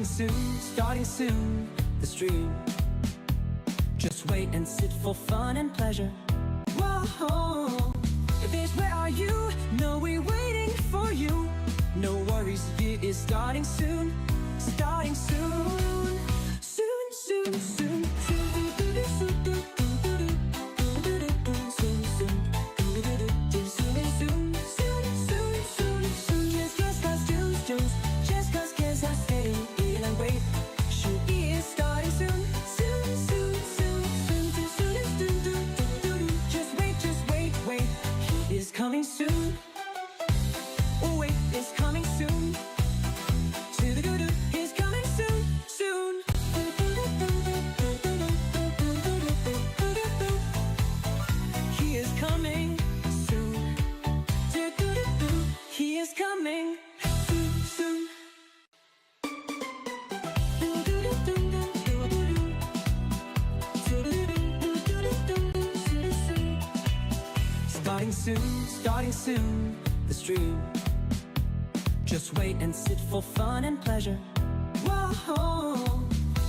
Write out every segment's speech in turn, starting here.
starting soon, the stream. Just wait and sit for fun and pleasure. Whoa, bitch, where are you? No, we're waiting for you. No worries, it is starting soon, starting soon. Soon, soon, soon, soon. Coming soon. Oh wait, it's coming soon. To the doo-doo, he's coming soon, soon. He is coming soon. Do-do-do-do. He is coming soon, soon. Starting soon, the stream. Just wait and sit for fun and pleasure. Whoa,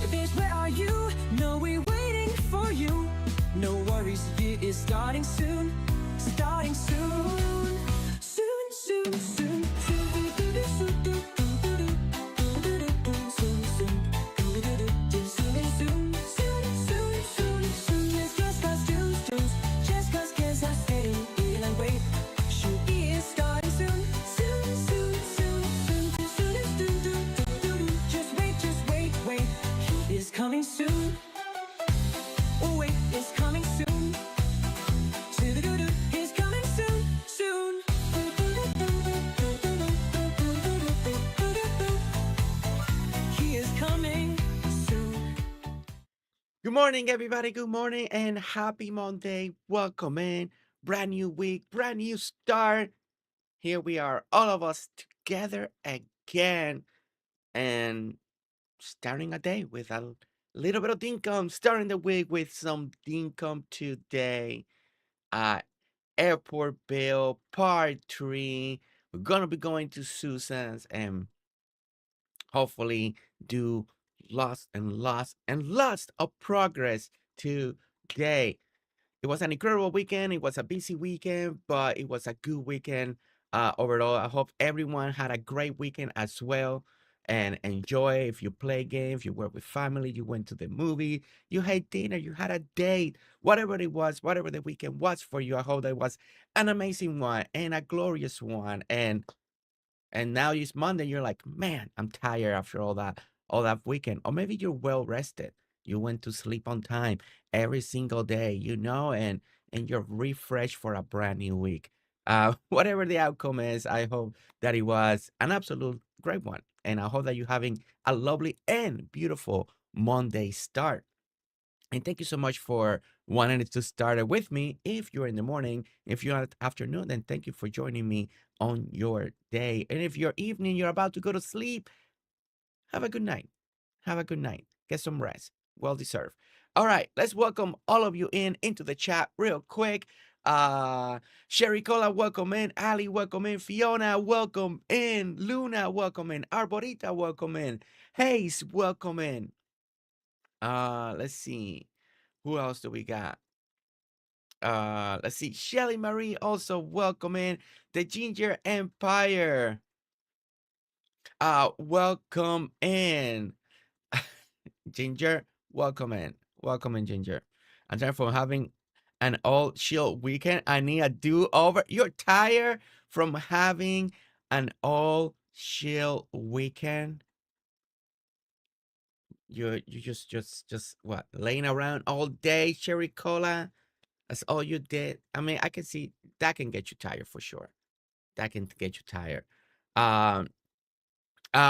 bitch, where are you? No, we're waiting for you. No worries, it is starting soon, starting soon. Soon, soon, soon. Coming soon. Oh wait, it's coming soon. To the doo-doo, he's coming soon, soon. He is coming soon. Good morning, everybody. Good morning and happy Monday. Welcome in. Brand new week, brand new start. Here we are, all of us together again. And starting a day with a little bit of Dinkum. Starting the week with some Dinkum today. Airport Bill, Part 3. We're going to be going to Susan's and hopefully do lots and lots and lots of progress today. It was an incredible weekend. It was a busy weekend, but it was a good weekend overall. I hope everyone had a great weekend as well and enjoy. If you play games, you were with family, you went to the movie, you had dinner, you had a date, whatever it was, whatever the weekend was for you. I hope that was an amazing one and a glorious one. And now it's Monday. You're like, man, I'm tired after all that weekend. Or maybe you're well rested. You went to sleep on time every single day, and you're refreshed for a brand new week. Whatever the outcome is, I hope that it was an absolute great one. And I hope that you're having a lovely and beautiful Monday start. And thank you so much for wanting to start it with me. If you're in the morning, if you're at afternoon, then thank you for joining me on your day. And if you're evening, you're about to go to sleep, have a good night. Have a good night. Get some rest. Well deserved. All right, let's welcome all of you into the chat real quick. Sherry Cola, welcome in. Alli, welcome in. Fiona, welcome in. Luna, welcome in. Arborita, welcome in. Hayes, welcome in. Let's see. Who else do we got? Let's see. Shelly Marie, also welcome in. The Ginger Empire. Welcome in. Ginger, welcome in. Welcome in, Ginger. I'm tired from having an all chill weekend. I need a do-over. You're tired from having an all chill weekend. You just what, laying around all day, Cherry Cola? That's all you did? I mean, I can see that can get you tired for sure. That can get you tired.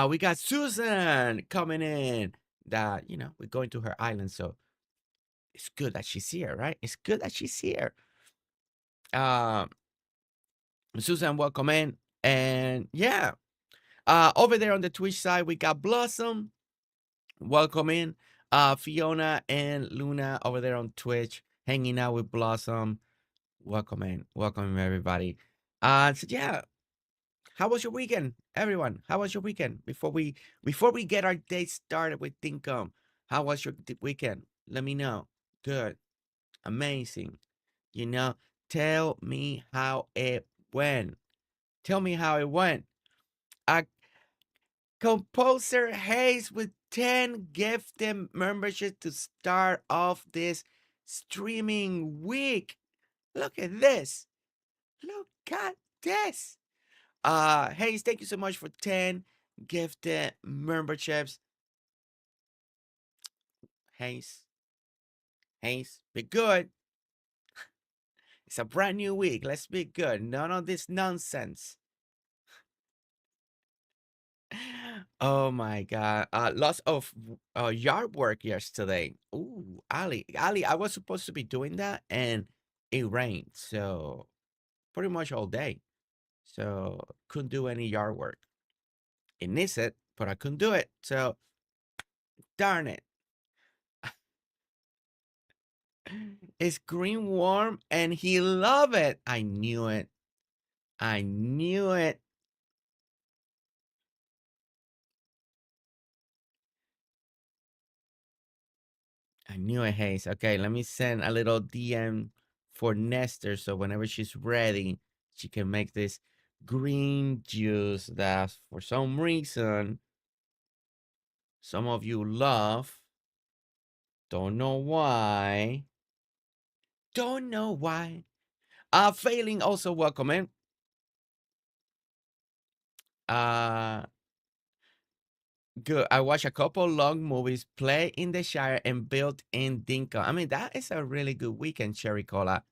We got Susan coming in. That, we're going to her island, so it's good that she's here, right? It's good that she's here. Susan, welcome in. And yeah, over there on the Twitch side, we got Blossom. Welcome in. Fiona and Luna over there on Twitch, hanging out with Blossom. Welcome in. Welcome, everybody. So yeah, How was your weekend, everyone? How was your weekend? Before we get our day started with Dinkum, how was your weekend? Let me know. Good, amazing. You know, tell me how it went. Tell me how it went. A composer Hayes with 10 gifted memberships to start off this streaming week. Look at this. Look at this. Hayes, thank you so much for 10 gifted memberships. Hayes, be good. It's a brand new week. Let's be good. None of this nonsense. Oh my God. Lots of yard work yesterday. Ooh, Alli, I was supposed to be doing that and it rained. So pretty much all day. So couldn't do any yard work. It needs it, but I couldn't do it. So darn it. It's green warm and he love it. I knew it. I knew it. I knew it, Hayes. Okay, let me send a little DM for Nestor so whenever she's ready, she can make this green juice that for some reason some of you love. Don't know why. Don't know why. Phaelyn also welcome in. Good. I watched a couple long movies, play in the Shire, and built in Dinkum. I mean, that is a really good weekend, Cherry Cola.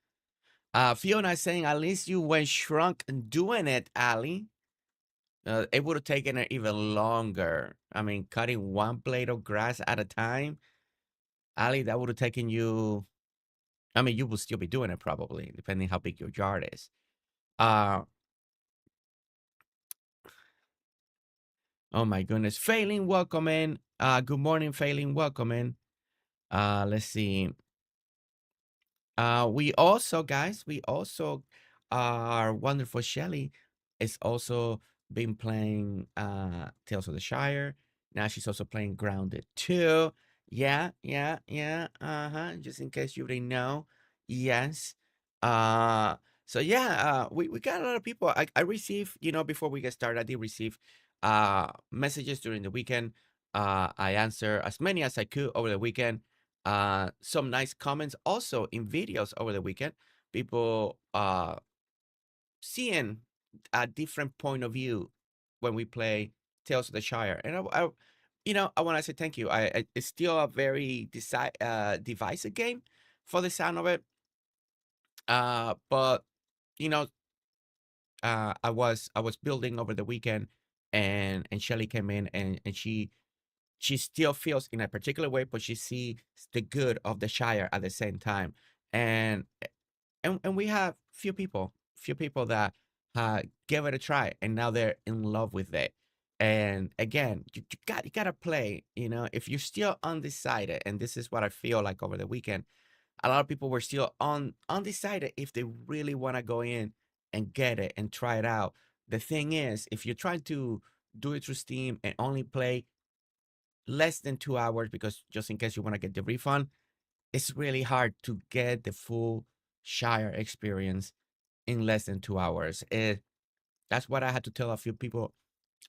Fiona saying, at least you went shrunk doing it, Alli. It would have taken her even longer. I mean, cutting one blade of grass at a time. Alli, that would have taken you. I mean, you will still be doing it probably, depending how big your yard is. Oh my goodness. Phaelyn, welcome in. Good morning, Phaelyn, welcome in. Let's see. We also, guys, our wonderful Shelly is also been playing Tales of the Shire. Now she's also playing Grounded too. Yeah. Just in case you didn't know. Yes. Uh so yeah, we got a lot of people. I received, before we get started, I did receive messages during the weekend. I answer as many as I could over the weekend. Some nice comments also in videos over the weekend. People seeing a different point of view when we play Tales of the Shire, and I want to say thank you. It's still a very divisive game for the sound of it. But you know, I was building over the weekend, and Shelly came in, and she still feels in a particular way, but she sees the good of the Shire at the same time. And and we have few people that gave it a try, and now they're in love with it. And again, you gotta play. If you're still undecided, and this is what I feel like over the weekend, a lot of people were still undecided if they really want to go in and get it and try it out. The thing is, if you're trying to do it through Steam and only play less than 2 hours, because just in case you want to get the refund, it's really hard to get the full Shire experience in less than 2 hours. That's what I had to tell a few people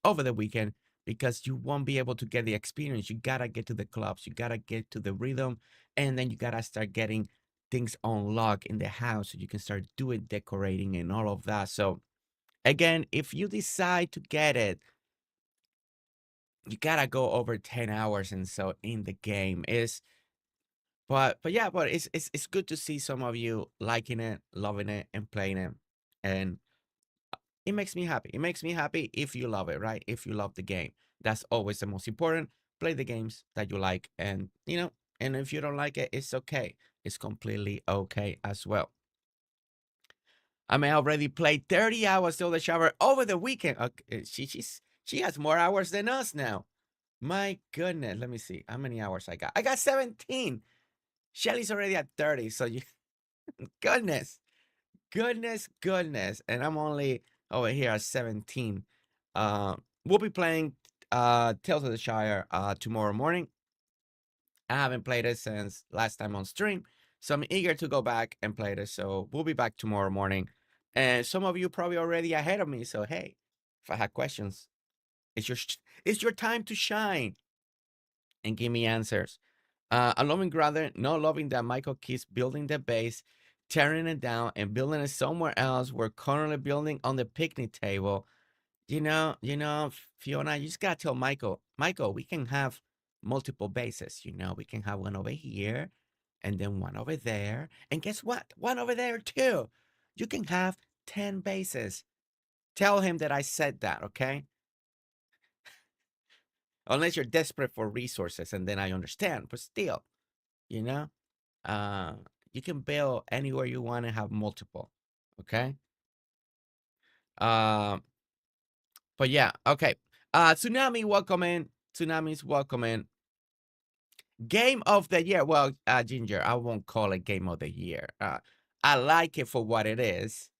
over the weekend, because you won't be able to get the experience. You gotta get to the clubs, you gotta get to the rhythm, and then you gotta start getting things unlocked in the house so you can start doing decorating and all of that. So again, if you decide to get it, you gotta go over 10 hours and so in the game is. But yeah, but it's good to see some of you liking it, loving it, and playing it. And it makes me happy. It makes me happy if you love it, right? If you love the game. That's always the most important. Play the games that you like, and and if you don't like it, it's okay. It's completely okay as well. I may already played 30 hours till the shower over the weekend. Okay, she has more hours than us now. My goodness, let me see how many hours I got. I got 17. Shelly's already at 30, so you goodness, and I'm only over here at 17. We'll be playing Tales of the Shire tomorrow morning. I haven't played it since last time on stream, so I'm eager to go back and play this. So we'll be back tomorrow morning. And some of you probably already ahead of me. So hey, if I had questions, it's your time to shine and give me answers. A loving rather not loving that Michael keeps building the base, tearing it down, and building it somewhere else. We're currently building on the picnic table. Fiona, you just gotta tell Michael, we can have multiple bases. We can have one over here and then one over there. And guess what? One over there too. You can have 10 bases. Tell him that I said that, okay? Unless you're desperate for resources, and then I understand. But still, you know, you can build anywhere you want to have multiple, okay? But yeah, okay. Tsunami, welcome in. Tsunami's welcome in. Game of the year. Well, Ginger, I won't call it game of the year. I like it for what it is.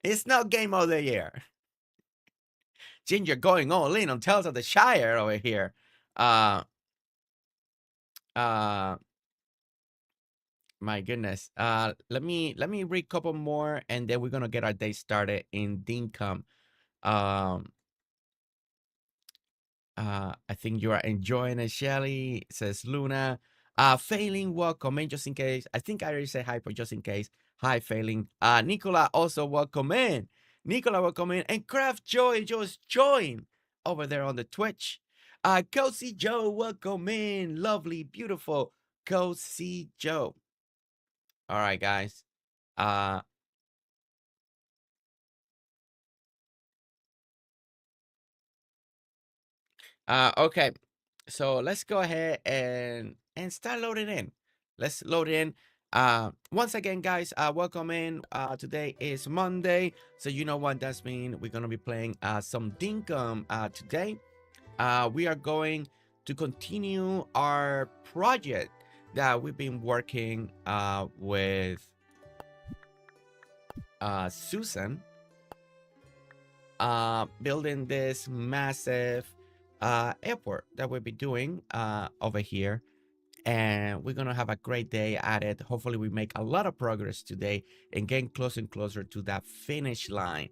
It's not game of the year. Ginger going all in on Tales of the Shire over here. My goodness. Let me read a couple more, and then we're gonna get our day started in Dinkum. I think you are enjoying it, Shelly, says Luna. Phaelyn, welcome in, just in case. I think I already said hi, but just in case. Hi, Phaelyn. Nicola, also welcome in. Nicola, welcome in. And Craft Joy just joined over there on the Twitch. Cosie Joe, welcome in. Lovely, beautiful Cosie Joe. All right, guys. Okay. So let's go ahead and start loading in. Let's load in. Once again, guys, welcome in. Today is Monday, so you know what that means. We're gonna be playing some Dinkum today. We are going to continue our project that we've been working with Susan, building this massive airport that we'll be doing over here, and we're gonna have a great day at it. Hopefully we make a lot of progress today and getting closer and closer to that finish line.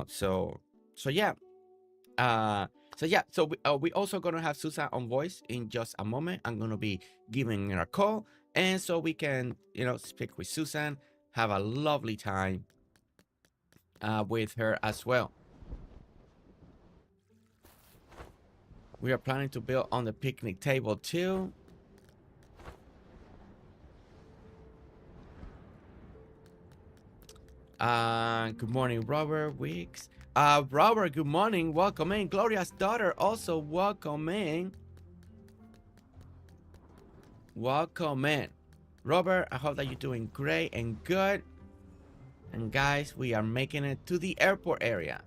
So yeah. So we also gonna have Susan on voice in just a moment. I'm gonna be giving her a call, and so we can speak with Susan, have a lovely time with her as well. We are planning to build on the picnic table too. Good morning, Robert Weeks. Robert, good morning. Welcome in. Gloria's daughter, also welcome in. Welcome in. Robert, I hope that you're doing great and good. And guys, we are making it to the airport area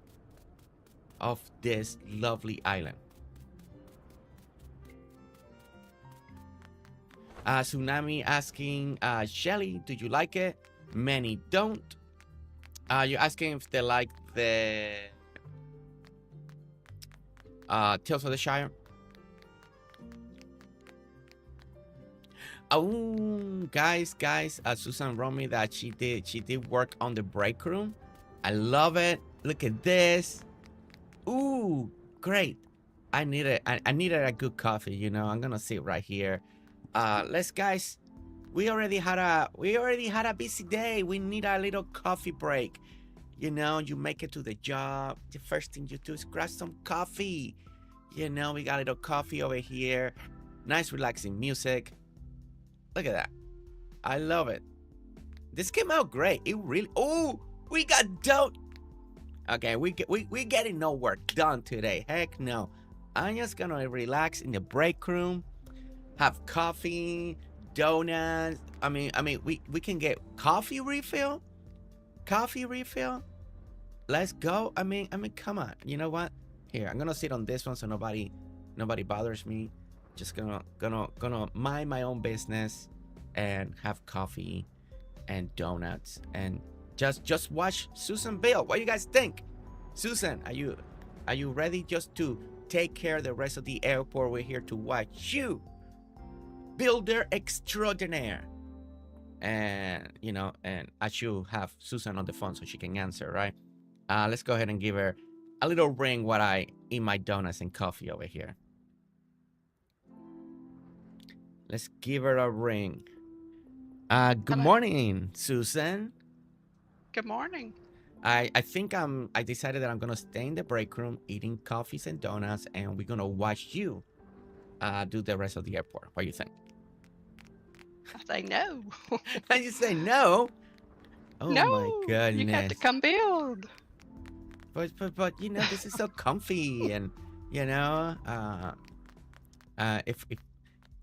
of this lovely island. Tsunami asking, Shelly, do you like it? Many don't. You're asking if they like the Tales of the Shire. Oh, guys, Susan wrote me that she did work on the break room. I love it. Look at this. Ooh, great. I needed a good coffee. I'm gonna sit right here. Let's, guys. We already had a busy day. We need a little coffee break. You make it to the job. The first thing you do is grab some coffee. We got a little coffee over here. Nice relaxing music. Look at that. I love it. This came out great. It really. Oh, we got done. Okay, we getting no work done today. Heck no. I'm just gonna relax in the break room, have coffee, donuts. I mean, we can get coffee refill. Coffee refill. Let's go. I mean, come on. You know what? Here, I'm gonna sit on this one so nobody bothers me. Just gonna mind my own business and have coffee and donuts and Just watch Susan build. What do you guys think? Susan, are you ready just to take care of the rest of the airport? We're here to watch you, builder extraordinaire. And and I should have Susan on the phone so she can answer, right? Let's go ahead and give her a little ring while I eat my donuts and coffee over here. Let's give her a ring. Good Hello. morning, Susan. Good morning. I think I decided that I'm gonna stay in the break room eating coffees and donuts, and we're gonna watch you do the rest of the airport. What do you think? I say no. And you say no? Oh No, my you got to goodness. come build. But this is so comfy, and if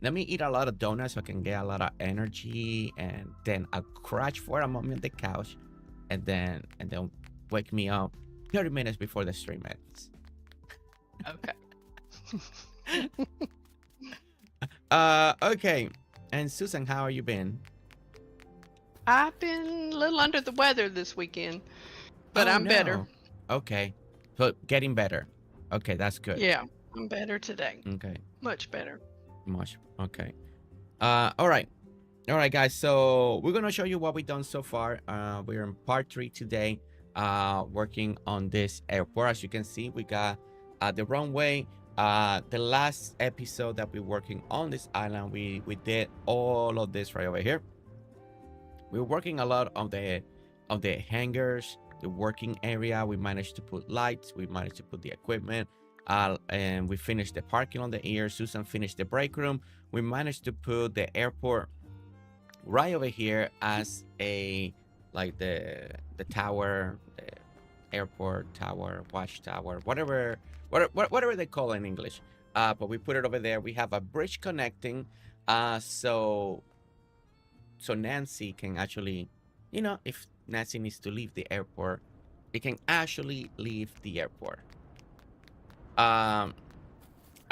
let me eat a lot of donuts so I can get a lot of energy, and then I'll crash for a moment on the couch, and then wake me up 30 minutes before the stream ends. Okay. Okay. And Susan, how are you been? I've been a little under the weather this weekend, but I'm better. Okay. So getting better. Okay, that's good. Yeah, I'm better today. Okay. Much better. Much. Okay. All right. All right, guys. So we're gonna show you what we've done so far. We're in part 3 today. Working on this airport. As you can see, we got the runway. The last episode that we're working on this island, we did all of this right over here. We're working a lot on the hangars, the working area. We managed to put lights. We managed to put the equipment. And we finished the parking on the air. Susan finished the break room. We managed to put the airport right over here as a the tower, the airport tower, watchtower, whatever they call it in English. But we put it over there. We have a bridge connecting, so Nancy can actually, if Nancy needs to leave the airport, it can actually leave the airport.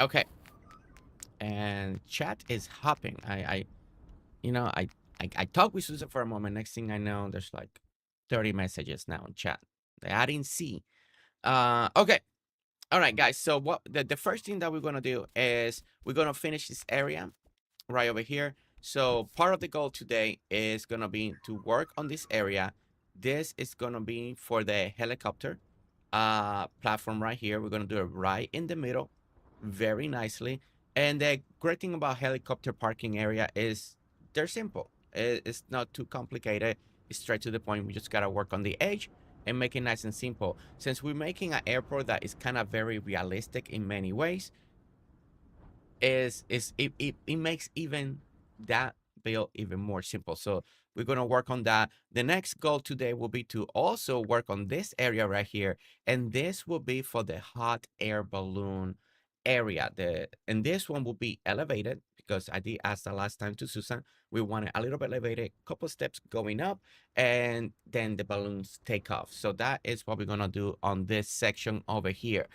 Okay. And chat is hopping. I talked with Susan for a moment. Next thing I know, there's like 30 messages now in chat that I didn't see. Okay. All right, guys. So what the first thing that we're gonna do is we're gonna finish this area right over here. So part of the goal today is gonna be to work on this area. This is gonna be for the helicopter platform right here. We're gonna do it right in the middle, very nicely. And the great thing about helicopter parking area is they're simple. It's not too complicated. It's straight to the point. We just gotta work on the edge and make it nice and simple. Since we're making an airport that is kind of very realistic in many ways, it makes even that build even more simple. So we're gonna work on that. The next goal today will be to also work on this area right here, and this will be for the hot air balloon area. And this one will be elevated because I did ask the last time to Susan. We want it a little bit elevated, couple steps going up, and then the balloons take off. So that is what we're gonna do on this section over here.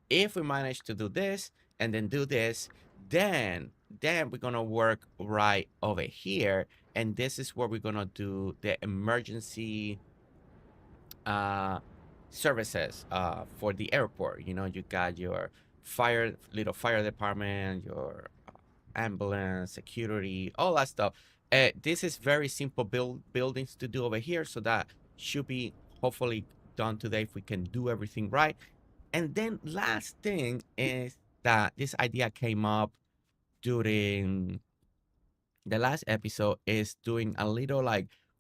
If we manage to do this and then do this, then we're gonna work right over here, and this is where we're gonna do the emergency services for the airport. You got your little fire department, your ambulance, security, all that stuff. This is very simple buildings to do over here, so that should be hopefully done today if we can do everything right. And then last thing is that this idea came up during the last episode, is doing a little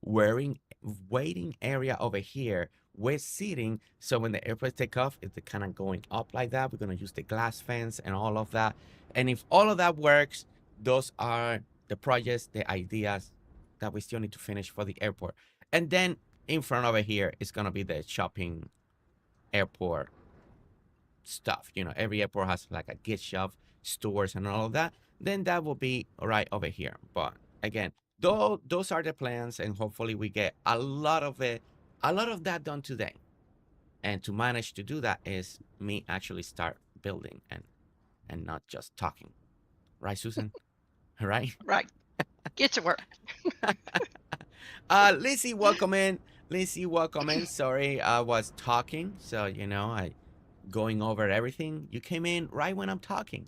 waiting area over here with seating, so when the airplanes take off, it's kind of going up like that. We're going to use the glass fence and all of that. And if all of that works, those are the projects, the ideas that we still need to finish for the airport. And then in front over here is going to be the shopping airport stuff. Every airport has like a gift shop, stores, and all of that. Then that will be right over here. But again, those are the plans, and hopefully we get a lot of that done today. And to manage to do that is me actually start building and not just talking. Right, Susan? Right? Right. Get to work. Lissy, welcome in. Lissy, welcome in. Sorry, I was talking, so you know, I going over everything. You came in right when I'm talking.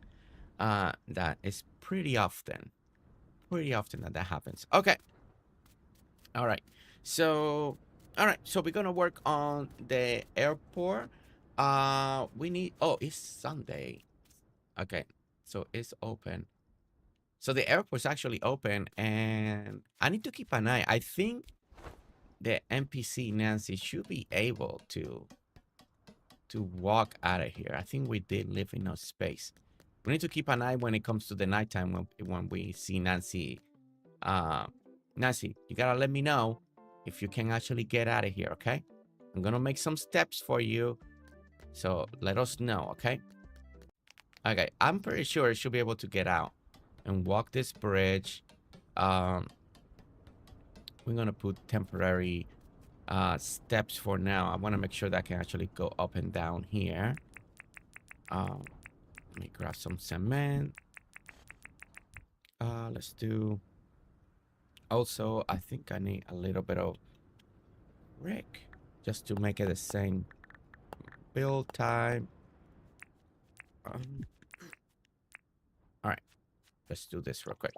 That is pretty often that happens. Okay. All right. So, all right. So we're gonna work on the airport. We need. Oh, it's Sunday. Okay. So it's open. So the airport's actually open, and I need to keep an eye. I think the NPC Nancy should be able to walk out of here. I think we did leave enough space. We need to keep an eye when it comes to the nighttime when we see Nancy. Nancy, you gotta let me know if you can actually get out of here, okay? I'm gonna make some steps for you, so let us know, okay? Okay, I'm pretty sure it should be able to get out and walk this bridge. We're gonna put temporary steps for now. I want to make sure that I can actually go up and down here. Let me grab some cement. Let's do. Also, I think I need a little bit of brick just to make it the same build time. All right, let's do this real quick.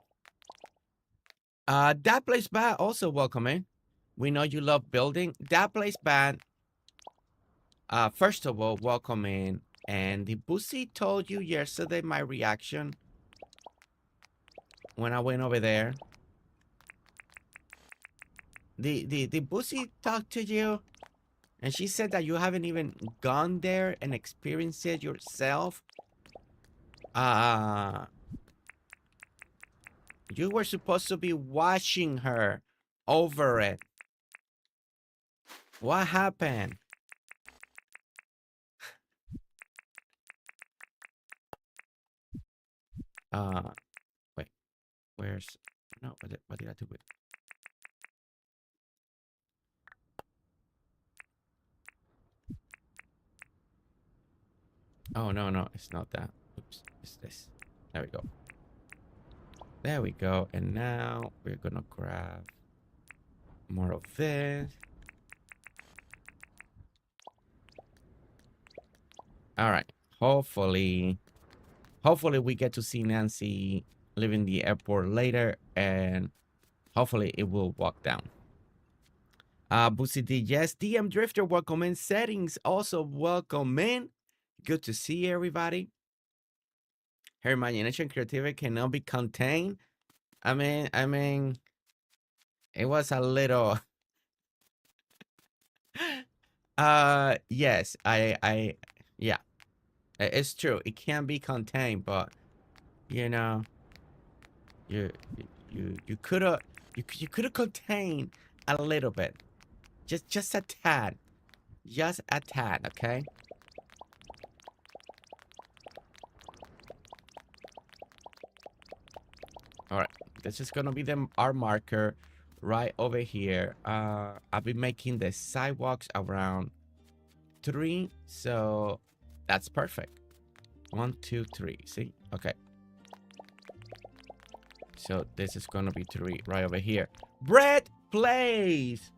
That place bad. Also, welcome in. We know you love building. That place bad. First of all, welcome in. And the Bussy told you yesterday my reaction when I went over there. The Bussy talked to you, and she said that you haven't even gone there and experienced it yourself. You were supposed to be watching her over it. What happened? Wait, where's, no, what did I do with? Oh, no, it's not that. Oops, it's this. There we go. There we go. And now we're gonna grab more of this. All right. Hopefully we get to see Nancy leaving the airport later, and hopefully it will walk down. Bussy D, yes. DM Drifter, welcome in. Settings, also welcome in. Good to see everybody. Her imagination creativity cannot be contained. I mean, it was a little. Yes, yeah, it's true. It can be contained, but you know, you could have contained a little bit, just a tad, okay. All right, this is gonna be our marker right over here. I'll be making the sidewalks around 3, so that's perfect. 1, 2, 3. See, okay. So this is gonna be 3 right over here. Brett Plays,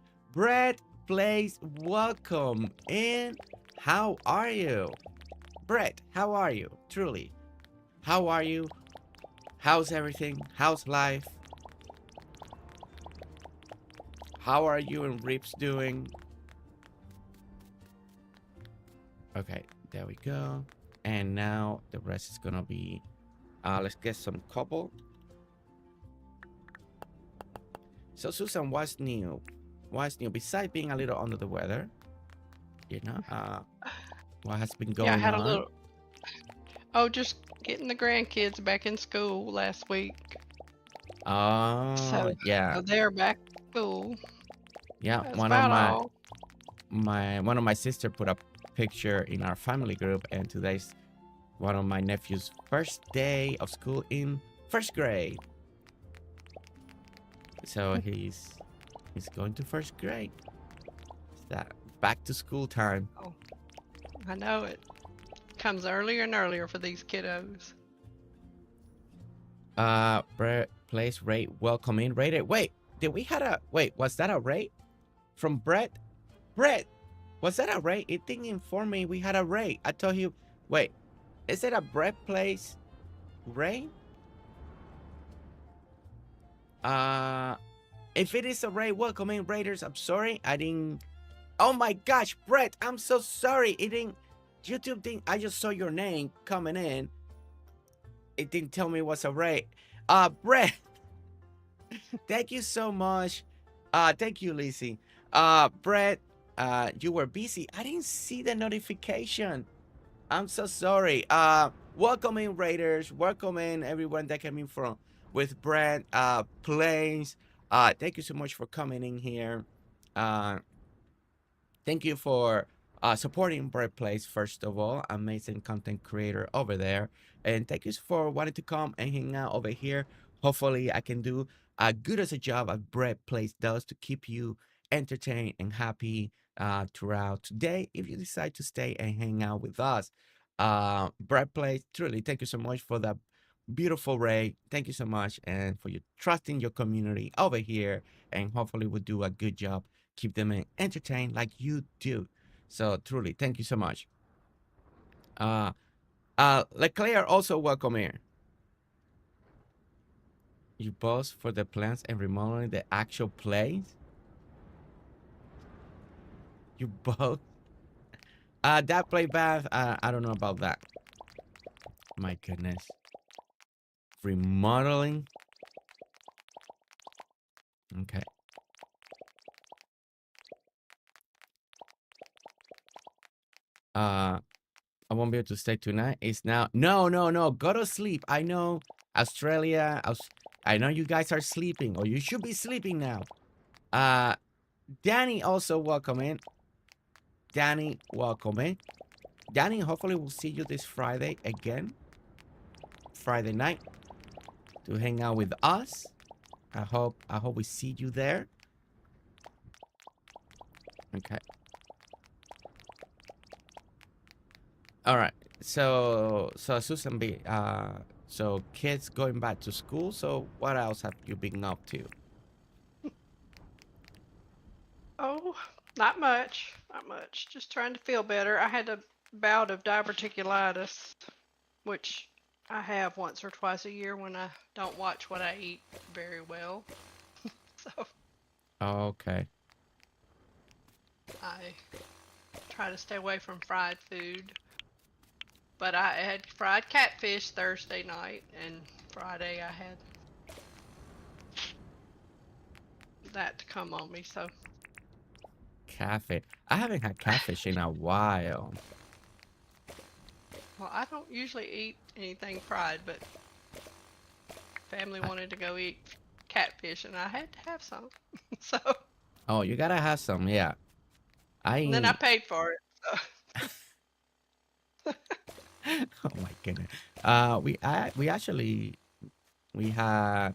welcome in. How are you, Brett? How are you? Truly, how are you? How's everything? How's life? How are you and Rips doing? Okay, there we go. And now the rest is gonna be, let's get some cobble. So Susan, what's new? What's new? Besides being a little under the weather, you know, what has been going Yeah, I had on? a little. Oh, just getting the grandkids back in school last week. Oh, So yeah. they're back in school. Yeah, That's one of about my sister put a picture in our family group, and today's one of my nephew's first day of school in 1st grade. So he's going to 1st grade. It's that back to school time. Oh, I know it comes earlier and earlier for these kiddos. Place rate welcome in rated. Wait, did we had a wait? Was that a rate from Brett. Brett, was that a raid? It didn't inform me we had a raid. I told you, wait, is it a Brett Place raid? If it is a raid, welcome in, Raiders. I'm sorry, I didn't. Oh my gosh, Brett, I'm so sorry. It didn't. YouTube didn't. I just saw your name coming in. It didn't tell me it was a raid. Brett, thank you so much. Thank you, Lissy. Brett, you were busy. I didn't see the notification. I'm so sorry. Welcome in, Raiders. Welcome in, everyone that came in from with Brett. Planes. Thank you so much for coming in here. Thank you for supporting Brett Place, first of all. Amazing content creator over there. And thank you for wanting to come and hang out over here. Hopefully, I can do as good as a job as Brett Place does to keep you entertained and happy throughout today. If you decide to stay and hang out with us, Brett Place, truly, thank you so much for that beautiful raid. Thank you so much, and for your trusting your community over here. And hopefully, we'll do a good job. Keep them entertained like you do. So truly, thank you so much. Leclerc, also welcome here. You both for the plans and remodeling the actual place. You both. That play bath. I don't know about that. My goodness. Remodeling. Okay. I won't be able to stay tonight. It's now. No. Go to sleep. I know Australia. I know you guys are sleeping, or you should be sleeping now. Danny, also welcome in. Danny, welcome in. Danny, hopefully we'll see you this Friday again. Friday night to hang out with us. I hope we see you there. Okay. All right. So Susan B. So kids going back to school. So what else have you been up to? Oh, not much. Not much. Just trying to feel better. I had a bout of diverticulitis, which I have once or twice a year when I don't watch what I eat very well. So Okay. I try to stay away from fried food. But I had fried catfish Thursday night, and Friday I had that to come on me, so. Catfish. I haven't had catfish in a while. Well, I don't usually eat anything fried, but family wanted to go eat catfish, and I had to have some. So. Oh, you gotta have some, yeah. And then I paid for it. So. Oh my goodness. We actually had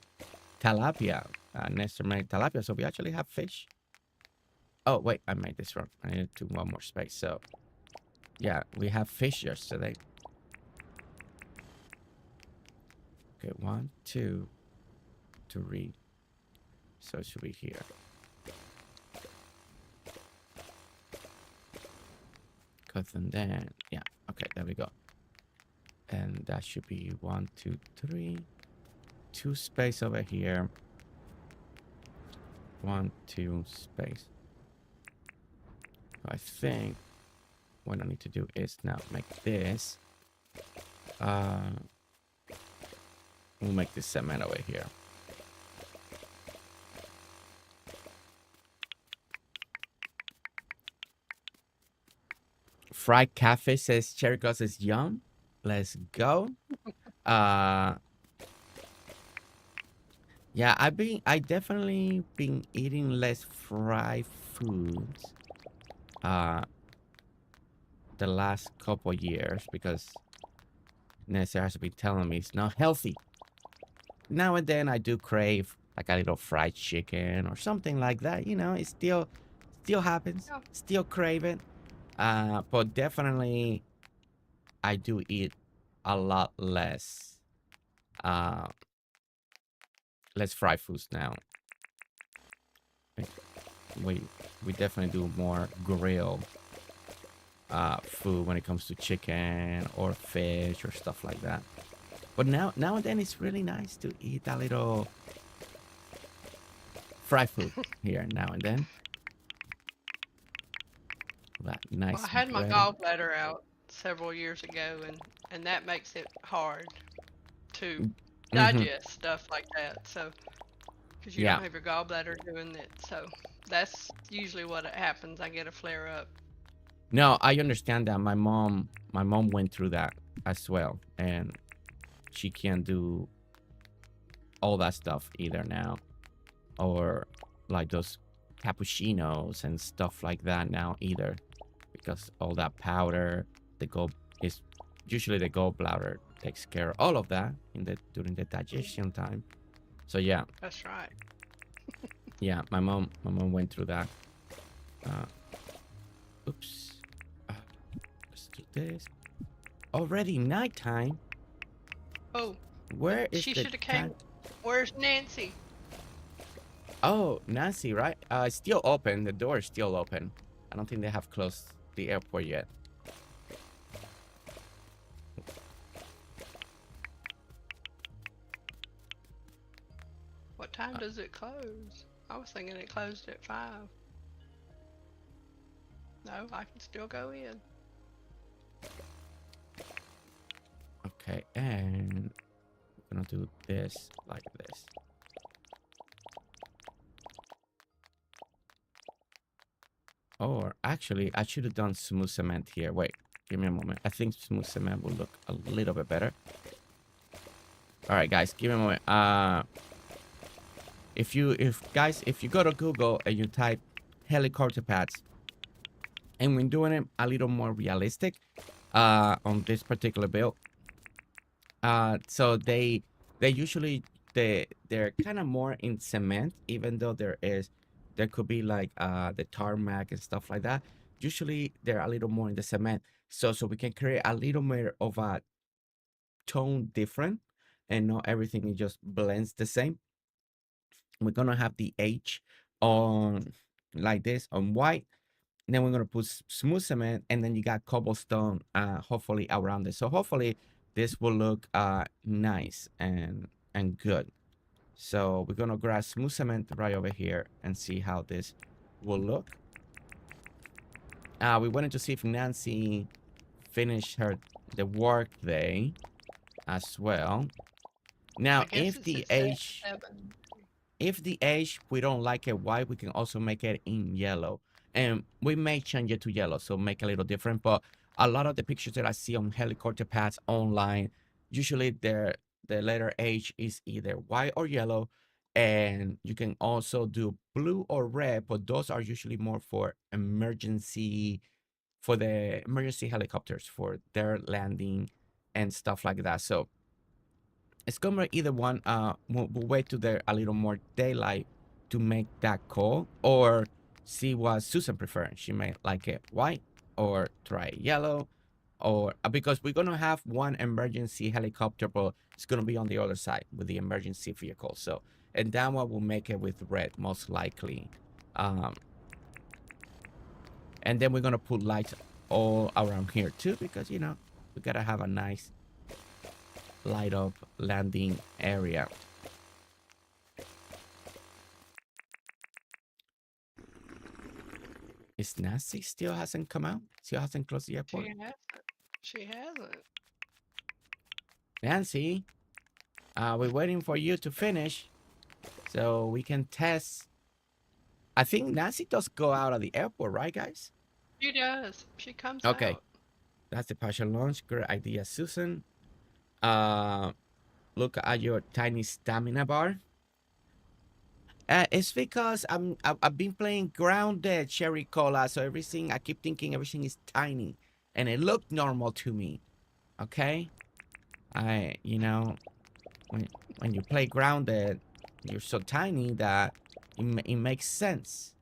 tilapia. Nestor made tilapia, so we actually have fish. Oh wait, I made this wrong. I need to do one more space. So yeah, we have fish yesterday. Okay, 1, 2, 3. So it should be here. And then yeah, okay, there we go. And that should be 1, 2, 3. 2 space over here. 1, 2 space. I think what I need to do is now make this. We'll make this cement over here. Fried catfish, says Cherry Gloss is yum. Let's go. Yeah, I definitely been eating less fried foods the last couple years because Nessie has been telling me it's not healthy. Now and then I do crave like a little fried chicken or something like that. You know, it still happens. Yeah. Still crave it. But definitely I do eat a lot less fried foods now. Wait, we definitely do more grill food when it comes to chicken or fish or stuff like that. But now and then it's really nice to eat a little fried food here now and then. That Well, nice I had my bread. gallbladder out several years ago, and that makes it hard to digest stuff like that. So, because you Yeah. don't have your gallbladder doing it, so that's usually what happens. I get a flare up. No, I understand that. My mom went through that as well, and she can't do all that stuff either now, or like those cappuccinos and stuff like that now either, because all that powder, the gall is usually the gallbladder takes care of all of that during the digestion time. So yeah, That's right. yeah, my mom went through that. Oops. Let's do this. Already nighttime. Oh, Where is she the should have time? came. Where's Nancy? Oh, Nancy, right? It's still open. The door is still open. I don't think they have closed the airport yet. What time does it close? I was thinking it closed at 5. No, I can still go in. Okay, and we're gonna do this like this. Or actually, I should have done smooth cement here. Wait, give me a moment. I think smooth cement will look a little bit better. All right, guys, give me a moment. If you go to Google and you type helicopter pads, and when doing it a little more realistic, on this particular build, so they usually they're kind of more in cement, even though there could be like the tarmac and stuff like that. Usually they're a little more in the cement, so we can create a little more of a tone different, and not everything just blends the same. We're gonna have the H on like this on white, and then we're gonna put smooth cement, and then you got cobblestone hopefully around it. So hopefully this will look nice and good. So we're gonna grab smooth cement right over here and see how this will look. We wanted to see if Nancy finished the work day as well. Now I guess if it's the at H 7. if the edge, we don't like it white, we can also make it in yellow. And we may change it to yellow, so make it a little different. But a lot of the pictures that I see on helicopter pads online, usually the letter H is either white or yellow. And you can also do blue or red, but those are usually more for the emergency helicopters, for their landing and stuff like that. So it's gonna be either one. We'll wait to there a little more daylight to make that call, or see what Susan prefers. She may like it white, or try yellow, or because we're gonna have one emergency helicopter, but it's gonna be on the other side with the emergency vehicle. So, and that one will make it with red most likely. And then we're gonna put lights all around here too, because we gotta have a nice light up landing area. Is Nancy still hasn't come out? Still hasn't closed the airport? She hasn't. Nancy, we're waiting for you to finish so we can test. I think Nancy does go out of the airport, right, guys? She does. She comes Okay. out. That's the partial launch. Great idea, Susan. Look at your tiny stamina bar. It's because I've been playing grounded cherry cola, so I keep thinking everything is tiny, and it looked normal to me. Okay, when you play grounded, you're so tiny that it makes sense.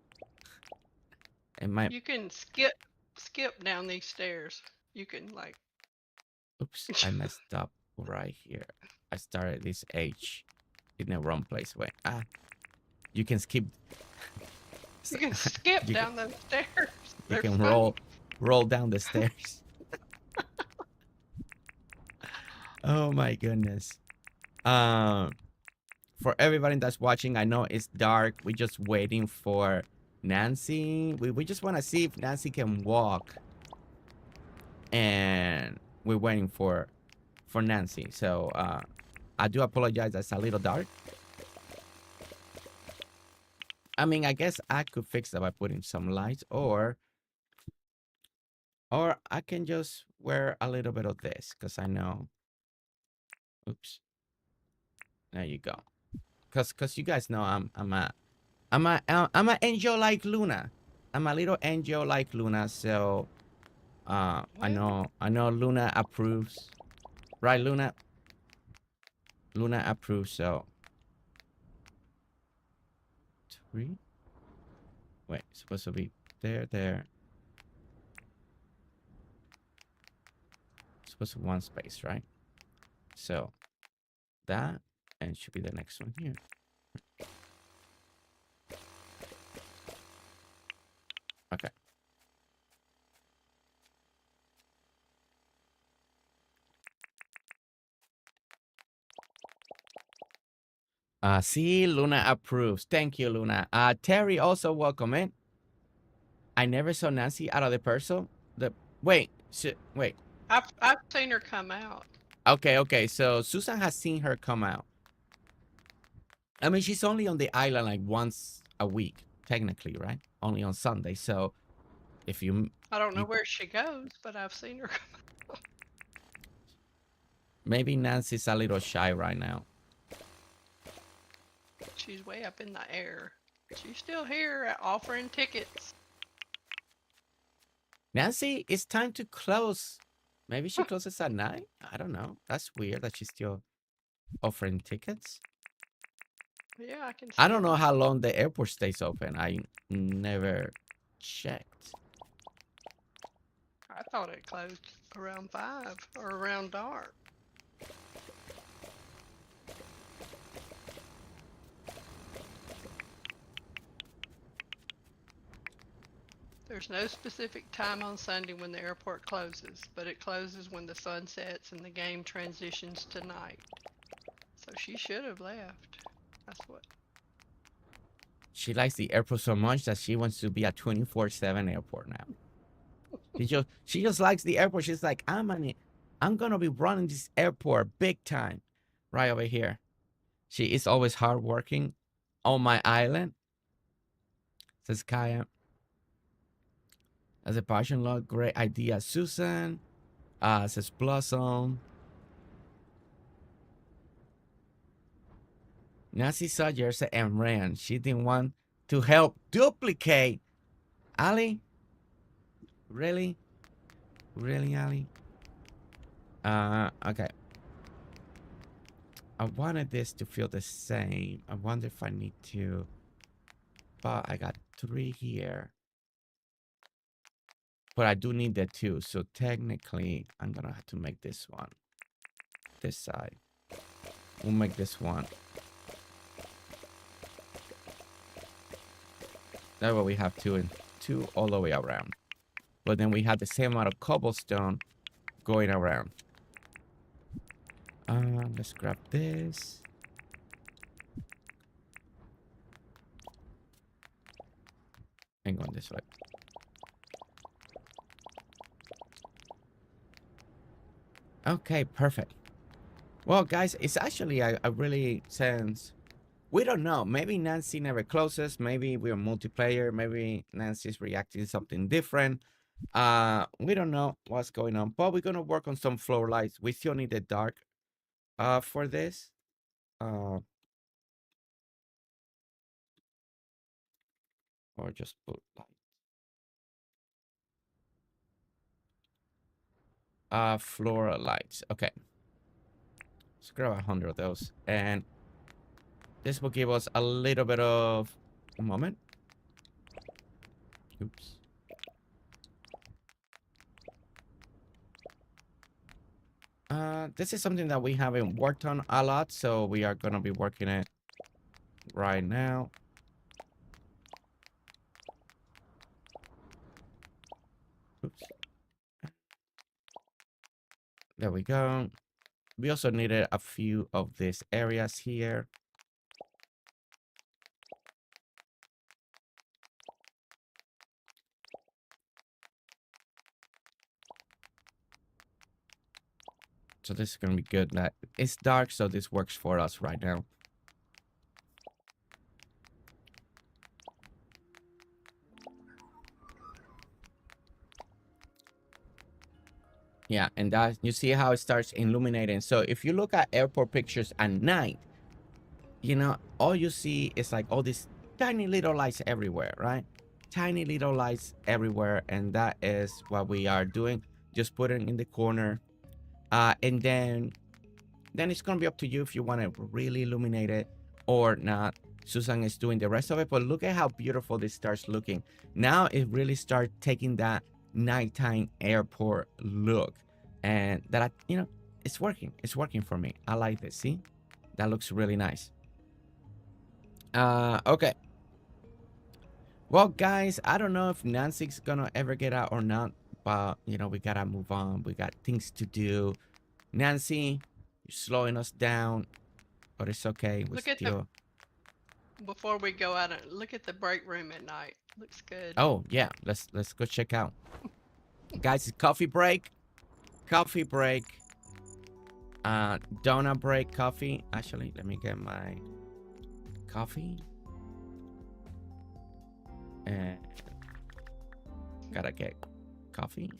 You can skip down these stairs. You can like. Oops, I messed up right here. I started this H in the wrong place. Wait, you can skip. You can skip You down those stairs. you They're can fun. roll down the stairs. Oh my goodness. For everybody that's watching, I know it's dark. We're just waiting for Nancy. We just want to see if Nancy can walk. And we're waiting for Nancy. So I do apologize. That's a little dark. I mean, I guess I could fix that by putting some lights, or I can just wear a little bit of this because I know. Oops. There you go. Cause you guys know I'm an angel like Luna. I'm a little angel like Luna. So I know Luna approves. Right, Luna? Luna approves, so 3. Wait, it's supposed to be there. It's supposed to be 1 space, right? So that, and should be the next one here. Okay. See, Luna approves. Thank you, Luna. Terry also welcome in. I never saw Nancy out of the parcel. Wait. I've seen her come out. Okay. So Susan has seen her come out. I mean, she's only on the island like once a week, technically, right? Only on Sunday. So if you... I don't know where she goes, but I've seen her come out. Maybe Nancy's a little shy right now. She's way up in the air. She's still here offering tickets. Nancy, it's time to close. Maybe she closes at 9? I don't know. That's weird that she's still offering tickets. Yeah, I can see I don't her. know how long the airport stays open. I never checked. I thought it closed around 5 or around dark. There's no specific time on Sunday when the airport closes, but it closes when the sun sets and the game transitions to night. So she should have left. That's what. She likes the airport so much that she wants to be a 24/7 airport now. She just likes the airport. She's like, I'm gonna be running this airport big time, right over here. She is always hardworking on my island. Says Kaya. As a passion log, great idea, Susan. Says Blossom. Nancy saw Jersey and ran. She didn't want to help duplicate. Alli? Really? Really, Alli? Okay. I wanted this to feel the same. I wonder if I need to... But I got 3 here. But I do need the 2. So technically, I'm going to have to make this one. This side. We'll make this one. That way we have 2 and 2 all the way around. But then we have the same amount of cobblestone going around. Let's grab this. And go this way. Okay, perfect. Well, guys, it's actually a really sense. We don't know. Maybe Nancy never closes. Maybe we're multiplayer. Maybe Nancy's reacting to something different. We don't know what's going on, but we're gonna work on some floor lights. We still need the dark for this. Or just put light. Floor lights. Okay. Let's grab 100 of those. And this will give us a little bit of a moment. Oops. This is something that we haven't worked on a lot, so we are gonna be working it right now. There we go. We also needed a few of these areas here. So this is gonna be good. That it's dark, so this works for us right now. Yeah, and that you see how it starts illuminating. So if you look at airport pictures at night, you know, all you see is like all these tiny little lights everywhere, right? Tiny little lights everywhere, and that is what we are doing. Just put it in the corner, and then it's gonna be up to you if you want to really illuminate it or not. Susan is doing the rest of it, but look at how beautiful this starts looking. Now it really starts taking that nighttime airport look, and that you know, it's working. It's working for me. I like this. See, that looks really nice. Okay. Well, guys, I don't know if Nancy's gonna ever get out or not, but you know, we gotta move on. We got things to do. Nancy, you're slowing us down, but it's okay. We Look at still. before we go out, look at the break room at night. Looks good. Oh yeah, let's go check out. Guys, it's coffee break. Coffee break. Donut break. Coffee. Actually, let me get my coffee. And gotta get coffee.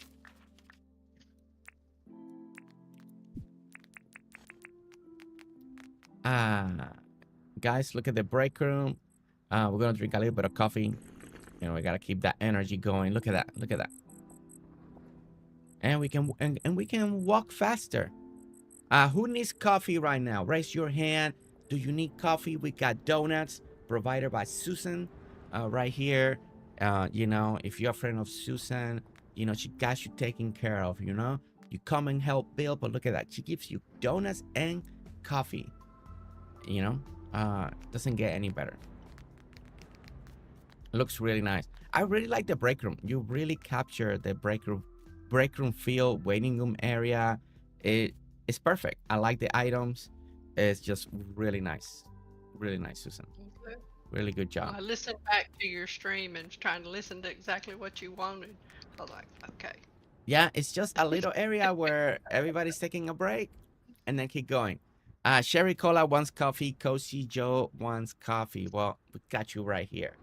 Guys, look at the break room. We're gonna drink a little bit of coffee. You know, we gotta keep that energy going. Look at that. Look at that. And we can and we can walk faster. Who needs coffee right now? Raise your hand. Do you need coffee? We got donuts provided by Susan right here. You know, if you're a friend of Susan, you know, she got you taken care of, you know. You come and help Bill, but look at that. She gives you donuts and coffee. You know, doesn't get any better. Looks really nice. I really like the break room. You really capture the break room feel, waiting room area. It's perfect. I like the items. It's just really nice. Really nice, Susan. Okay. Really good job. I listened back to your stream and trying to listen to exactly what you wanted. I was like, okay. Yeah, it's just a little area where everybody's taking a break and then keep going. Sherry Cola wants coffee. Cosie Joe wants coffee. Well, we got you right here.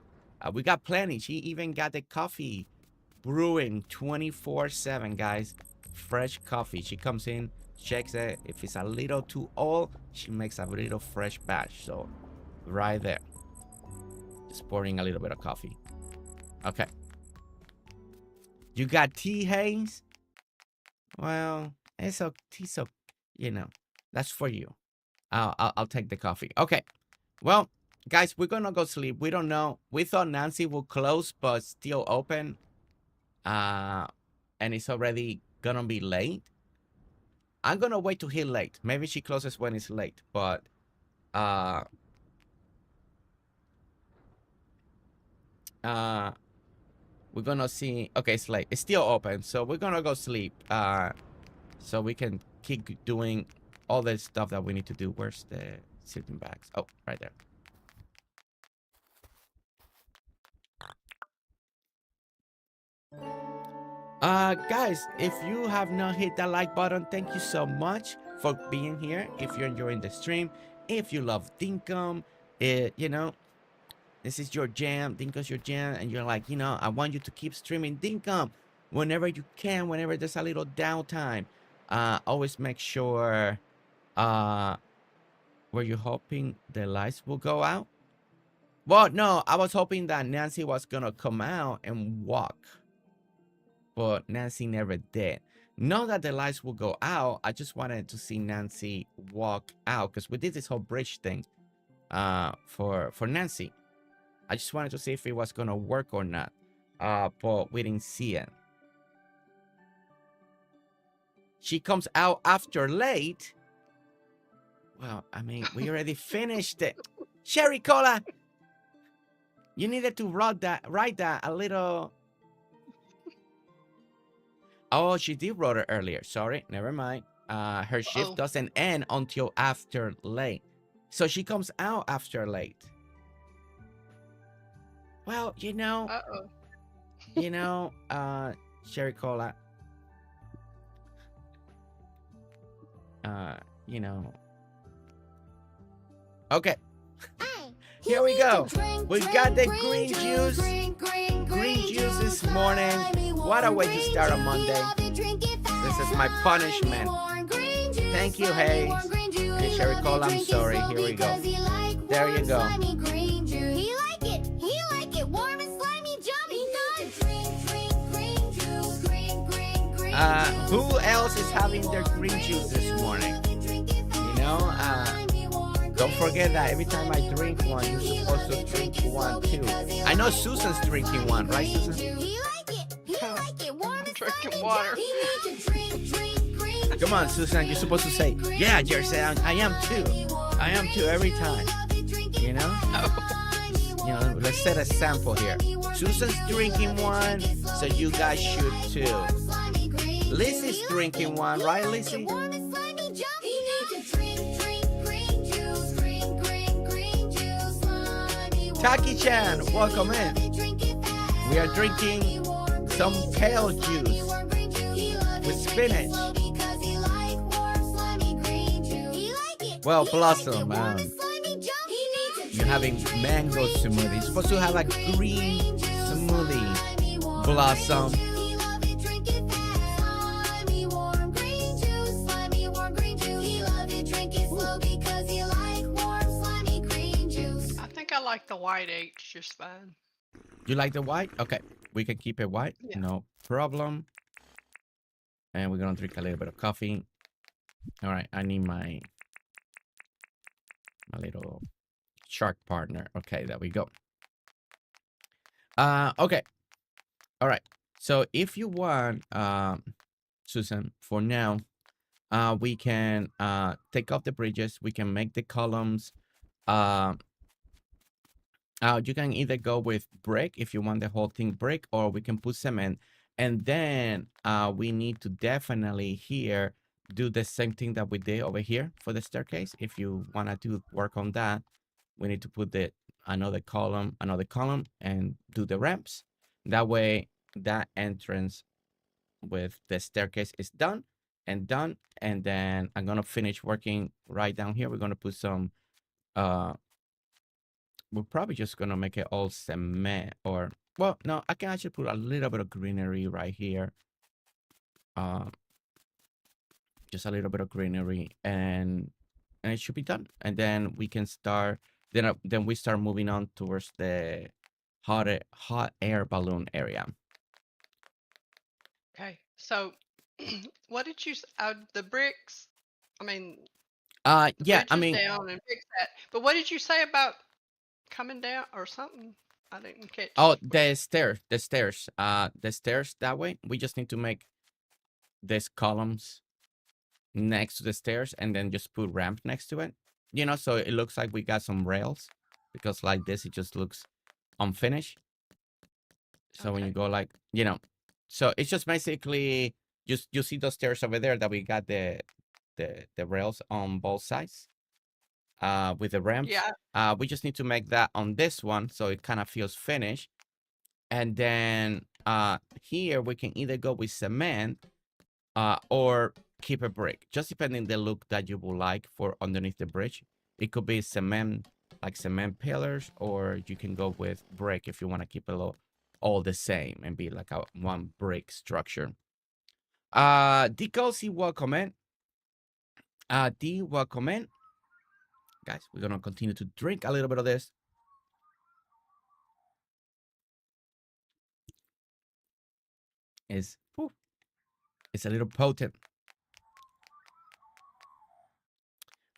We got plenty. She even got the coffee brewing 24/7, guys. Fresh coffee. She comes in, checks it. If it's a little too old, she makes a little fresh batch. So, right there. Just pouring a little bit of coffee. Okay. You got tea, Hayes? Well, it's okay. So, you know, that's for you. I'll take the coffee. Okay. Well, guys, we're gonna go sleep. We don't know. We thought Nancy would close, but still open. And it's already gonna be late. I'm gonna wait to hit late. Maybe she closes when it's late, but we're gonna see. Okay, it's late. It's still open, so we're gonna go sleep. So we can keep doing all the stuff that we need to do. Where's the sleeping bags? Oh, right there. Guys, if you have not hit that like button, thank you so much for being here. If you're enjoying the stream, if you love Dinkum, you know, this is your jam. Dinkum's your jam, and you're like, you know, I want you to keep streaming Dinkum whenever you can, whenever there's a little downtime. Always make sure, were you hoping the lights will go out? Well, no, I was hoping that Nancy was gonna come out and walk, but Nancy never did. Not that the lights will go out. I just wanted to see Nancy walk out because we did this whole bridge thing for Nancy. I just wanted to see if it was gonna work or not, but we didn't see it. She comes out after late. Well, I mean, we already finished it. Sherry Cola, you needed to write that a little. Oh, she did wrote it earlier. Sorry, never mind. her shift Uh-oh. doesn't end until after late. So she comes out after late. Well, Uh-oh. Sherry Cola, you know. Okay. Here we go. We got the green juice. Green juice this morning. What a way to start a Monday. This is my punishment. Thank you, Hayes. And Sherry Cola, I'm sorry. Here we go. There you go. Who else is having their green juice this morning? Don't forget that every time I drink one, you're supposed to drink one too. I know Susan's drinking one, right, Susan? I'm drinking water. Come on, Susan, you're supposed to say, yeah, Jersey, I am too. I am too every time. Let's set a sample here. Susan's drinking one, so you guys should too. Lissy's drinking one, right, Lissy? Taki-chan, welcome in. We are drinking some kale juice with spinach. Well, Blossom, you're having mango smoothie. You're supposed to have a green smoothie, Blossom. I like the white H just fine. You like the white? Okay, we can keep it white. Yeah. No problem. And we're gonna drink a little bit of coffee. All right, I need my little shark partner. Okay, there we go. Okay. All right. So if you want, Susan, for now, we can take off the bridges. We can make the columns. You can either go with brick if you want the whole thing brick, or we can put cement. And then we need to definitely here do the same thing that we did over here for the staircase. If you want to do work on that, we need to put another column, and do the ramps. That way, that entrance with the staircase is done. And then I'm gonna finish working right down here. We're gonna put some we're probably just gonna make it all cement, or well, no, I can actually put a little bit of greenery right here. Just a little bit of greenery, and it should be done. And then we can start. Then we start moving on towards the hot air balloon area. Okay, so what did you? The bricks. I mean. Yeah, I mean. Down and fix that. But what did you say about coming down or something? I didn't catch. Oh, the stairs. The stairs that way. We just need to make these columns next to the stairs, and then just put ramp next to it. So it looks like we got some rails, because like this, it just looks unfinished. So when you go like, so it's just basically you see those stairs over there that we got the rails on both sides. With the ramps. Yeah. We just need to make that on this one, so it kind of feels finished. And then here we can either go with cement or keep a brick, just depending the look that you would like for underneath the bridge. It could be cement, like cement pillars, or you can go with brick if you want to keep it all the same and be like a one brick structure. Cosie, welcome in. Welcome in. Guys, we're gonna continue to drink a little bit of this. It's a little potent.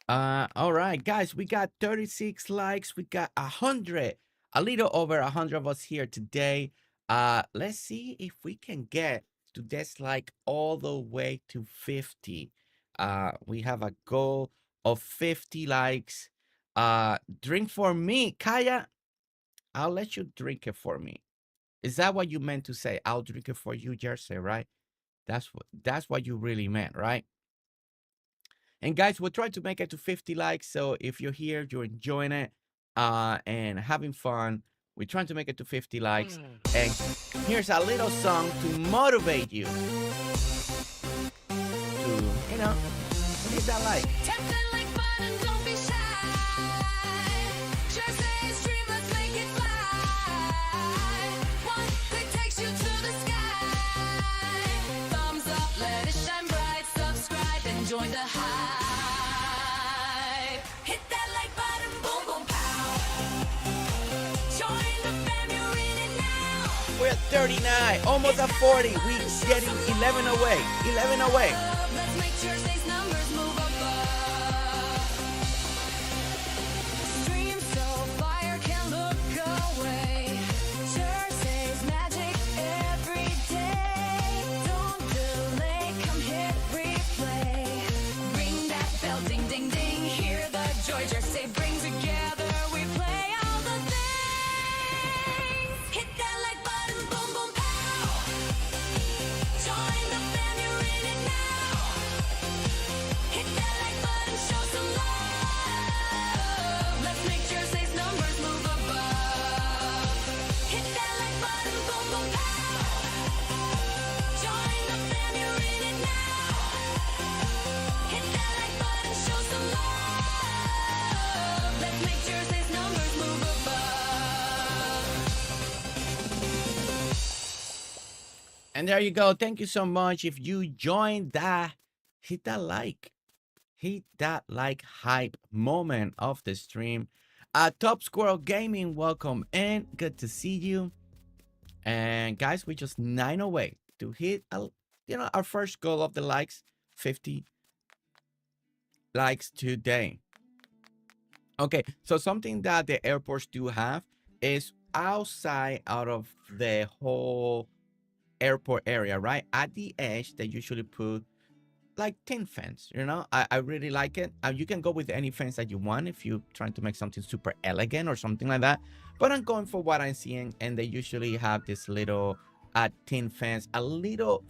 All right, guys, we got 36 likes. We got 100, a little over 100 of us here today. Let's see if we can get to this like all the way to 50. We have a goal of 50 likes. Drink for me, Kaya. I'll let you drink it for me. Is that what you meant to say? I'll drink it for you, Jersey, right? That's what you really meant, right? And guys, we'll try to make it to 50 likes. So if you're here, you're enjoying it and having fun, we're trying to make it to 50 likes. And here's a little song to motivate you to, you know, hit that like. Tap that like button, don't be shy. Jersey's dream, let's make it fly. One click takes you to the sky. Thumbs up, let it shine bright. Subscribe and join the hype. Hit that like button, boom, boom, pow. Join the fam, you're in it now. We're at 39, almost at 40. We're getting 11 away. 11 away. Let's make Jersey's numbers move above. Stream so fire can look away. Jersey's magic every day. Don't delay, come hit replay. Ring that bell, ding, ding, ding. Hear the joy Jersey brings together. We play all the things. Hit that like button, boom, boom, pow. Join the fam, you're in it now. Hit that like button, show some love. Let's make Jersey's numbers move above. Hit that like button, boom, boom, pow. Join the fam, you're in it now. Hit that like button, show some love. Let's make Jersey's numbers move above. And there you go. Thank you so much. If you joined that, hit that like. Hit that like hype moment of the stream. Top Squirrel Gaming, welcome in. Good to see you. And guys, we're just 9 away to hit, our first goal of the likes, 50 likes today. Okay, so something that the airports do have is outside out of the whole airport area, right? At the edge, they usually put like tin fence, I really like it. You can go with any fence that you want if you're trying to make something super elegant or something like that, but I'm going for what I'm seeing, and they usually have this little tin fence a little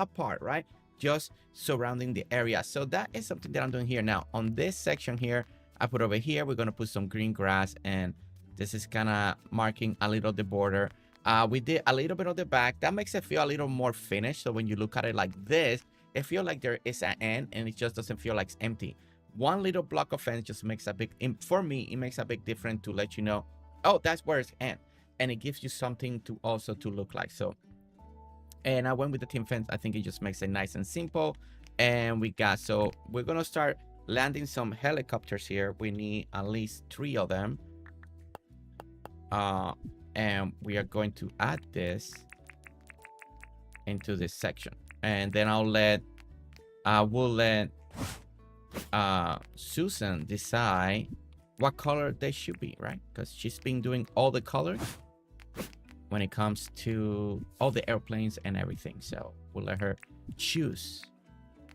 apart, right, just surrounding the area. So that is something that I'm doing here. Now on this section here, I put over here, we're going to put some green grass, and this is kind of marking a little the border. We did a little bit of the back. That makes it feel a little more finished, so when you look at it like this, it feels like there is an end, and it just doesn't feel like it's empty. One little block of fence just makes a big, for me, it makes a big difference to let you know, oh, that's where it's end, and it gives you something to also to look like. So, and I went with the tin fence. I think it just makes it nice and simple. And so we're gonna start landing some helicopters here. We need at least 3 of them. And we are going to add this into this section, and then we'll let Susan decide what color they should be, right? Because she's been doing all the colors when it comes to all the airplanes and everything. So we'll let her choose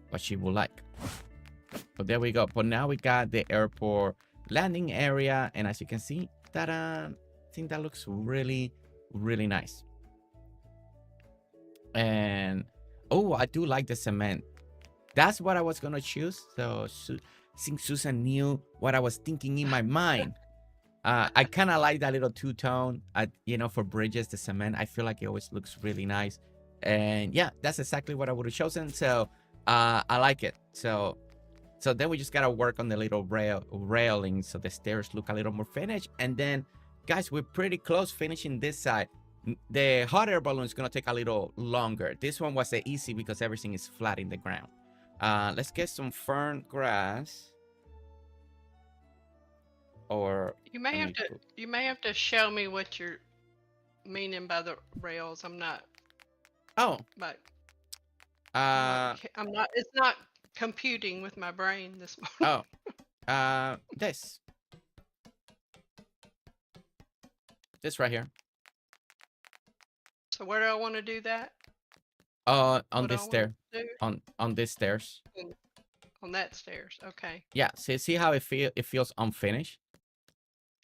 what she would like. But there we go. But now we got the airport landing area, and as you can see, that I think that looks really, really nice. And oh, I do like the cement. That's what I was gonna choose. So I think Susan knew what I was thinking in my mind. I kind of like that little two-tone, for bridges, the cement. I feel like it always looks really nice. And yeah, that's exactly what I would have chosen. So I like it. So then we just gotta work on the little railing so the stairs look a little more finished. And then, guys, we're pretty close finishing this side. The hot air balloon is gonna take a little longer. This one was easy because everything is flat in the ground. Let's get some fern grass. Or You may have to show me what you're meaning by the rails. I'm not. Oh. But I'm not. It's not computing with my brain this morning. Oh. This right here. So where do I want to do that? On this stair. On these stairs. On that stairs. Okay. Yeah. See how it feels unfinished.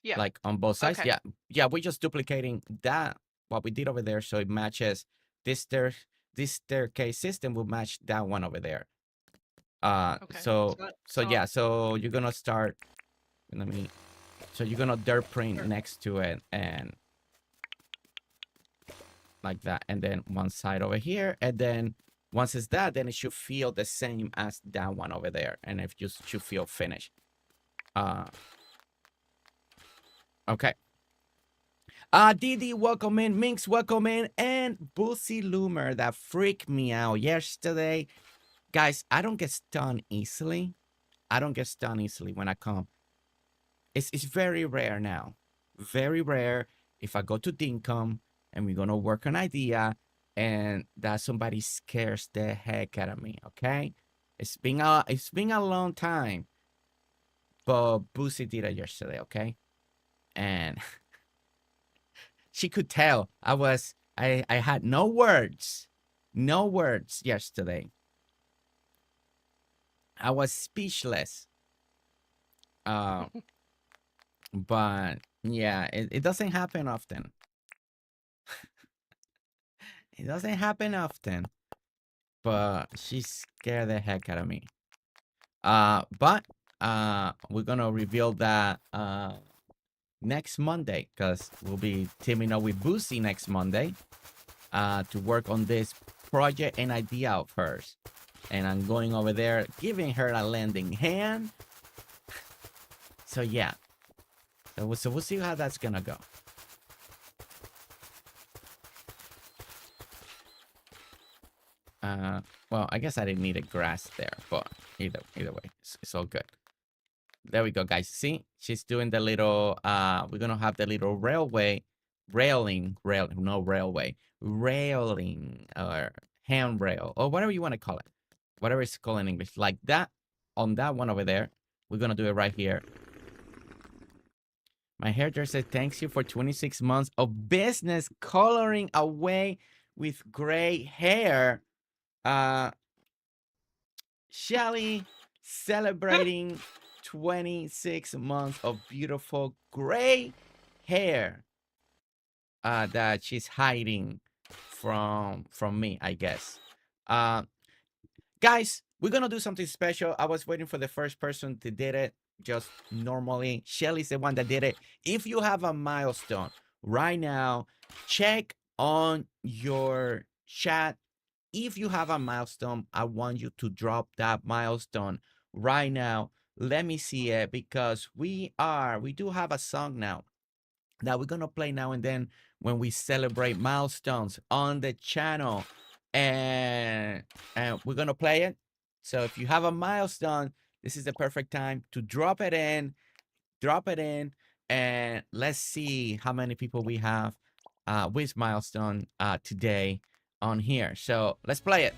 Yeah. Like on both sides. Okay. Yeah. We're just duplicating that what we did over there, so it matches this staircase system will match that one over there. Okay. So So yeah, so you're gonna start. Let me. So you're gonna dirt print Sure. next to it and like that, and then one side over here, and then once it's that, then it should feel the same as that one over there, and it just should feel finished. Okay. Didi, welcome in. Minx, welcome in. And Boosie Loomer, that freaked me out yesterday. Guys, I don't get stunned easily. I don't get stunned easily when I come. It's very rare now. Very rare if I go to Dinkum and we're going to work an idea and that somebody scares the heck out of me, okay? It's been a long time. But Boosie did it yesterday, okay? And she could tell I had no words yesterday. I was speechless. But yeah, it doesn't happen often. It doesn't happen often. But she scared the heck out of me. But we're gonna reveal that next Monday, because we'll be teaming up with Boosie next Monday to work on this project and idea of hers. And I'm going over there, giving her a lending hand. So yeah. So we'll see how that's gonna go. Well, I guess I didn't need a grass there, but either way, it's all good. There we go, guys. See, she's doing the little. We're gonna have the little railing, or handrail, or whatever you want to call it, whatever it's called in English, like that. On that one over there, we're gonna do it right here. My hairdresser said, thanks you for 26 months of business coloring away with gray hair. Shelly celebrating 26 months of beautiful gray hair that she's hiding from me, I guess. Guys, we're gonna do something special. I was waiting for the first person to did it. Just normally, Shelly's the one that did it. If you have a milestone right now, check on your chat. If you have a milestone, I want you to drop that milestone right now. Let me see it, because we do have a song now that we're gonna play now and then when we celebrate milestones on the channel, and we're gonna play it. So if you have a milestone, this is the perfect time to drop it in, and let's see how many people we have with milestone today on here. So let's play it.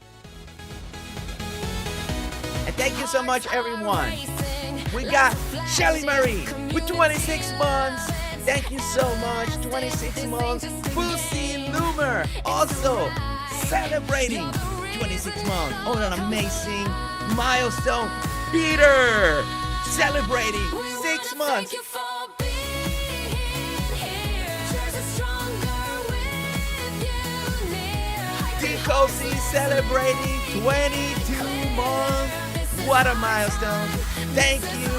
And thank you so much, everyone. We got Shelly Marie with 26 months. Thank you so much, 26 months. Boosie Loomer also celebrating 26 months on an amazing milestone. Peter celebrating 6 months. Cosie celebrating 22 months. What a milestone. Thank you,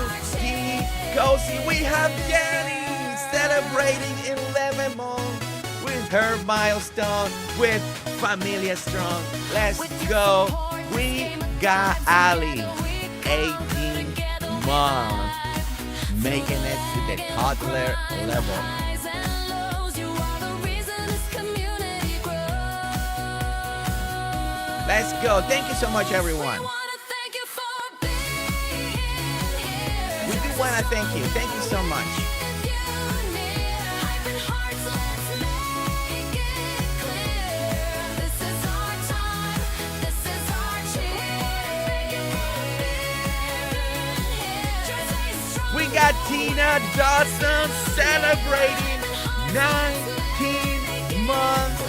Cosie. We have Jenny celebrating 11 months with her milestone with Familia Strong. Let's go. We got Alli, 18 months, making it to the toddler level. Let's go. Thank you so much, everyone. We do want to thank you. Thank you so much. We got Tina Dawson celebrating 19 months.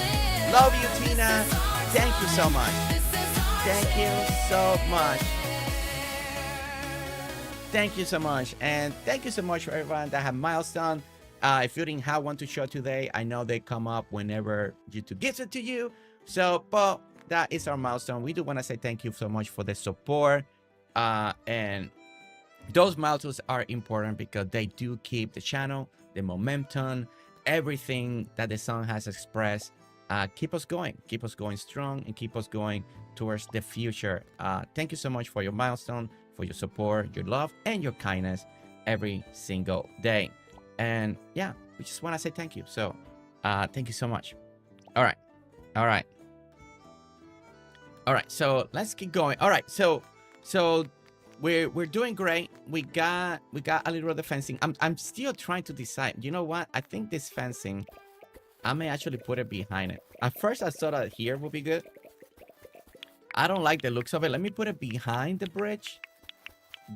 Love you, Tina. Thank you so much. Thank you so much. Thank you so much. And thank you so much for everyone that have milestone. If you didn't have one to show today, I know they come up whenever YouTube gives it to you. So, but that is our milestone. We do want to say thank you so much for the support. And those milestones are important because they do keep the channel, the momentum, everything that the song has expressed, keep us going strong, and keep us going towards the future. Thank you so much for your milestone, for your support, your love, and your kindness every single day. And yeah, we just want to say thank you. So thank you so much. All right. So let's keep going. All right. So we're doing great. We got a little of the fencing. I'm still trying to decide. You know what? I think this fencing, I may actually put it behind it. At first, I thought that here would be good. I don't like the looks of it. Let me put it behind the bridge.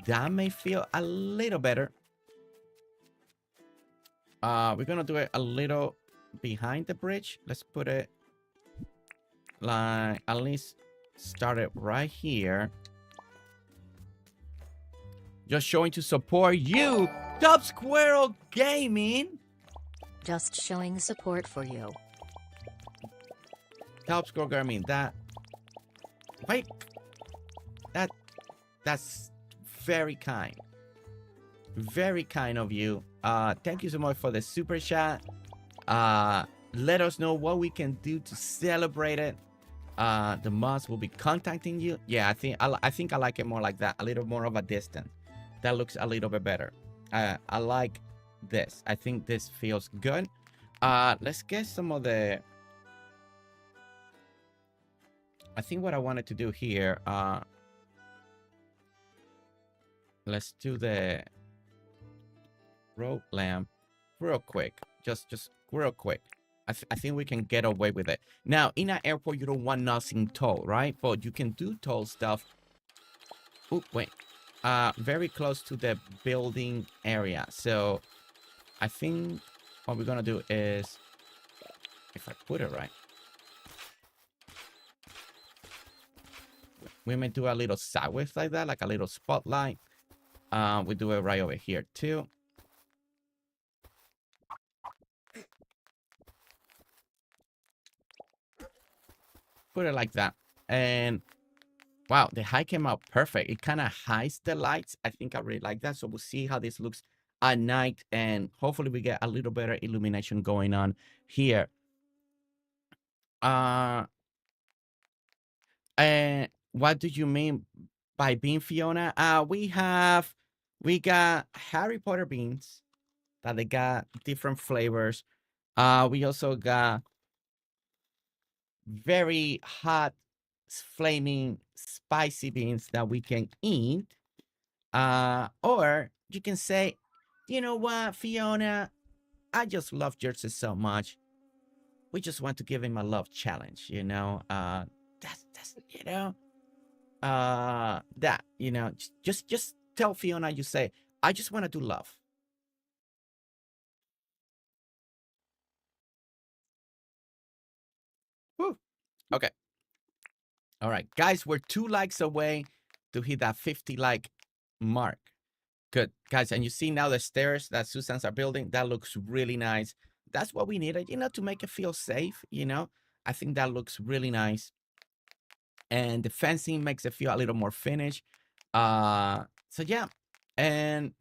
That may feel a little better. We're gonna do it a little behind the bridge. Let's put it like, at least start it right here. Just showing to support you, Top Squirrel Gaming. Just showing support for you. Top Squirrel Gaming, wait, that's very kind. Very kind of you. Thank you so much for the super chat. Let us know what we can do to celebrate it. The mods will be contacting you. Yeah, I think I like it more like that. A little more of a distance. That looks a little bit better. I like this. I think this feels good. Let's get some of the... I think what I wanted to do here, let's do the road lamp real quick. Just real quick. I think we can get away with it. Now, in an airport, you don't want nothing tall, right? But you can do tall stuff. Oh, wait. Very close to the building area. So I think what we're gonna do is, if I put it right, we may do a little sideways like that, like a little spotlight. We do it right over here too. Put it like that. And wow, the high came out perfect. It kind of hides the lights. I think I really like that. So we'll see how this looks at night, and hopefully we get a little better illumination going on here. And what do you mean by bean, Fiona? We got Harry Potter beans that they got different flavors. We also got very hot, flaming, spicy beans that we can eat. Or you can say, you know what, Fiona, I just love Jersey so much. We just want to give him a love challenge, you know. That's you know, that, you know, just tell Fiona, you say, I just want to do love. Woo. Okay. All right, guys, we're 2 likes away to hit that 50 like mark. Good, guys, and you see now the stairs that Susan's are building, that looks really nice. That's what we needed, you know, to make it feel safe, you know. I think that looks really nice. And the fencing makes it feel a little more finished. So yeah, and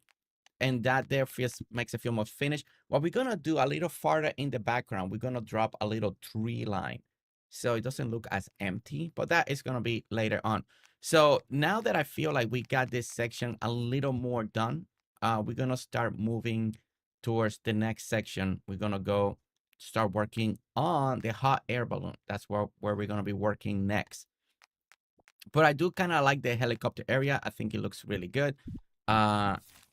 that there makes it feel more finished. What we're gonna do a little farther in the background, we're gonna drop a little tree line, so it doesn't look as empty, but that is gonna be later on. So now that I feel like we got this section a little more done, we're gonna start moving towards the next section. We're gonna go start working on the hot air balloon. That's where we're gonna be working next. But I do kind of like the helicopter area. I think it looks really good.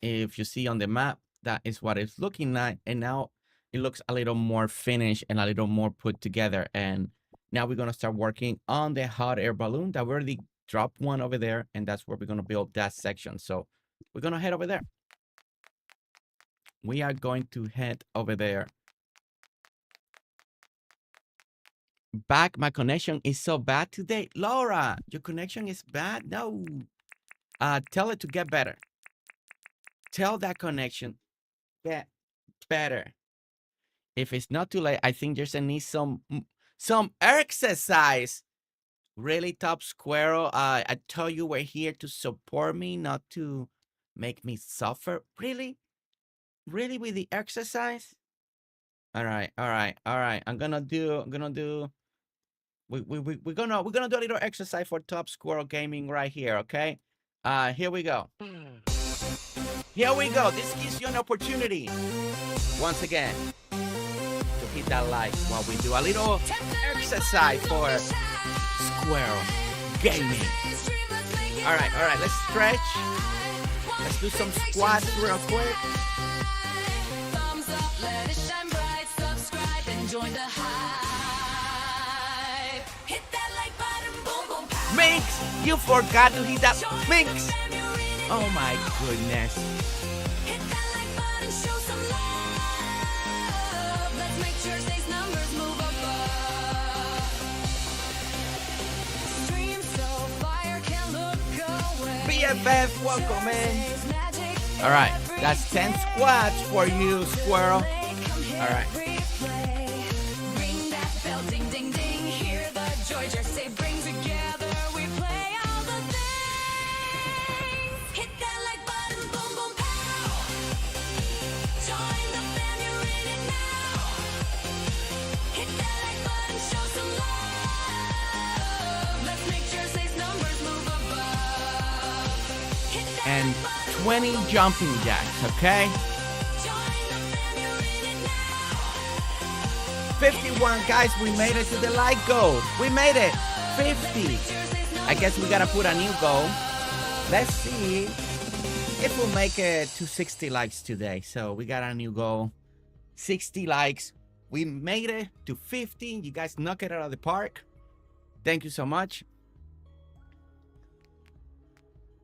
If you see on the map, that is what it's looking like. And now it looks a little more finished and a little more put together. And now we're going to start working on the hot air balloon that we already dropped one over there. And that's where we're going to build that section. So we're going to head over there. We are going to head over there. Back, my connection is so bad today. Laura, your connection is bad? No. Tell it to get better. Tell that connection get better. If it's not too late, I think there's a need some exercise. Really, Top Squirrel? I told you we're here to support me, not to make me suffer. Really? Really with the exercise? All right, all right, all right. I'm gonna do. We're gonna do a little exercise for Top Squirrel Gaming right here. Okay. Here we go. Here we go. This gives you an opportunity once again to hit that like while we do a little exercise for Squirrel Gaming. All right. Let's stretch. Let's do some squats real quick. Thumbs up, let it shine bright. Subscribe and join the hype. Hit that like button, boom, boom, pow. Minx, you forgot to hit that. Minx. Oh my goodness. Hit that like button, show some love. Let's make sure these numbers move above. Stream so fire can look away. BFF, welcome in. All right, that's 10 squats for you, Squirrel. All right. Ring that bell, ding, ding, ding. Hear the joy, just say bring together. We play all the things. Hit that like button, boom, boom, pow. Join the fam, you're in it now. Hit that like button, show some love. Let's make sure these numbers move above. Hit that And like button, 20 jumping jacks, okay? join the fam, you're in it now. 51, guys, we made it to the like goal. We made it. 50. I guess we gotta put a new goal. Let's see if we'll make it to 60 likes today. So we got a new goal. 60 likes. We made it to 50. You guys knock it out of the park. Thank you so much.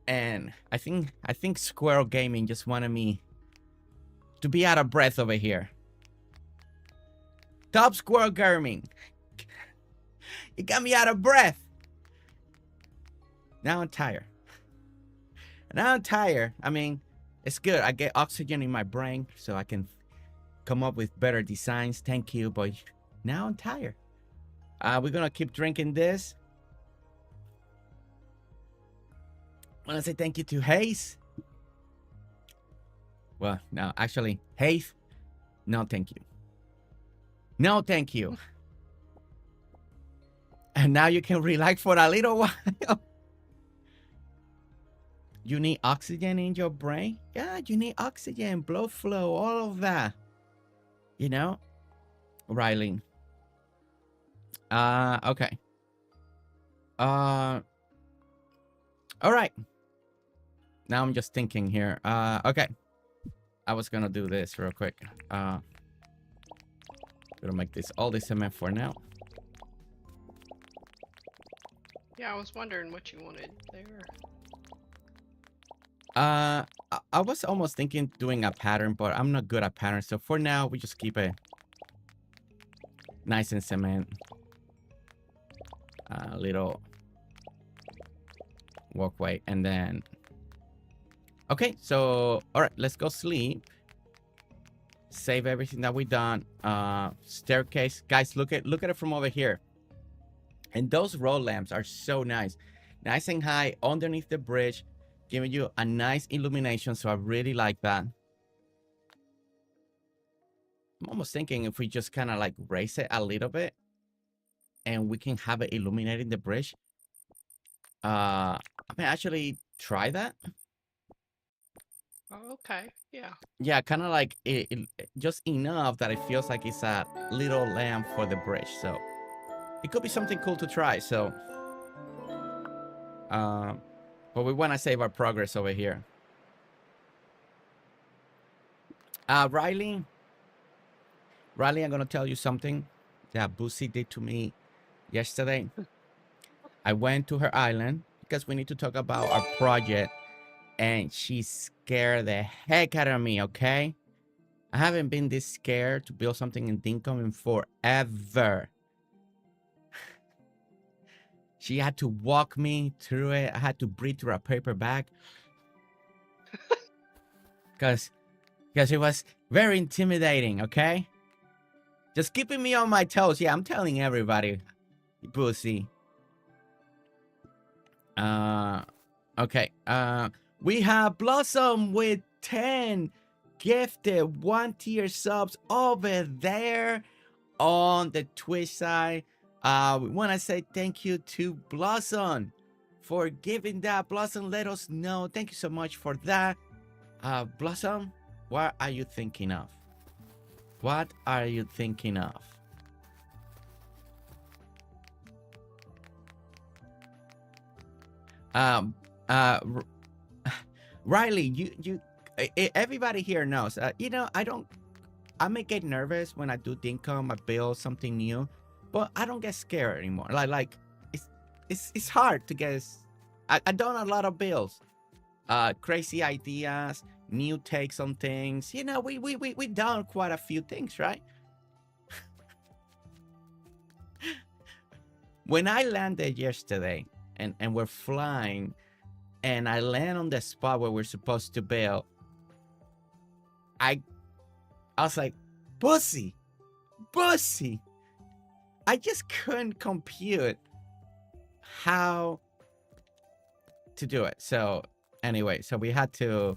And I think Squirrel Gaming just wanted me to be out of breath over here. Top Squirrel Gaming. You got me out of breath. Now I'm tired. I mean, it's good. I get oxygen in my brain so I can come up with better designs. Thank you, but now I'm tired. We're gonna keep drinking this. I want to say thank you to Hayes. Well, no, actually, Hayes. No, thank you. No, thank you. And now you can relax for a little while. You need oxygen in your brain? Yeah, you need oxygen, blood flow, all of that. You know? Riley. Okay. All right. Now I'm just thinking here. Okay. I was gonna do this real quick. Gonna make this all the cement for now. Yeah, I was wondering what you wanted there. I was almost thinking doing a pattern, but I'm not good at patterns. So for now, we just keep it nice and cement. A little walkway, and then okay, so all right, let's go sleep. Save everything that we done. Staircase, guys, look at it from over here. And those roll lamps are so nice and high underneath the bridge, giving you a nice illumination. So I really like that. I'm almost thinking if we just kind of like raise it a little bit and we can have it illuminating the bridge. I may actually try that. Oh, okay. Yeah. Yeah, kind of like it just enough that it feels like it's a little lamp for the bridge. So it could be something cool to try. So, but we want to save our progress over here. Riley, I'm gonna tell you something that Boosie did to me yesterday. I went to her island because we need to talk about our project, and she scared the heck out of me, okay? I haven't been this scared to build something in Dinkum in forever. She had to walk me through it. I had to breathe through a paper bag. Because it was very intimidating, okay? Just keeping me on my toes. Yeah, I'm telling everybody, Boosie. Okay. We have Blossom with 10 gifted 1-tier subs over there on the Twitch side. We want to say thank you to Blossom for giving that. Blossom, let us know. Thank you so much for that. Blossom, what are you thinking of? What are you thinking of? Riley, everybody here knows. You know, I may get nervous when I do Dinkum, I build something new, but I don't get scared anymore. Like it's hard to get. I done a lot of builds, crazy ideas, new takes on things. You know, we done quite a few things, right? When I landed yesterday and we're flying, and I land on the spot where we're supposed to build, I was like, bussy. I just couldn't compute how to do it. So anyway, so we had to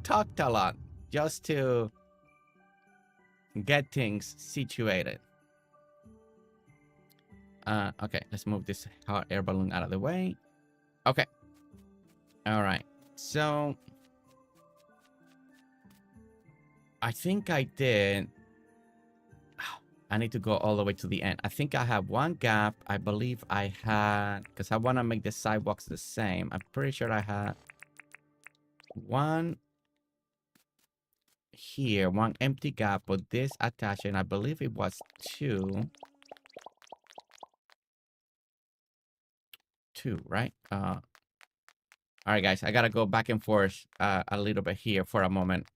talk a lot just to get things situated. Okay, let's move this hot air balloon out of the way. Okay. All right. So I think I did. I need to go all the way to the end. I think I have one gap. I believe I had, because I want to make the sidewalks the same. I'm pretty sure I had one here, one empty gap with this attached, and I believe it was two, right? All right, guys, I gotta go back and forth a little bit here for a moment.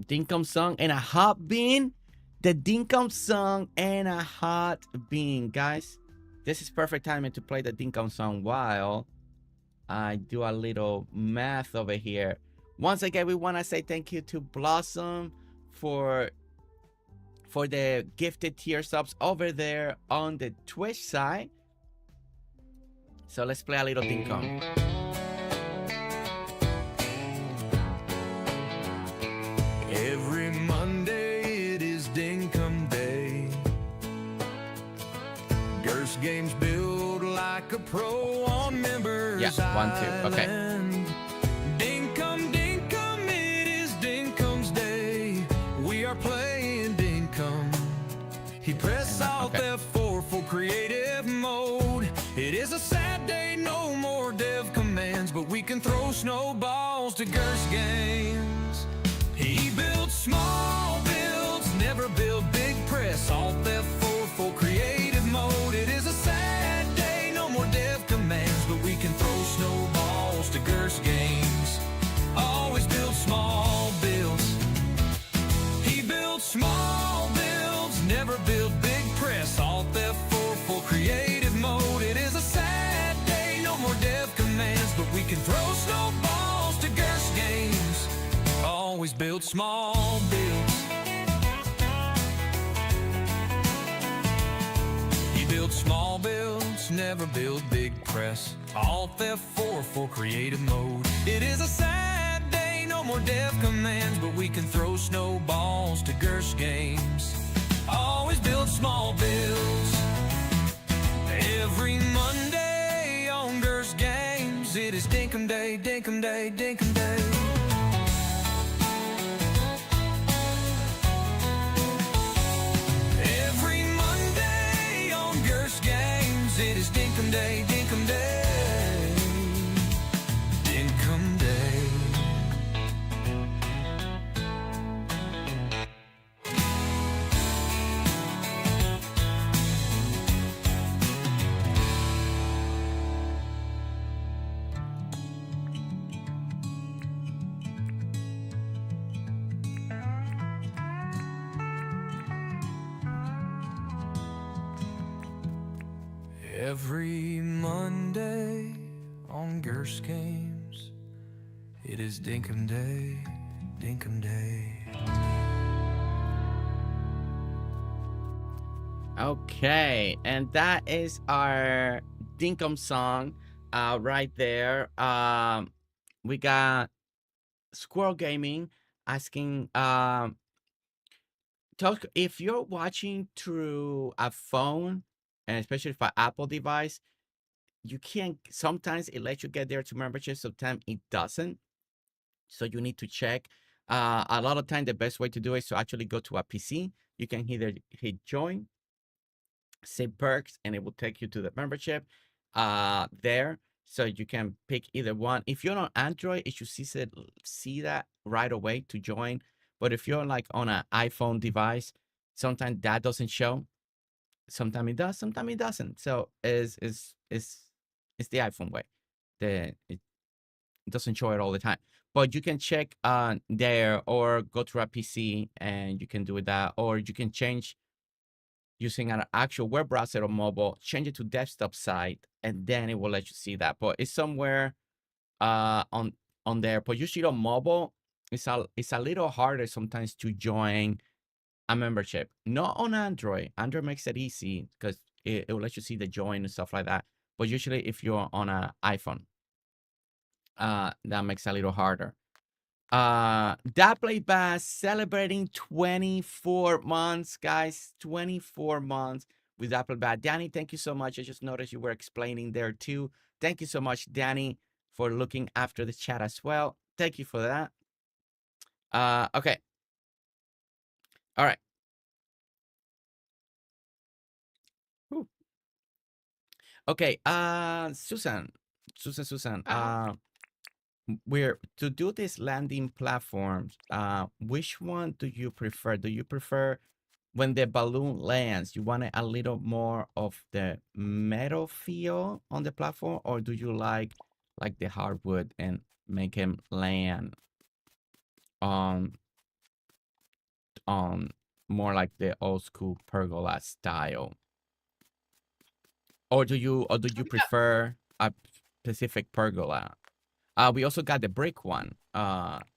Dinkum song and a hot bean. The Dinkum song and a hot bean, guys. This is perfect timing to play the Dinkum song while I do a little math over here. Once again, we want to say thank you to Blossom for the gifted tier subs over there on the Twitch side. So let's play a little Dinkum. Every Monday it is Dinkum Day. GerseGames build like a pro on members. Yeah, 1, 2. Okay. Dinkum, it is Dinkum's day. We are playing Dinkum. He pressed Alt F4 for creative mode. It is a sad day, no more dev commands, but we can throw snowballs to GerseGames. He builds small builds, never build big press. Alt F4 for creative mode. It is a sad day, no more dev commands, but we can throw snowballs to GerseGames. Always build small builds. He builds small builds, never build big press. Alt F4 for creative mode. It is a sad day, no more dev commands, but we can throw snowballs to GerseGames. Always build small builds. You build small builds, never build big press. Alt F4 for creative mode. It is a sad day, no more dev commands, but we can throw snowballs to GerseGames. Always build small builds. Every Monday on GerseGames, it is Dinkum Day, Dinkum Day, Dinkum Day. It is Dinkum Day, Dinkum Day, Dinkum Day. Every Monday on GerseGames, it is Dinkum Day, Dinkum Day. Okay, and that is our Dinkum song right there. We got Squirrel Gaming asking talk if you're watching through a phone, and especially for Apple device, you can't, sometimes it lets you get there to membership, sometimes it doesn't. So you need to check. A lot of time the best way to do it is to actually go to a PC. You can either hit join, say perks, and it will take you to the membership there. So you can pick either one. If you're on Android, it should see that right away to join. But if you're like on an iPhone device, sometimes that doesn't show. Sometimes it does, sometimes it doesn't. So it's the iPhone way. It doesn't show it all the time. But you can check there, or go to a PC and you can do that, or you can change using an actual web browser or mobile, change it to desktop side, and then it will let you see that. But it's somewhere on there. But usually on mobile, it's a little harder sometimes to join a membership. Not on Android. Android makes it easy because it will let you see the join and stuff like that. But usually if you're on an iPhone, that makes it a little harder. That Play Bass celebrating 24 months, guys. 24 months with Apple Bass. Danny, thank you so much. I just noticed you were explaining there too. Thank you so much, Danny, for looking after the chat as well. Thank you for that. Okay. All right. Whew. Okay. Susan. We're to do these landing platforms. Which one do you prefer? Do you prefer when the balloon lands, you want a little more of the metal feel on the platform, or do you like the hardwood and make him land on more like the old school pergola style? Or do you prefer a specific pergola? We also got the brick one.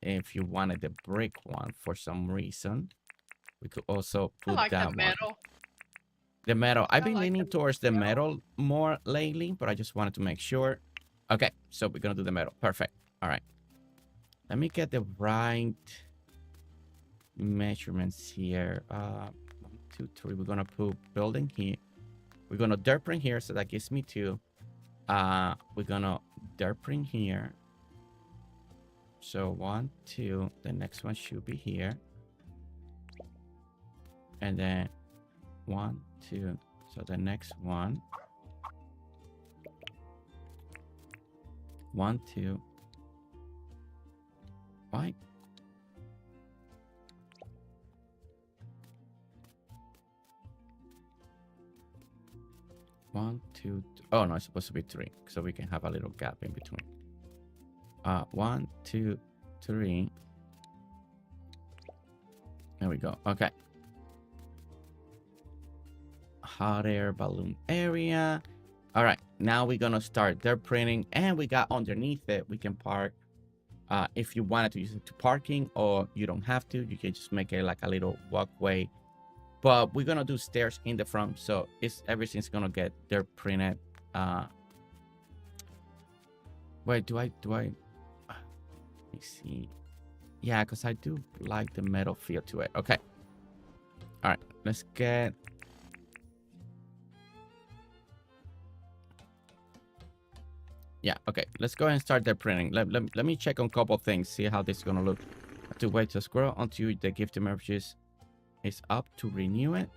If you wanted the brick one for some reason, we could also I put like that the one. metal. The metal. I've been like leaning the towards the metal. metal more lately, but I just wanted to make sure. Okay, so we're gonna do the metal. Perfect. All right. Let me get the right measurements here. 1, 2, 3. We're gonna put building here. We're gonna dirt print here, so that gives me 2. We're gonna dirt print here. So 1, 2. The next one should be here. And then 1, 2. So the next one. 1, 2. Why? One, two. Oh no, it's supposed to be 3, so we can have a little gap in between. 1, 2, 3. There we go. Okay. Hot air balloon area. All right, now we're gonna start dirt printing, and we got underneath it, we can park. If you wanted to use it to parking, or you don't have to, you can just make it like a little walkway. But we're gonna do stairs in the front, so everything's gonna get dirt printed. Wait, do I? Let me see. Yeah, because I do like the metal feel to it. Okay. All right, let's get. Yeah, okay. Let's go ahead and start the printing. Let me check on a couple things, see how this is gonna look. I have to wait to scroll until the gift memberships is up to renew it.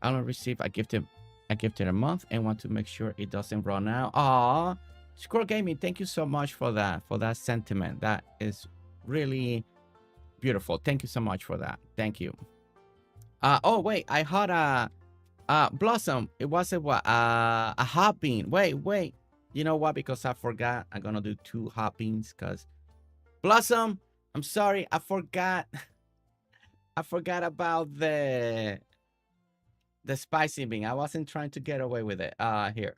I don't receive a gift in a month and want to make sure it doesn't run out. Aw, Squirrel Gaming, thank you so much for that sentiment. That is really beautiful. Thank you so much for that. Thank you. Oh wait, I had a Blossom. It wasn't what a hot bean. Wait. You know what? Because I forgot. I'm gonna do 2 hot beans. Cause Blossom, I'm sorry. I forgot. I forgot about the spicy bean. I wasn't trying to get away with it. Here.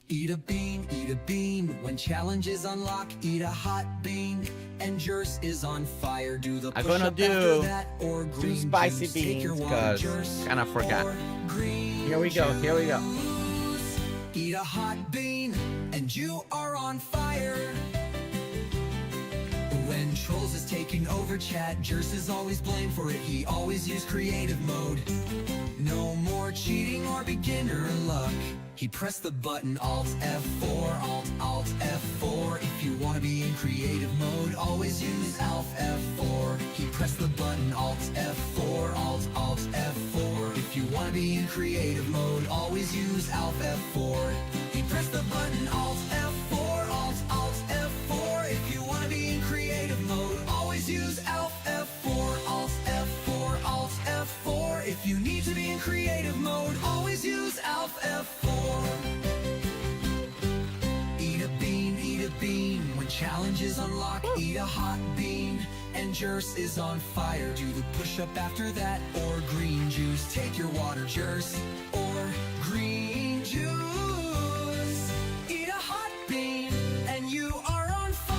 Eat a bean, when challenges unlock. Eat a hot bean and Gerse is on fire. Do the I'm gonna push-up do after that, or 2 green spicy juice. Take your beans water, because Gerse, kind of forgot. or green Here we go. Here we go. juice. Eat a hot bean and you are on fire. When Trolls is taking over chat, Gerse is always blamed for it. He always used creative mode. No more cheating or beginner luck. He pressed the button Alt F4, Alt F4. If you want to be in creative mode, always use Alt F4. He pressed the button Alt F4, Alt F4. If you want to be in creative mode, always use Alt F4. He pressed the button Alt F4, Alt F4. If you want to be in creative mode, always use Alt F4, Alt F4, Alt F4. If you need to be in creative mode, always use Alt F4. Eat a bean when challenges unlock. Eat a hot bean and Gerse is on fire. Do the push-up after that, or green juice. Take your water, Gerse, or green juice. Eat a hot bean and you are on fire.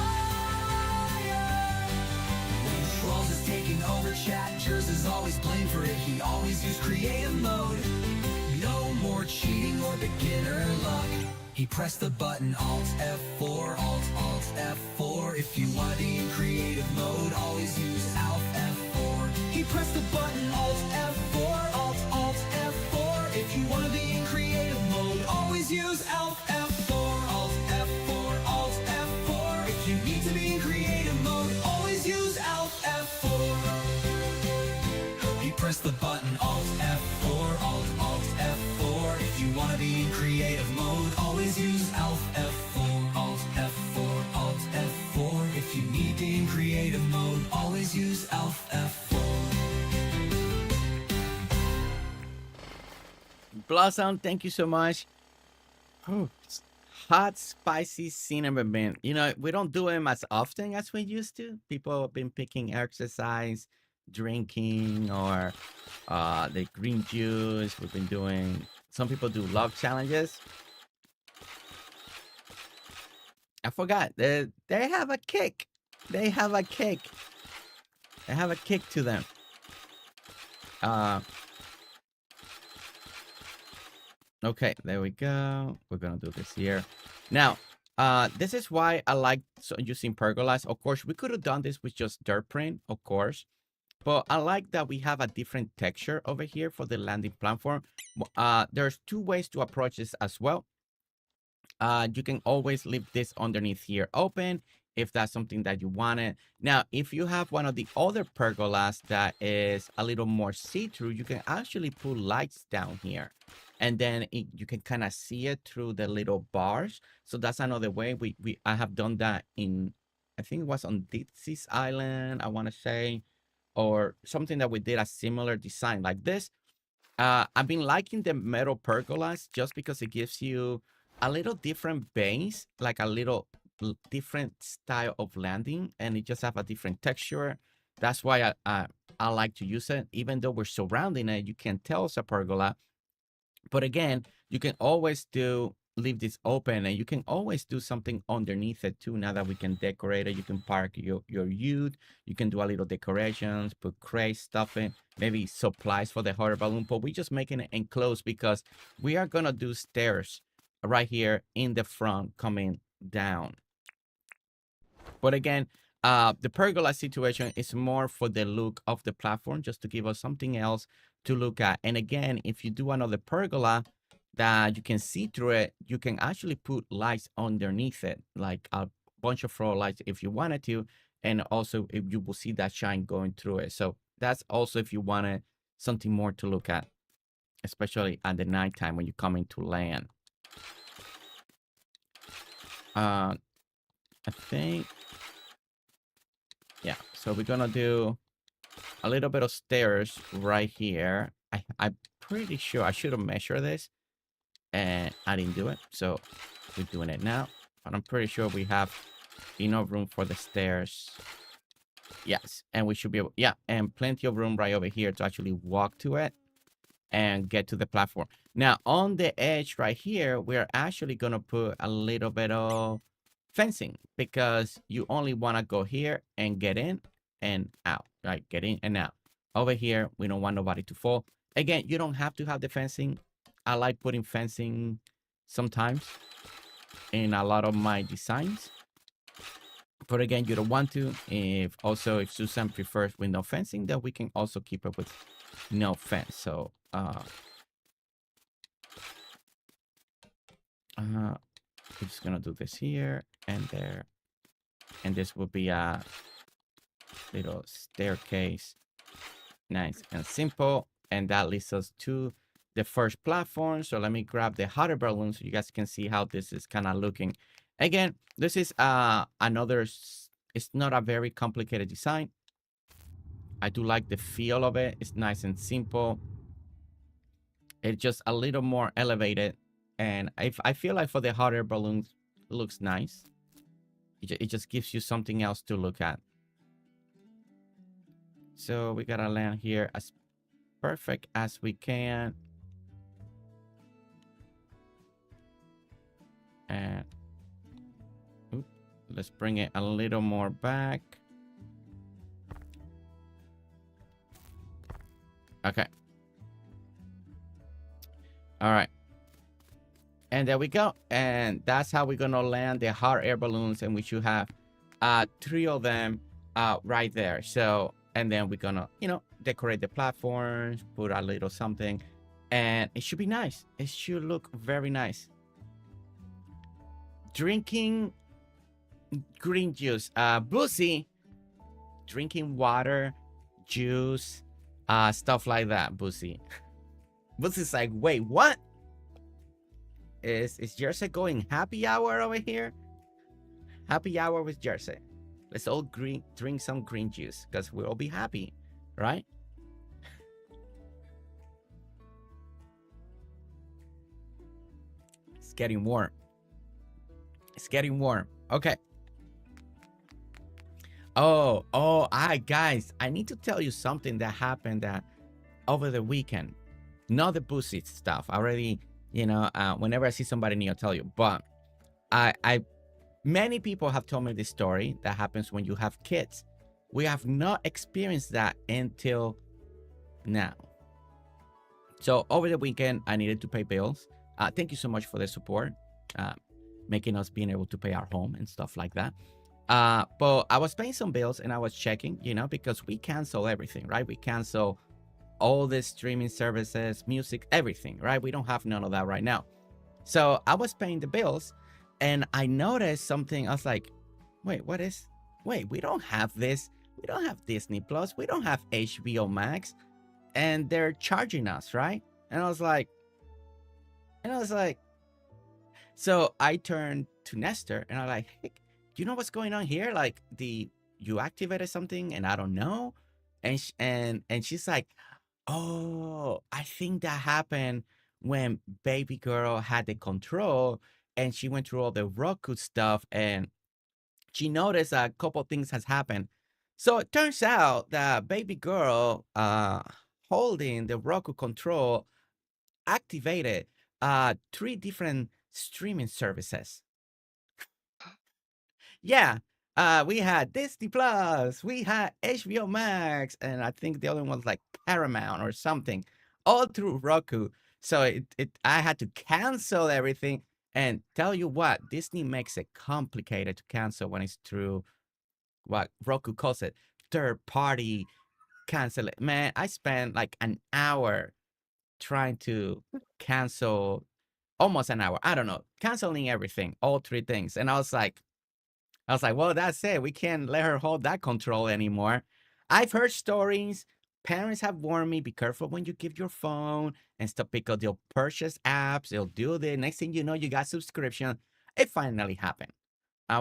When Trolls is taking over chat, Gerse is always blamed for it. He always used creative mode. No more cheating or beginner luck. He pressed the button Alt F4, Alt F4. If you want to be in creative mode, always use Alt F4. He pressed the button Alt F4, Alt F4. If you want to be in creative mode, always use Alt F4, Alt F4, Alt F4. If you need to be in creative mode, always use Alt F4. He pressed the button Alt F4, Alt F4. If you want to be in creative mode, always use Alt F4, Alt F4, Alt F4. If you need to be in creative mode, always use Alt F4. Blossom, thank you so much. Oh, hot, spicy cinnamon bean. You know, we don't do them as often as we used to. People have been picking exercise, drinking, or the green juice. We've been doing, some people do love challenges. I forgot. They have a kick. They have a kick. They have a kick to them. Okay, there we go. We're gonna do this here. Now, this is why I like using pergolas. Of course, we could have done this with just dirt print, of course. But I like that we have a different texture over here for the landing platform. There's 2 ways to approach this as well. You can always leave this underneath here open if that's something that you wanted. Now, if you have one of the other pergolas that is a little more see-through, you can actually put lights down here. And then you can kind of see it through the little bars. So that's another way. I have done that in, I think it was on Dixie's Island, I want to say, or something that we did a similar design like this. I've been liking the metal pergolas just because it gives you a little different base, like a little different style of landing, and it just have a different texture. That's why I like to use it. Even though we're surrounding it, you can tell it's a pergola. But again, you can always leave this open, and you can always do something underneath it too. Now that we can decorate it, you can park your ute, you can do a little decorations, put crates, stuff in, maybe supplies for the hot air balloon. But we're just making it enclosed because we are gonna do stairs right here in the front coming down. But again, the pergola situation is more for the look of the platform, just to give us something else to look at. And again, if you do another pergola that you can see through it, you can actually put lights underneath it, like a bunch of floodlights if you wanted to. And also, if you will see that shine going through it. So that's also if you wanted something more to look at, especially at the nighttime when you come into land. I think, yeah, so we're gonna do a little bit of stairs right here. I'm pretty sure I should have measured this and I didn't do it, so we're doing it now. But I'm pretty sure we have enough room for the stairs. Yes, and we should be able, yeah, and plenty of room right over here to actually walk to it and get to the platform. Now, on the edge right here, we're actually gonna put a little bit of fencing because you only want to go here and get in and out, right? Get in and out. Over here, we don't want nobody to fall. Again, you don't have to have the fencing. I like putting fencing sometimes in a lot of my designs. But again, you don't want to. If Susan prefers with no fencing, then we can also keep it with no fence. So we're just gonna do this here and there, and this will be a little staircase, nice and simple, and that leads us to the first platform. So let me grab the hotter balloon so you guys can see how this is kind of looking. Again, this is another. It's not a very complicated design. I do like the feel of it. It's nice and simple. It's just a little more elevated. And I feel like for the hot air balloons, it looks nice. It just gives you something else to look at. So we gotta land here as perfect as we can. And let's bring it a little more back. Okay. All right. And there we go. And that's how we're gonna land the hot air balloons, and we should have 3 of them right there. So, and then we're gonna, you know, decorate the platforms, put a little something, and it should be nice. It should look very nice. Drinking green juice, Boosie, drinking water, juice, stuff like that. Boosie's like, wait, what? Is Jersey going happy hour over here? Happy hour with Jersey. Let's all drink some green juice because we'll all be happy, right? It's getting warm. It's getting warm. Okay. Guys, I need to tell you something that happened over the weekend. Not the Boosie stuff. I already, you know, whenever I see somebody new, I'll tell you. But many people have told me this story that happens when you have kids. We have not experienced that until now. So over the weekend, I needed to pay bills. Thank you so much for the support, making us being able to pay our home and stuff like that. But I was paying some bills and I was checking, you know, because we cancel everything, right? We cancel all the streaming services, music, everything, right? We don't have none of that right now. So I was paying the bills and I noticed something. I was like, wait, we don't have this. We don't have Disney Plus. We don't have HBO Max. And they're charging us, right? And I was like, so I turned to Nestor and I'm like, hey, do you know what's going on here? Like you activated something and I don't know. And she's like, oh, I think that happened when baby girl had the control and she went through all the Roku stuff and she noticed a couple things has happened. So it turns out that baby girl holding the Roku control activated 3 different streaming services. Yeah. We had Disney Plus, we had HBO Max, and I think the other one was like Paramount or something, all through Roku. So I had to cancel everything. And tell you what, Disney makes it complicated to cancel when it's through what Roku calls it, third party cancel it. Man, I spent like an hour trying to cancel, almost an hour. I don't know, canceling everything, all 3 things. And I was like, well, that's it. We can't let her hold that control anymore. I've heard stories. Parents have warned me, be careful when you give your phone and stuff because they'll purchase apps. They'll do the next thing you know, you got subscription. It finally happened.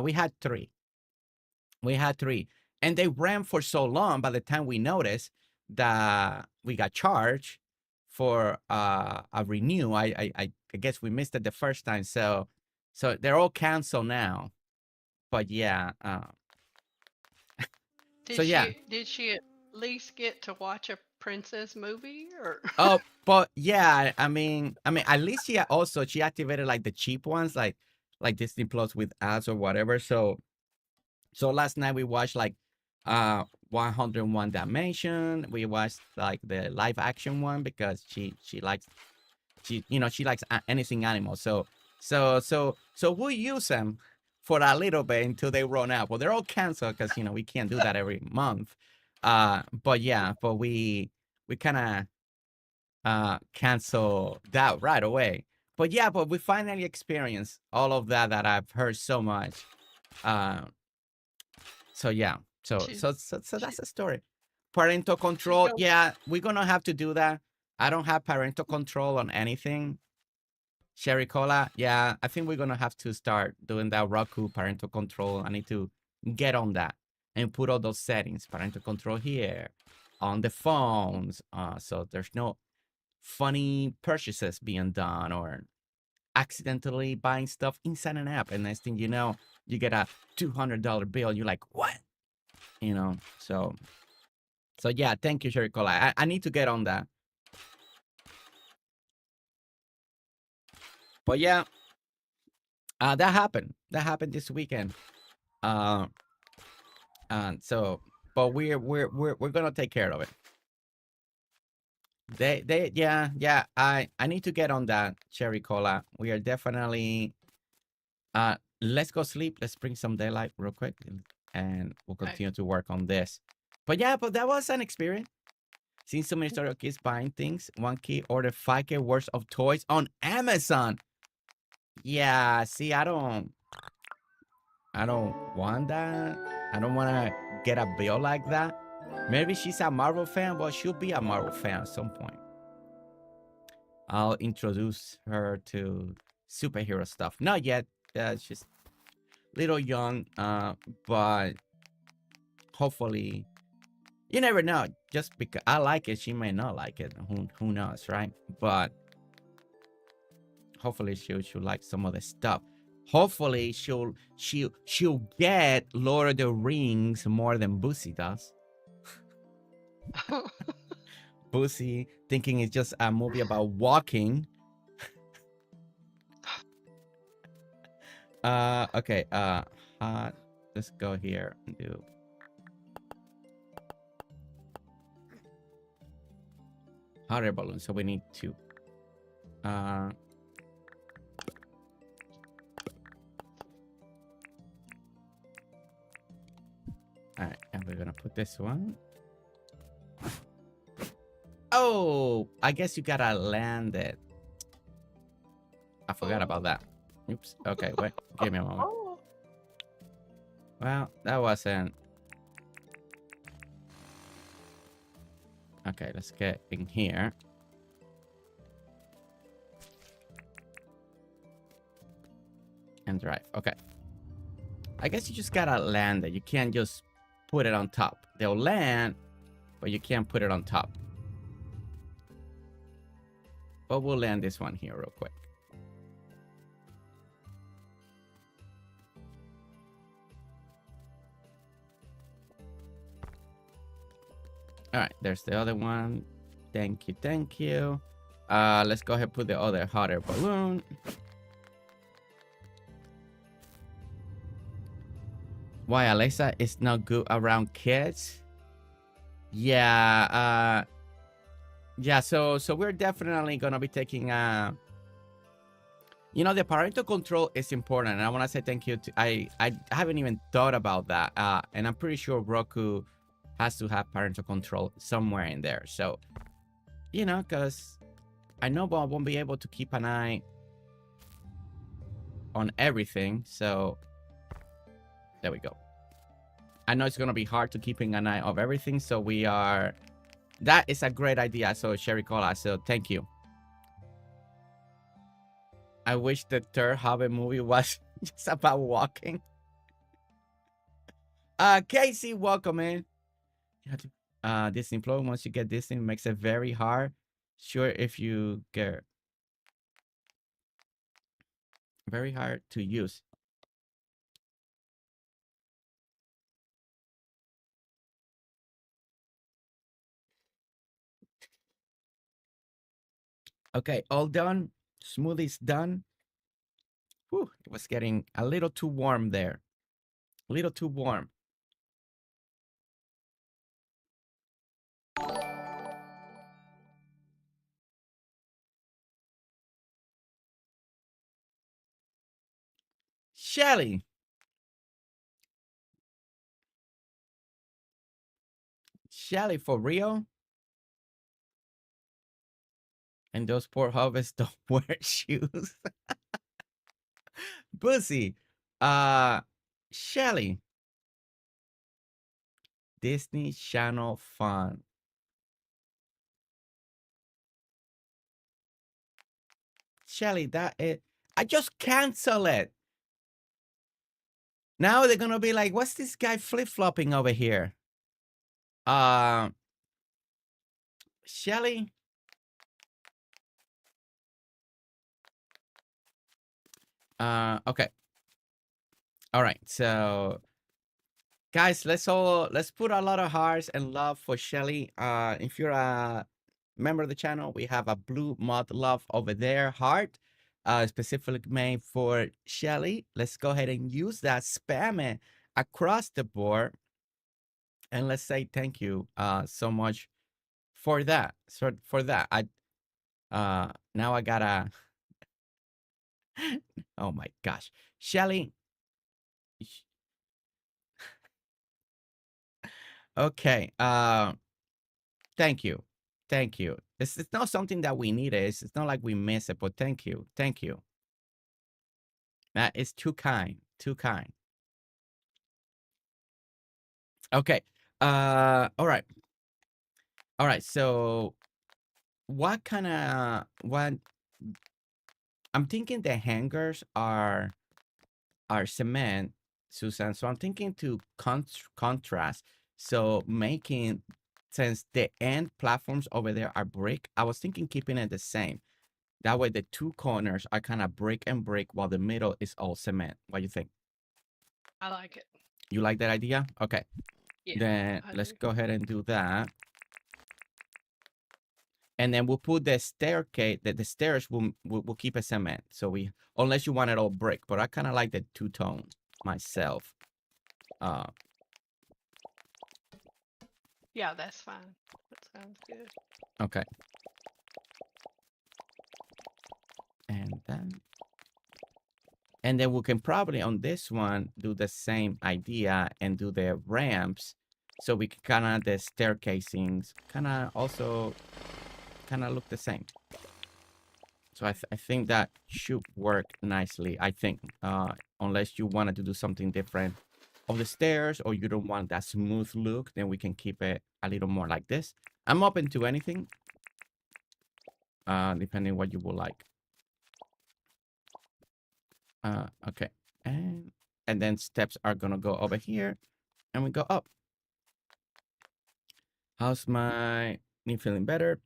We had 3. And they ran for so long by the time we noticed that we got charged for a renew. I guess we missed it the first time. So they're all canceled now. But yeah. Did she at least get to watch a princess movie or? But yeah, I mean, at least she activated like the cheap ones, like like Disney Plus with ads or whatever. So last night we watched like 101 Dalmatian. We watched like the live action one because she likes she likes anything animal. So we use them for a little bit until they run out. Well, they're all canceled because we can't do that every month. But yeah, but we kind of cancel that right away. But yeah, but we finally experienced all of that I've heard so much. So yeah, so She's that's the story. Parental she's control, go. yeah, we're gonna have to do that. I don't have parental control on anything. Sherry Cola, yeah, I think we're gonna have to start doing that Roku parental control. I need to get on that and put all those settings, parental control here on the phones, so there's no funny purchases being done or accidentally buying stuff inside an app, and next thing you know, you get a $200 bill. You're like, what? So yeah, thank you, Sherry Cola. I need to get on that. But yeah, that happened. That happened this weekend. And so, but we're gonna take care of it. Yeah. I need to get on that, Cherry Cola. We are definitely. Let's go sleep. Let's bring some daylight real quick, and we'll Okay. continue to work on this. But yeah, but that was an experience. Seeing so many story of kids buying things. One kid ordered 5K worth of toys on Amazon. Yeah, see, I don't want that. I don't want to get a bill like that. Maybe she's a Marvel fan. Well, she'll be a Marvel fan at some point. I'll introduce her to superhero stuff. Not yet. She's little young. But hopefully, you never know. Just because I like it, she may not like it. Who knows, right? But hopefully she'll like some of the stuff. Hopefully she'll get Lord of the Rings more than Boosie does. Boosie thinking it's just a movie about walking. Okay. Let's go here and do. Hot air balloon. So we need two. All right, and we're gonna put this one. Oh, I guess you gotta land it. I forgot about that. Oops. Okay, wait. Give me a moment. Oh. Well, that wasn't. Okay, let's get in here. And drive. Okay. I guess you just gotta land it. You can't just put it on top. They'll land, but you can't put it on top. But we'll land this one here real quick. All right, there's the other one. Thank you. Let's go ahead and put the other hot air balloon. Why Alexa is not good around kids? Yeah, yeah, so we're definitely gonna be taking the parental control is important, and I want to say thank you to I haven't even thought about that, and I'm pretty sure Roku has to have parental control somewhere in there. So because I know I won't be able to keep an eye on everything. So there we go. I know it's gonna be hard to keeping an eye of everything, so that is a great idea. So Sherry Cola, so thank you. I wish the third Hobbit movie was just about walking. Casey, welcome in. Disney Plus, once you get Disney, makes it very hard. Sure, if you get very hard to use. Okay, all done. Smoothie's done. Whew, it was getting a little too warm there. A little too warm. Shelly. Shelly, for real? And those poor hobbits don't wear shoes. Bussy. Shelly. Disney Channel fun. Shelly, that is. I just cancel it. Now they're gonna be like, what's this guy flip-flopping over here? Shelly. Okay. All right. So guys, let's put a lot of hearts and love for Shelly. If you're a member of the channel, we have a blue mod love over there, heart, specifically made for Shelly. Let's go ahead and use that, spam it across the board, and let's say thank you so much for that. So for that, now I gotta. Oh my gosh, Shelly. Okay. Thank you. Thank you. It's not something that we need. It's not like we miss it, but thank you. Thank you. That is too kind. Too kind. Okay. All right. All right. So what I'm thinking the hangers are cement, Susan. So I'm thinking to contrast. So making, since the end platforms over there are brick, I was thinking keeping it the same. That way the two corners are kind of brick and brick while the middle is all cement. What do you think? I like it. You like that idea? Okay. Yeah. Then I let's do. go ahead and do that. And then we'll put the staircase, the stairs we'll keep a cement. So we, unless you want it all brick, but I kind of like the two-tone myself. Yeah, that's fine. That sounds good. Okay. And then we can probably on this one do the same idea and do the ramps, so we can kind of the staircasings kind of also kind of look the same. So I think that should work nicely. I think unless you wanted to do something different of the stairs or you don't want that smooth look, then we can keep it a little more like this. I'm open to anything, depending what you would like. Okay, and then steps are gonna go over here, and we go up. How's my knee feeling better?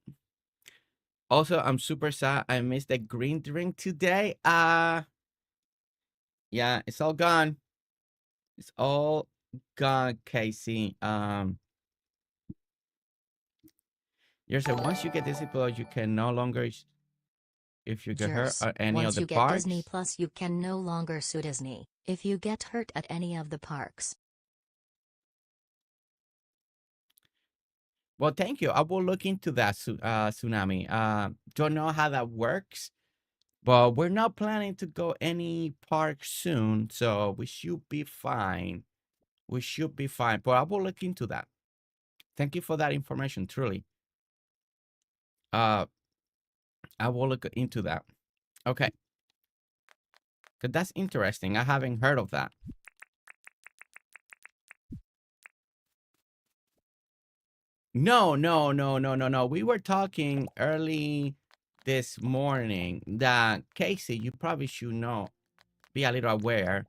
Also, I'm super sad I missed the green drink today. Yeah, it's all gone. It's all gone, Casey. You said once you get Disney+, you can no longer, if you get hurt Jers, at any of once the you get parks. Disney Plus, you can no longer sue Disney if you get hurt at any of the parks. Well, thank you. I will look into that, Tsunami. Don't know how that works, but we're not planning to go any park soon, so we should be fine. We should be fine, but I will look into that. Thank you for that information, truly. I will look into that. Okay. Because that's interesting. I haven't heard of that. No. We were talking early this morning that, Casey, you probably should know, be a little aware,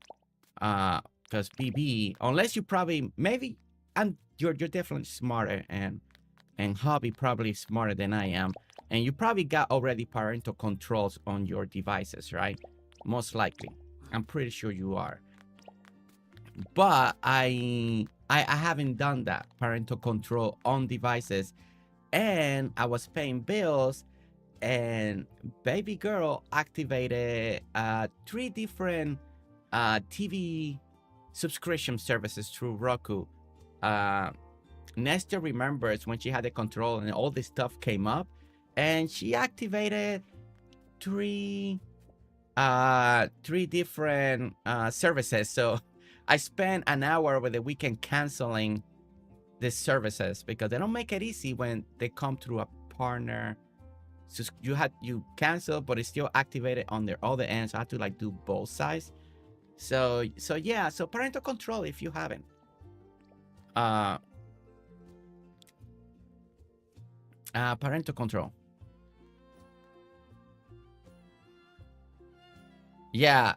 because BB, unless you probably, maybe, and you're definitely smarter, and Hobby probably smarter than I am, and you probably got already parental controls on your devices, right? Most likely. I'm pretty sure you are. But I haven't done that, parental control on devices, and I was paying bills and baby girl activated 3 different TV subscription services through Roku. Nestor remembers when she had the control and all this stuff came up, and she activated 3 different services. So I spent an hour over the weekend canceling these services because they don't make it easy when they come through a partner. So you cancel, but it's still activated on their other end. So I had to like do both sides. So yeah. So parental control if you haven't. Parental control. Yeah.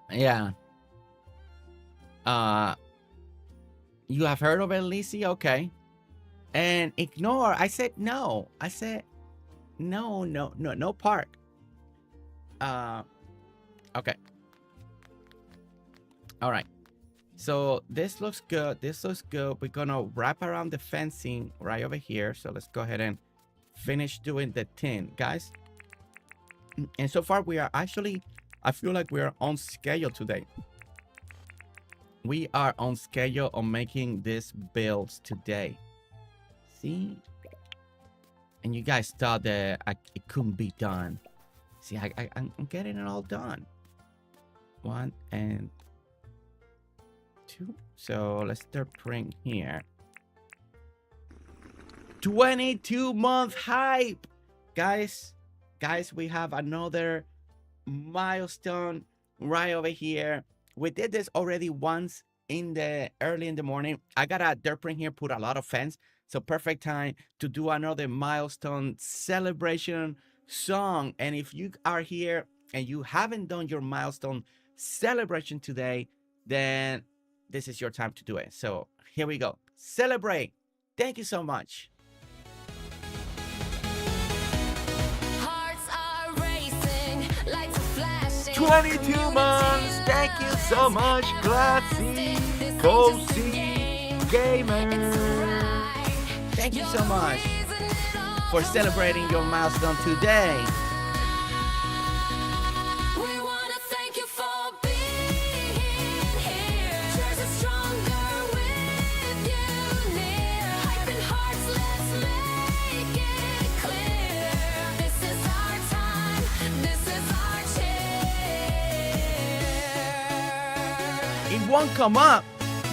You have heard of it, Lissy? Okay. And ignore. I said no. I said no park. Okay. All right. So this looks good. This looks good. We're gonna wrap around the fencing right over here. So let's go ahead and finish doing the tin, guys. And so far we are actually, I feel like we are on schedule today. We are on schedule on making these builds today. See? And you guys thought that it couldn't be done. See, I'm getting it all done. 1 and 2. So let's start print here. 22-month hype. Guys, we have another milestone right over here. We did this already once early in the morning. I got a dirt print here, put a lot of fence. So perfect time to do another milestone celebration song. And if you are here and you haven't done your milestone celebration today, then this is your time to do it. So here we go. Celebrate. Thank you so much. 22 months. Thank you so much, Grazie, Cosie, Gamer. Thank you so much for celebrating your milestone today. We wanna thank you for being here. Jersey stronger with you near. Hyping hearts, let's make it clear. This is our time. This is our cheer. It won't come up.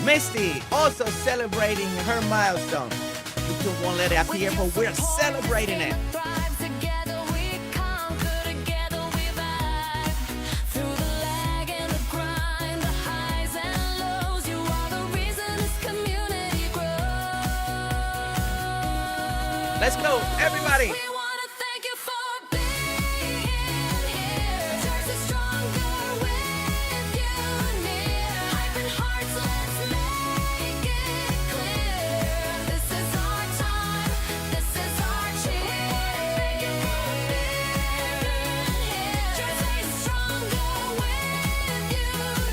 Misty also celebrating her milestone. We just won't let it appear, but we're celebrating it. Thrive together, we conquer together, we vibe. Through the lag and the grind, the highs and lows, you are the reason this community grows. Let's go, everybody. We wanna thank you for being here. Jersey stronger with you near. Hyping hearts, let's make it clear. This is our time. This is our cheer. Jersey stronger with you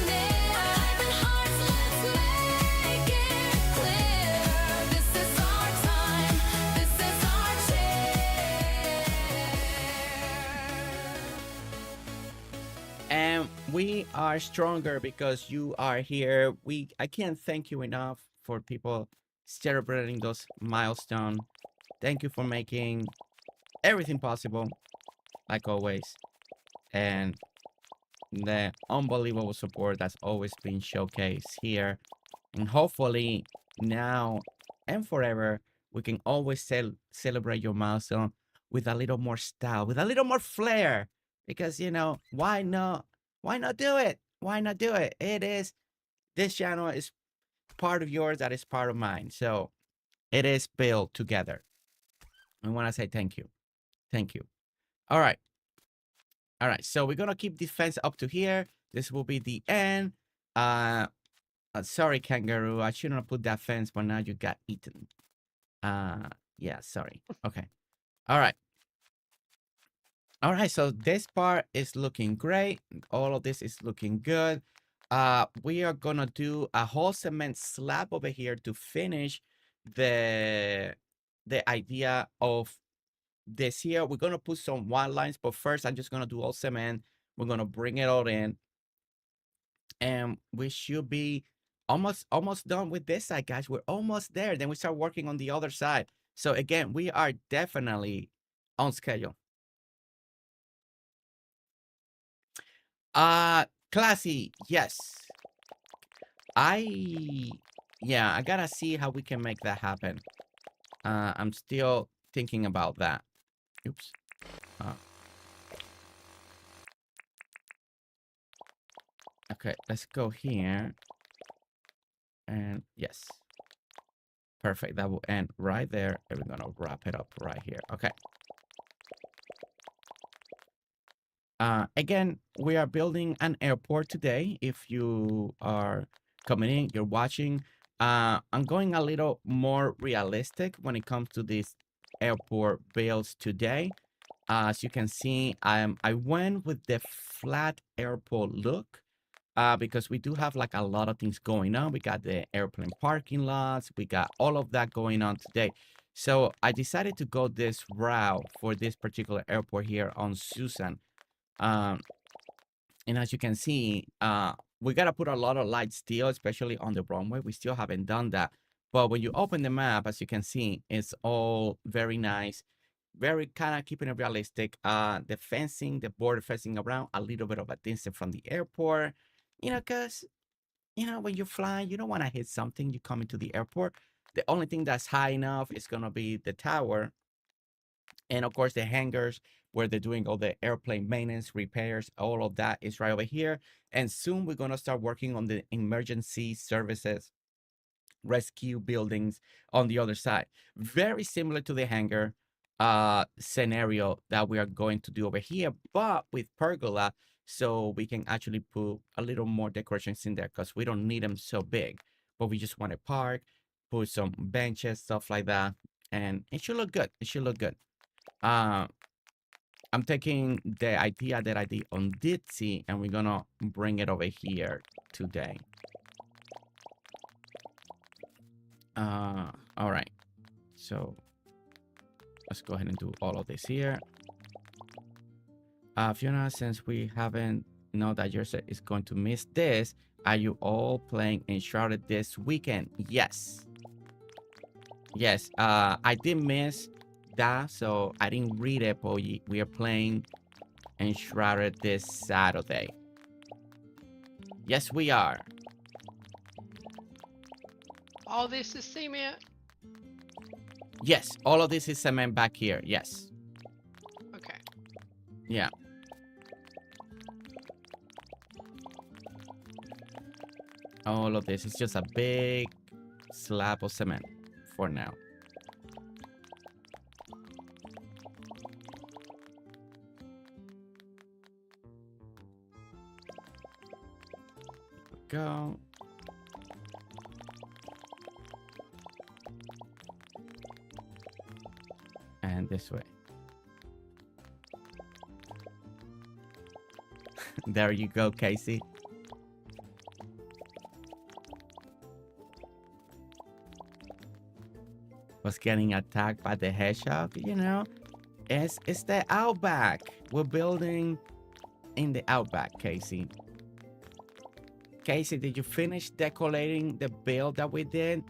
near. Hyping hearts, let's make it clear. This is our time. This is our cheer. And we are stronger because you are here. I can't thank you enough for people celebrating those milestones. Thank you for making everything possible, like always. And the unbelievable support that's always been showcased here. And hopefully now and forever, we can always celebrate your milestone with a little more style, with a little more flair. Because, you know, why not? Why not do it? Why not do it? This channel is part of yours, that is part of mine. So it is built together. I want to say thank you. Thank you. All right. All right. So we're going to keep this fence up to here. This will be the end. Sorry, kangaroo. I shouldn't have put that fence, but now you got eaten. Yeah, sorry. Okay. All right. All right, so this part is looking great. All of this is looking good. We are gonna do a whole cement slab over here to finish the idea of this here. We're gonna put some white lines, but first I'm just gonna do all cement. We're gonna bring it all in, and we should be almost done with this side, guys. We're almost there. Then we start working on the other side. So again, we are definitely on schedule. Classy, yes. Yeah, I gotta see how we can make that happen. I'm still thinking about that. Oops. Okay, let's go here. And yes. Perfect. That will end right there. And we're gonna wrap it up right here. Okay. Again, we are building an airport today. If you are coming in, you're watching. I'm going a little more realistic when it comes to these airport builds today. As you can see, I went with the flat airport look because we do have like a lot of things going on. We got the airplane parking lots. We got all of that going on today. So I decided to go this route for this particular airport here on Susan. And as you can see, we got to put a lot of lights still, especially on the runway. We still haven't done that. But when you open the map, as you can see, it's all very nice. Very kind of keeping it realistic. The fencing, the border fencing around, a little bit of a distance from the airport. You know, because, you know, when you're flying, you don't want to hit something. You come into the airport. The only thing that's high enough is going to be the tower. And of course, the hangars where they're doing all the airplane maintenance, repairs, all of that is right over here. And soon we're going to start working on the emergency services, rescue buildings on the other side. Very similar to the hangar scenario that we are going to do over here, but with pergola, so we can actually put a little more decorations in there because we don't need them so big, but we just want to park, put some benches, stuff like that, and it should look good. It should look good. I'm taking the idea that I did on Ditsy and we're gonna bring it over here today. All right, so let's go ahead and do all of this here. Fiona, since we haven't know that Jersey is going to miss this, are you all playing Enshrouded this weekend? Yes. Yes, I did miss that, so I didn't read it, but we are playing Enshrouded this Saturday. Yes, we are. All this is cement? Yes, all of this is cement back here. Yes. Okay. Yeah. All of this is just a big slab of cement for now. Go. And this way. There you go, Casey. Was getting attacked by the hedgehog, you know? It's the outback. We're building in the outback, Casey. Casey, did you finish decorating the build that we did?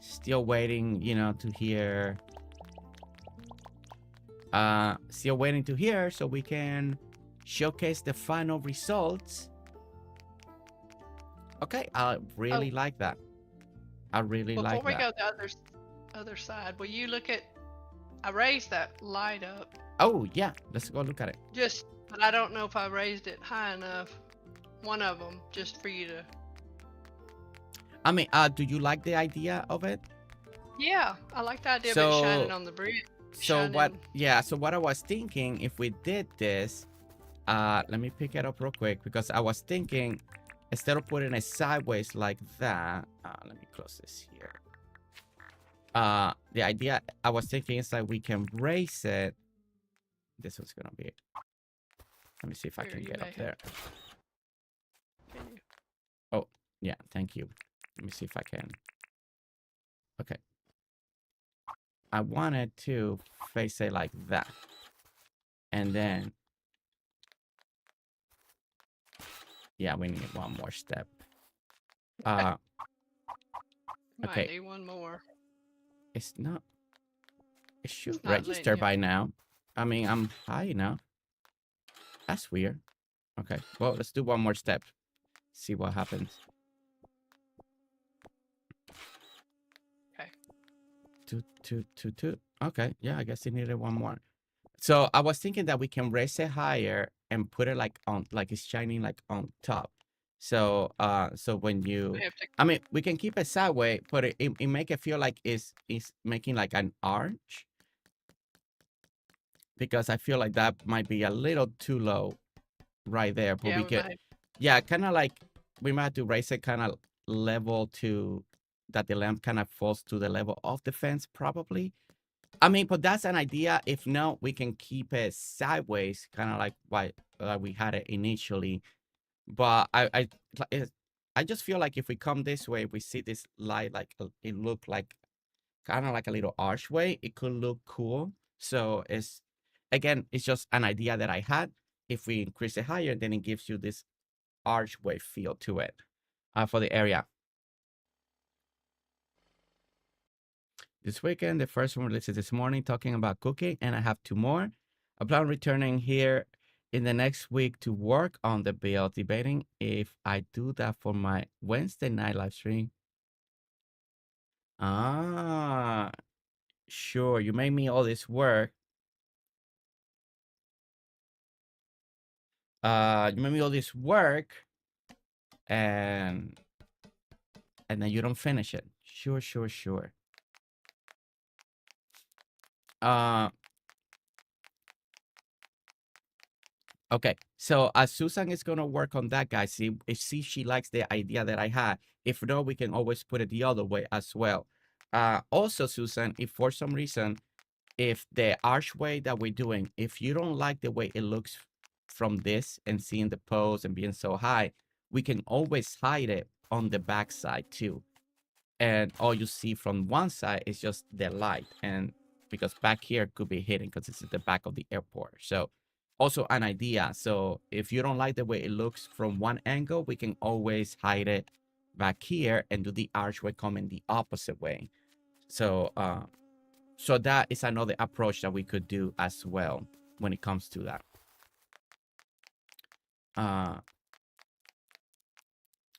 Still waiting, you know, to hear. Still waiting to hear so we can showcase the final results. Okay, I really like that. I really like that. Before we go the other side, will you look at? I raised that light up. Oh yeah, let's go look at it. But I don't know if I raised it high enough. One of them, just for you to. I mean, do you like the idea of it? Yeah, I like the idea of it shining on the bridge. So what? Yeah. So what I was thinking, if we did this, let me pick it up real quick because I was thinking, instead of putting it sideways like that, let me close this here. The idea I was thinking is that we can raise it. This one's gonna be. Let me see if I can get up there. Oh yeah, thank you. Let me see if I can. Okay. I wanted to face it like that. And then, yeah, we need one more step. Might Okay, need one more. it's not, it should It's not letting register you. by now. I mean, I'm high enough. That's weird. Okay, well, let's do one more step. See what happens. Okay. Two. Okay, yeah, I guess it needed one more. So I was thinking that we can raise it higher and put it like on, like it's shining like on top. So so when you, We have to. I mean, we can keep it sideways, but it make it feel like it's making like an arch. Because I feel like that might be a little too low right there. But Yeah, we we could, might. yeah, kind of like we might have to raise it kind of level to that the lamp kind of falls to the level of the fence probably. I mean, but that's an idea. If not, we can keep it sideways, kind of like what we had it initially. But I just feel like if we come this way, we see this light, like it look like kind of like a little archway. It could look cool. So it's, again, it's just an idea that I had. If we increase it higher, then it gives you this archway feel to it for the area. This weekend, the first one released this morning talking about cooking, and I have 2 more. I plan on returning here in the next week to work on the build, debating if I do that for my Wednesday night live stream. Ah, sure. You made me all this work. You made me all this work, and then you don't finish it. Sure. Okay, so Susan is gonna work on that, guys. See if she likes the idea that I had. If not, we can always put it the other way as well. Also, Susan, if for some reason, if the archway that we're doing, if you don't like the way it looks from this and seeing the pose and being so high, we can always hide it on the back side too. And all you see from one side is just the light, and because back here could be hidden because it's at the back of the airport. So also an idea. So if you don't like the way it looks from one angle, we can always hide it back here and do the archway coming the opposite way. So so that is another approach that we could do as well when it comes to that.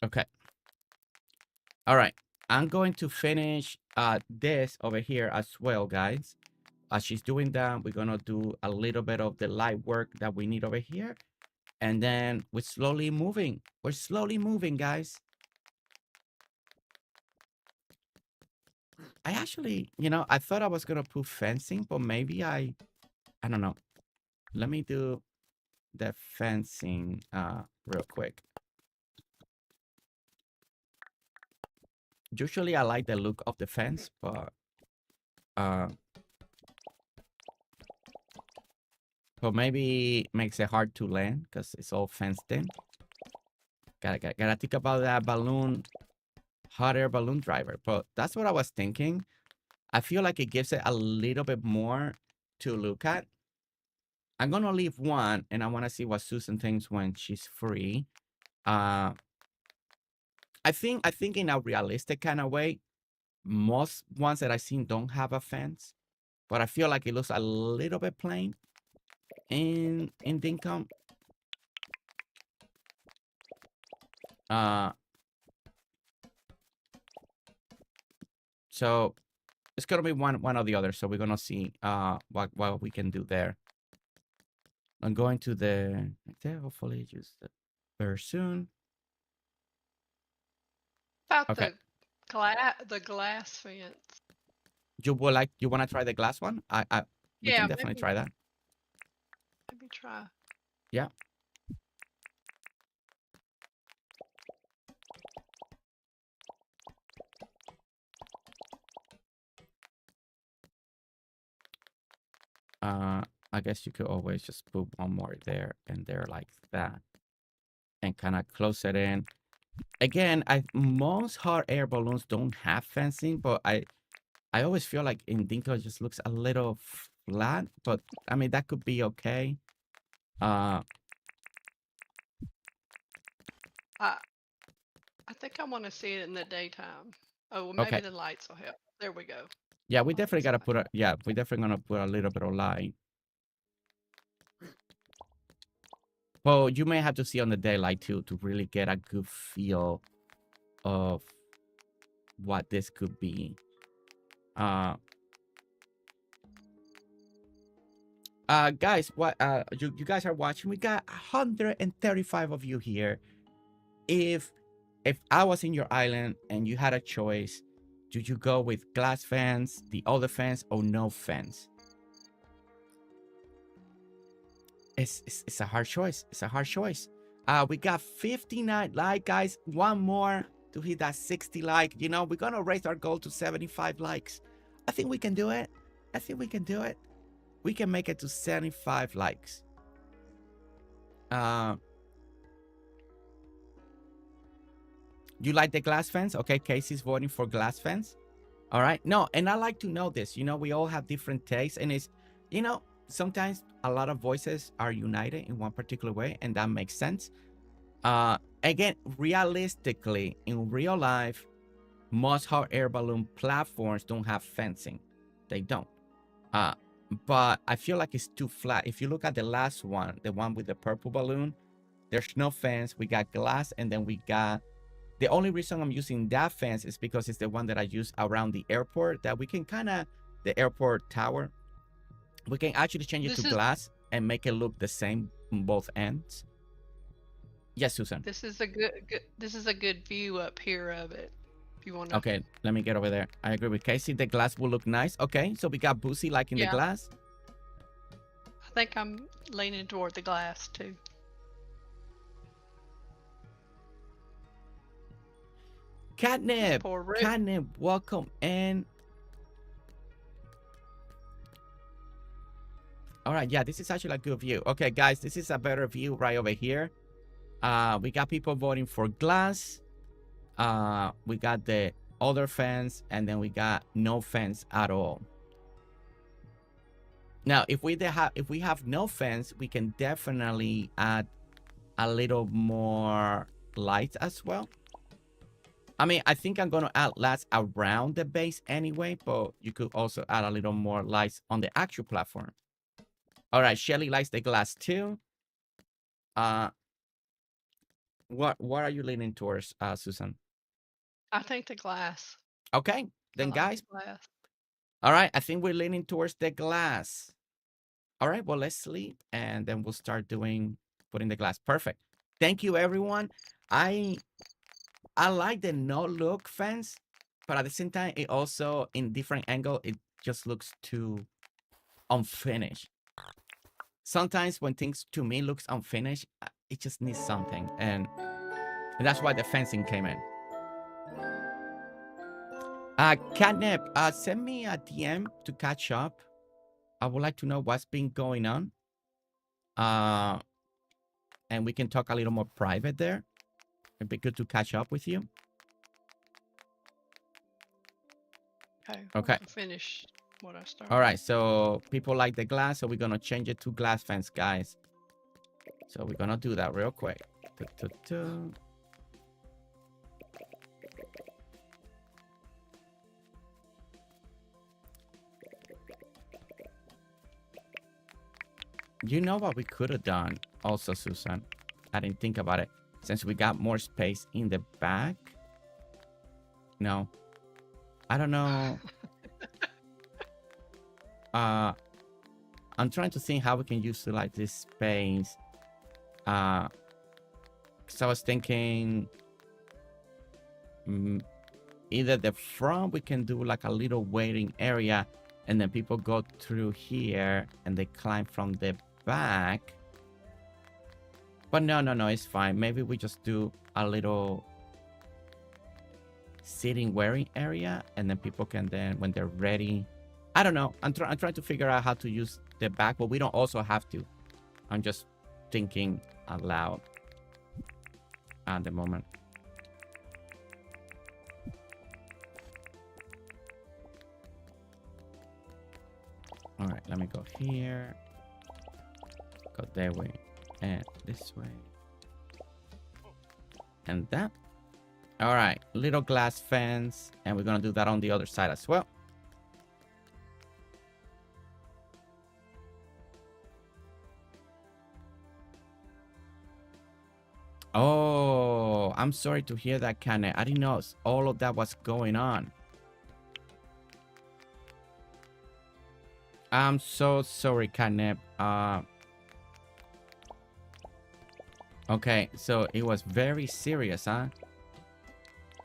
Okay. All right. I'm going to finish this over here as well, guys. As she's doing that, we're gonna do a little bit of the light work that we need over here. And then we're slowly moving. We're slowly moving, guys. I actually, you know, I thought I was gonna put fencing, but maybe I don't know. Let me do the fencing real quick. Usually I like the look of the fence, but maybe makes it hard to land because it's all fenced in. Gotta think about that balloon, hot air balloon driver. But that's what I was thinking. I feel like it gives it a little bit more to look at. I'm gonna leave one, and I want to see what Susan thinks when she's free. I think in a realistic kind of way, most ones that I've seen don't have a fence, but I feel like it looks a little bit plain in Dinkum. So it's gonna be one or the other. So we're gonna see what we can do there. I'm going to the hopefully just very soon. About Okay. the glass fence. You want to try the glass one? We Yeah, can definitely try that. Maybe try. Yeah. I guess you could always just put one more there and there like that, and kind of close it in. Again, most hot air balloons don't have fencing, but I always feel like in Dinkum it just looks a little flat, but I mean, that could be okay. I I think I want to see it in the daytime. Oh, well, maybe Okay. the lights will help. There we go. Yeah, we definitely Lights, gotta lights. put we definitely gonna put a little bit of light. Well, you may have to see on the daylight too to really get a good feel of what this could be. Guys, what you guys are watching? We got 135 of you here. If I was in your island and you had a choice, would you go with glass fence, the other fence, or no fence? It's a hard choice. It's a hard choice. We got 59 like, guys. One more to hit that 60 like. You know, we're gonna raise our goal to 75 likes. I think we can do it. I think we can do it. We can make it to 75 likes. You like the glass fence? Okay, Casey's voting for glass fence. All right. No, and I like to know this. You know, we all have different tastes, and it's, you know, sometimes a lot of voices are united in one particular way, and that makes sense. Again, realistically, in real life, most hot air balloon platforms don't have fencing. They don't. But I feel like it's too flat. If you look at the last one, the one with the purple balloon, there's no fence. We got glass, and then we got, the only reason I'm using that fence is because it's the one that I use around the airport, that we can kind of, the airport tower, we can actually change it to glass and make it look the same on both ends. Yes, Susan. This is a good view up here of it. If you want to. Okay, let me get over there. I agree with Casey. The glass will look nice. Okay, so we got Boosie like in the glass. I think I'm leaning toward the glass too. Catnip, welcome in. All right, yeah, this is actually a good view. Okay, guys, this is a better view right over here. We got people voting for glass. We got the other fence, and then we got no fence at all. Now, if we have no fence, we can definitely add a little more light as well. I mean, I think I'm going to add lights around the base anyway, but you could also add a little more lights on the actual platform. All right, Shelly likes the glass too. What are you leaning towards, Susan? I think the glass. Okay, then guys. Glass. All right, I think we're leaning towards the glass. All right, well, let's sleep, and then we'll start putting the glass. Perfect. Thank you, everyone. I like the no-look fence, but at the same time, it also, in different angle, it just looks too unfinished. Sometimes when things, to me, looks unfinished, it just needs something, and that's why the fencing came in. Catnip, send me a DM to catch up. I would like to know what's been going on. And we can talk a little more private there. It'd be good to catch up with you. Okay. Finish what I started. All right. So people like the glass, so we're gonna change it to glass fence, guys. So we're gonna do that real quick. You know what we could have done also, Susan? I didn't think about it. Since we got more space in the back. No. I don't know. I'm trying to think how we can use like this space. Because I was thinking either the front, we can do like a little waiting area, and then people go through here and they climb from the back. But no, it's fine. Maybe we just do a little sitting wearing area, and then people can then, when they're ready, I don't know. I'm trying to figure out how to use the back, but we don't also have to. I'm just thinking out loud at the moment. All right, let me go here. Go that way. And this way. And that. All right, little glass fence. And we're going to do that on the other side as well. Oh, I'm sorry to hear that, Kane. I didn't know all of that was going on. I'm so sorry, Kane. Okay, so it was very serious, huh?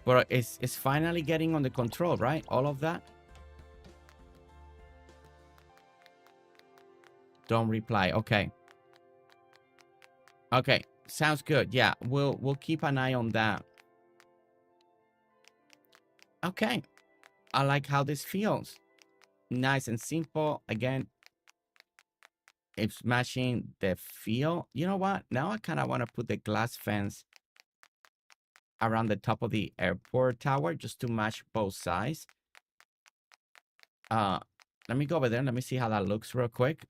But it's finally getting under control, right? All of that. Don't reply. Okay. Okay. Sounds good. Yeah, we'll keep an eye on that. Okay. I like how this feels. Nice and simple. Again, it's matching the feel. You know what? Now I kind of want to put the glass fence around the top of the airport tower just to match both sides. Let me go over there. Let me see how that looks real quick.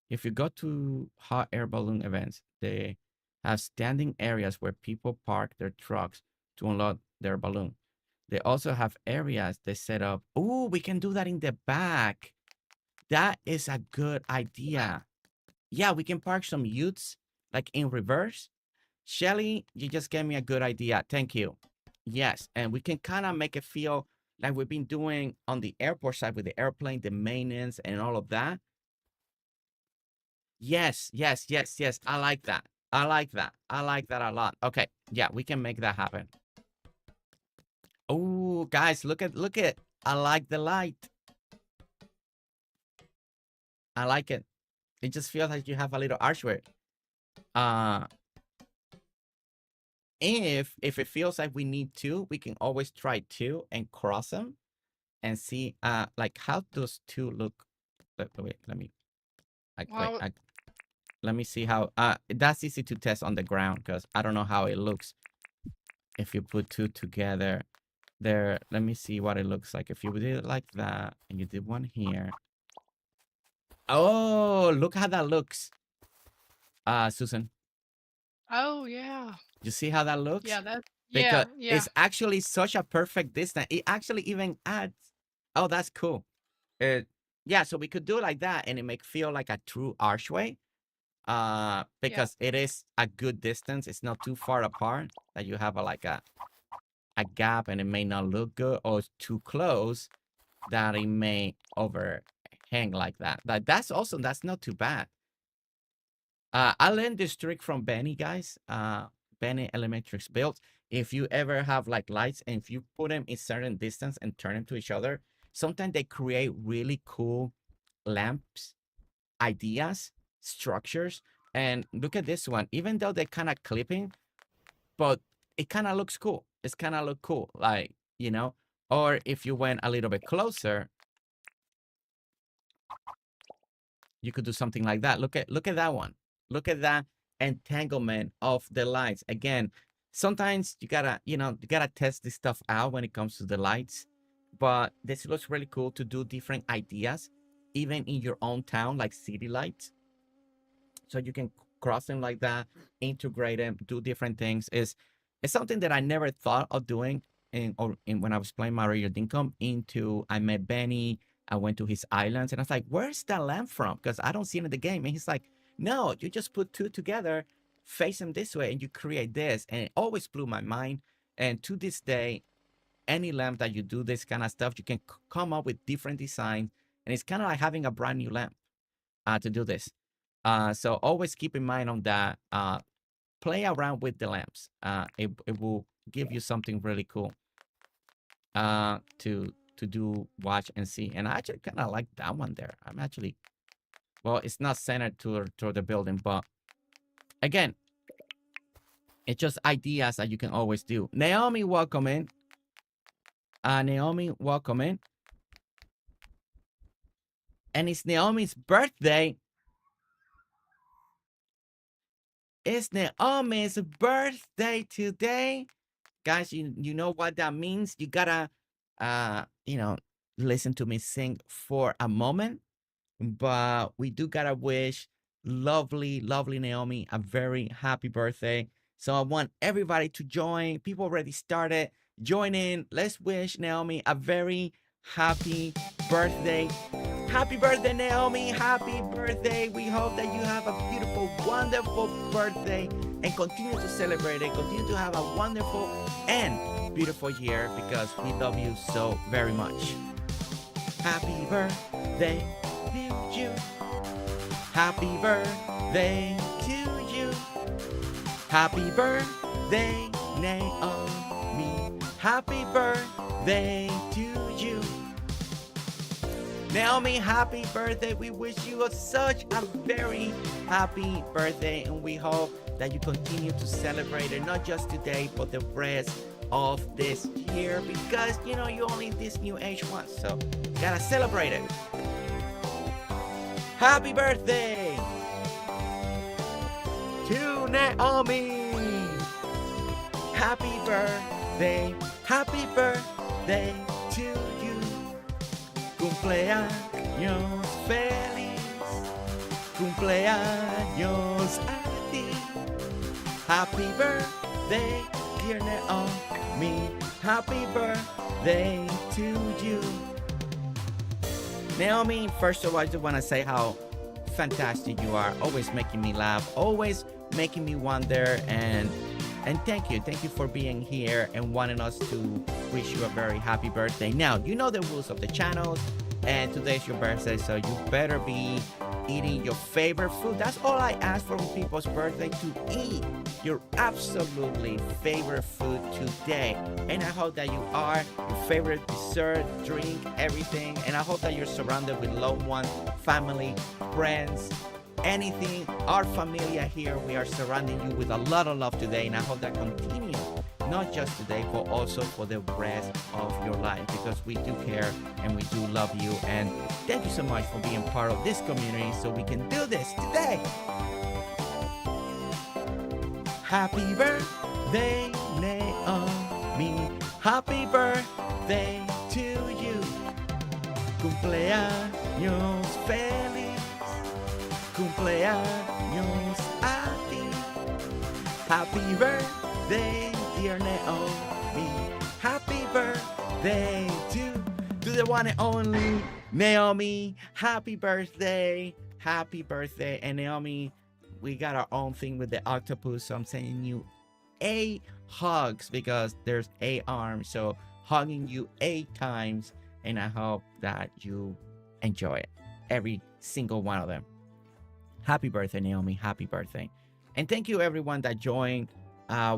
If you go to hot air balloon events, they have standing areas where people park their trucks to unload their balloon. They also have areas they set up. Oh, we can do that in the back. That is a good idea. Yeah, we can park some utes like in reverse. Shelly, you just gave me a good idea. Thank you. Yes, and we can kind of make it feel like we've been doing on the airport side with the airplane, the maintenance, and all of that. Yes, yes, yes, yes. I like that. I like that. I like that a lot. Okay, yeah, we can make that happen. Oh, guys, look at. I like the light. I like it. It just feels like you have a little archway. If it feels like we need two, we can always try two and cross them and see like how those two look. Wait, let me let me see how that's easy to test on the ground because I don't know how it looks if you put two together. There, let me see what it looks like. If you did it like that and you did one here. Oh, look how that looks. Susan. Oh yeah. You see how that looks? Yeah, that's Because yeah. it's actually such a perfect distance. It actually even adds. Oh, that's cool. Yeah, so we could do it like that and it make feel like a true archway. Because it is a good distance. It's not too far apart that you have like a gap and it may not look good, or it's too close that it may overhang like that. That's not too bad. I learned this trick from Benny, guys. Benny Elementrix built. If you ever have like lights and if you put them in certain distance and turn them to each other, sometimes they create really cool lamps, ideas, structures. And look at this one. Even though they're kind of clipping, but it kind of looks cool. It's kind of look cool, like, you know. Or if you went a little bit closer, you could do something like that. Look at that one. Look at that entanglement of the lights. Again, sometimes you gotta test this stuff out when it comes to the lights. But this looks really cool to do different ideas, even in your own town, like city lights. So you can cross them like that, integrate them, do different things. It's something that I never thought of doing when I was playing Mario Dinkum. I met Benny. I went to his islands and I was like, where's that lamp from? Because I don't see it in the game. And he's like, no, you just put two together, face them this way, and you create this. And it always blew my mind. And to this day, any lamp that you do this kind of stuff, you can come up with different designs. And it's kind of like having a brand new lamp to do this. So always keep in mind on that. Play around with the lamps. It will give you something really cool to do, watch, and see. And I actually kind of like that one there. I'm actually, well, it's not centered toward the building, but again, it's just ideas that you can always do. Naomi, welcome in. Naomi, welcome in. And it's Naomi's birthday. It's Naomi's birthday today. Guys, you know what that means. You gotta, listen to me sing for a moment, but we do gotta wish lovely, lovely Naomi a very happy birthday. So I want everybody to join. People already started. Join in. Let's wish Naomi a very happy birthday. Happy birthday, Naomi. Happy birthday. We hope that you have a beautiful, wonderful birthday and continue to celebrate it. Continue to have a wonderful and beautiful year because we love you so very much. Happy birthday to you. Happy birthday to you. Happy birthday, Naomi. Happy birthday to you. Naomi, happy birthday. We wish you such a very happy birthday, and we hope that you continue to celebrate it, not just today, but the rest of this year, because, you know, you're only this new age once, so you gotta celebrate it. Happy birthday to Naomi. Happy birthday to you. Cumpleaños feliz, cumpleaños a ti. Happy birthday, dear Naomi. Happy birthday to you. Naomi, first of all, I just want to say how fantastic you are. Always making me laugh, always making me wonder, and thank you for being here and wanting us to wish you a very happy birthday. Now, you know the rules of the channels, and today's your birthday, so you better be eating your favorite food. That's all I ask for people's birthday, to eat your absolutely favorite food today. And I hope that you are your favorite dessert, drink, everything. And I hope that you're surrounded with loved ones, family, friends, anything. Our familia here, we are surrounding you with a lot of love today, and I hope that continues, not just today, but also for the rest of your life, because we do care and we do love you. And thank you so much for being part of this community so we can do this today. Happy birthday, Naomi. Happy birthday to you. Cumpleaños feliz. Cumpleaños a ti. Happy birthday, dear Naomi. Happy birthday to the one and only Naomi. Happy birthday. Happy birthday. And Naomi, we got our own thing with the octopus, so I'm sending you 8 hugs because there's 8 arms. So hugging you 8 times, and I hope that you enjoy it. Every single one of them. Happy birthday, Naomi. Happy birthday. And thank you everyone that joined,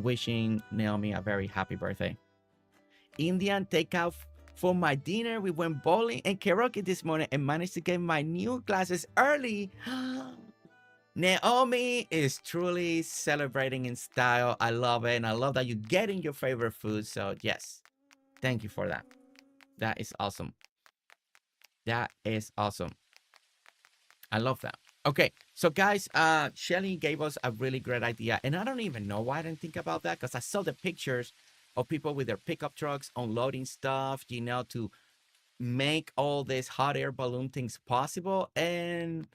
wishing Naomi a very happy birthday. Indian takeout for my dinner. We went bowling and karaoke this morning and managed to get my new glasses early. Naomi is truly celebrating in style. I love it. And I love that you're getting your favorite food. So yes, thank you for that. That is awesome. That is awesome. I love that. Okay, so guys, Shelly gave us a really great idea, and I don't even know why I didn't think about that, because I saw the pictures of people with their pickup trucks unloading stuff, you know, to make all these hot air balloon things possible, and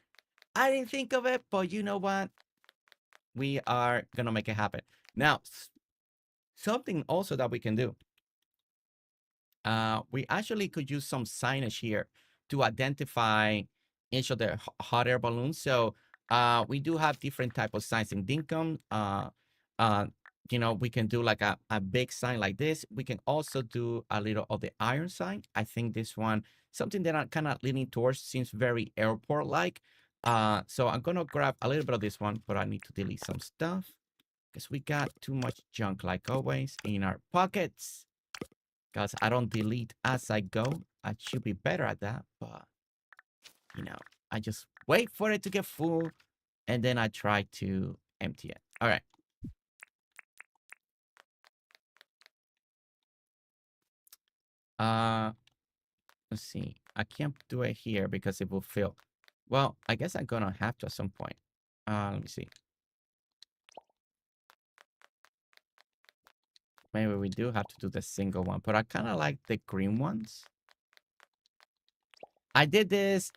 I didn't think of it, but you know what? We are gonna make it happen. Now, something also that we can do. We actually could use some signage here to identify each of the hot air balloons. So we do have different type of signs in Dinkum. You know, we can do like a big sign like this. We can also do a little of the iron sign. I think this one, something that I'm kind of leaning towards, seems very airport-like. So I'm gonna grab a little bit of this one, but I need to delete some stuff because we got too much junk, like always, in our pockets. Because I don't delete as I go. I should be better at that, but you know, I just wait for it to get full and then I try to empty it. All right. Let's see. I can't do it here because it will fill. Well, I guess I'm gonna have to at some point. Let me see. Maybe we do have to do the single one, but I kind of like the green ones. I did this.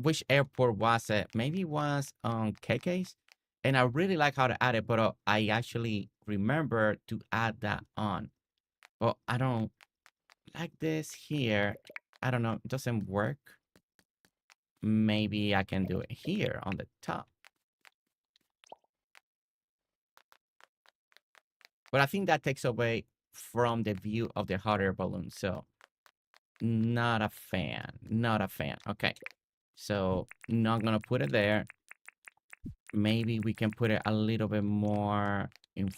Which airport was it? Maybe it was on KayKay's. And I really like how to add it, but I actually remember to add that on. But I don't like this here. I don't know. It doesn't work. Maybe I can do it here on the top. But I think that takes away from the view of the hot air balloon. So not a fan. Not a fan. Okay. So not gonna put it there. Maybe we can put it a little bit more in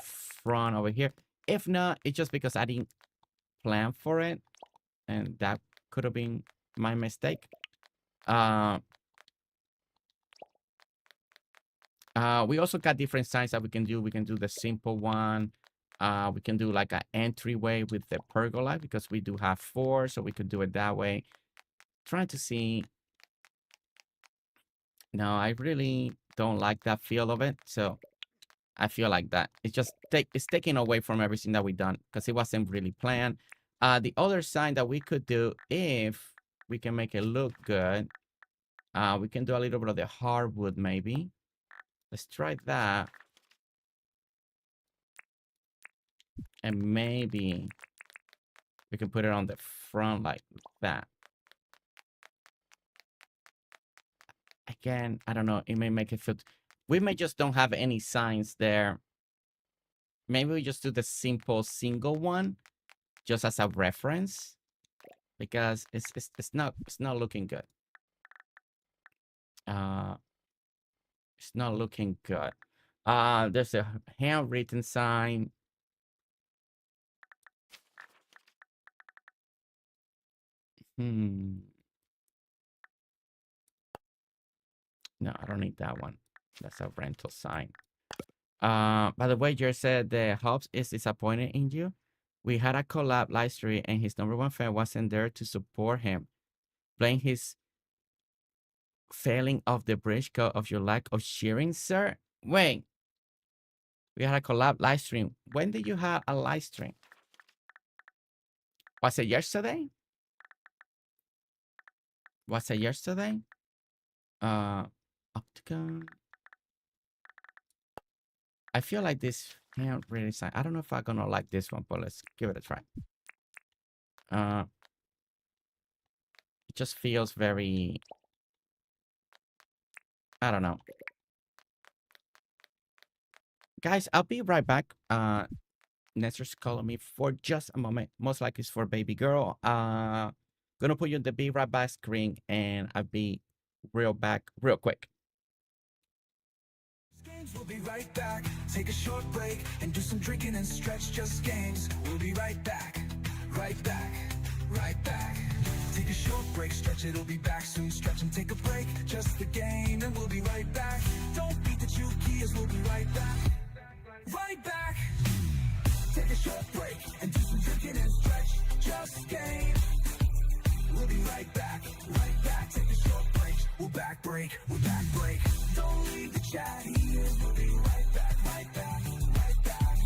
front over here. If not, it's just because I didn't plan for it. And that could have been my mistake. We also got different signs that we can do. We can do the simple one. We can do like an entryway with the pergola because we do have 4, so we could do it that way. Trying to see. No, I really don't like that feel of it. So I feel like that it's just it's taking away from everything that we done because it wasn't really planned. The other sign that we could do, if we can make it look good, we can do a little bit of the hardwood maybe. Let's try that. And maybe we can put it on the front like that. Again, I don't know. It may make it feel... We may just don't have any signs there. Maybe we just do the simple single one just as a reference because it's not looking good. It's not looking good. There's a handwritten sign. No, I don't need that one. That's a rental sign. By the way, Jer said the Hobbs is disappointed in you. We had a collab live stream and his #1 fan wasn't there to support him. Blame his failing of the bridge code of your lack of cheering, sir. Wait. We had a collab live stream. When did you have a live stream? Was it yesterday? Was it yesterday? Opticon. I feel like this can't really sign. I don't know if I'm gonna like this one, but let's give it a try. It just feels very... I don't know. Guys, I'll be right back. Nestor's calling me for just a moment. Most likely it's for baby girl. Gonna put you on the be right back screen and I'll be back real quick. Games, we'll be right back. Take a short break and do some drinking and stretch. Just games. We'll be right back. Right back. Right back. Take a short break, stretch, it'll be back soon. Stretch and take a break. Just the game, and we'll be right back. Don't beat the 2 keys, we'll be right back. Right back. Take a short break and do some drinking and stretch. Just game. We'll be right back. Right back. Take a short break. We'll back break. We'll back break. Don't leave the chat here. We'll be right back. Right back. Right back.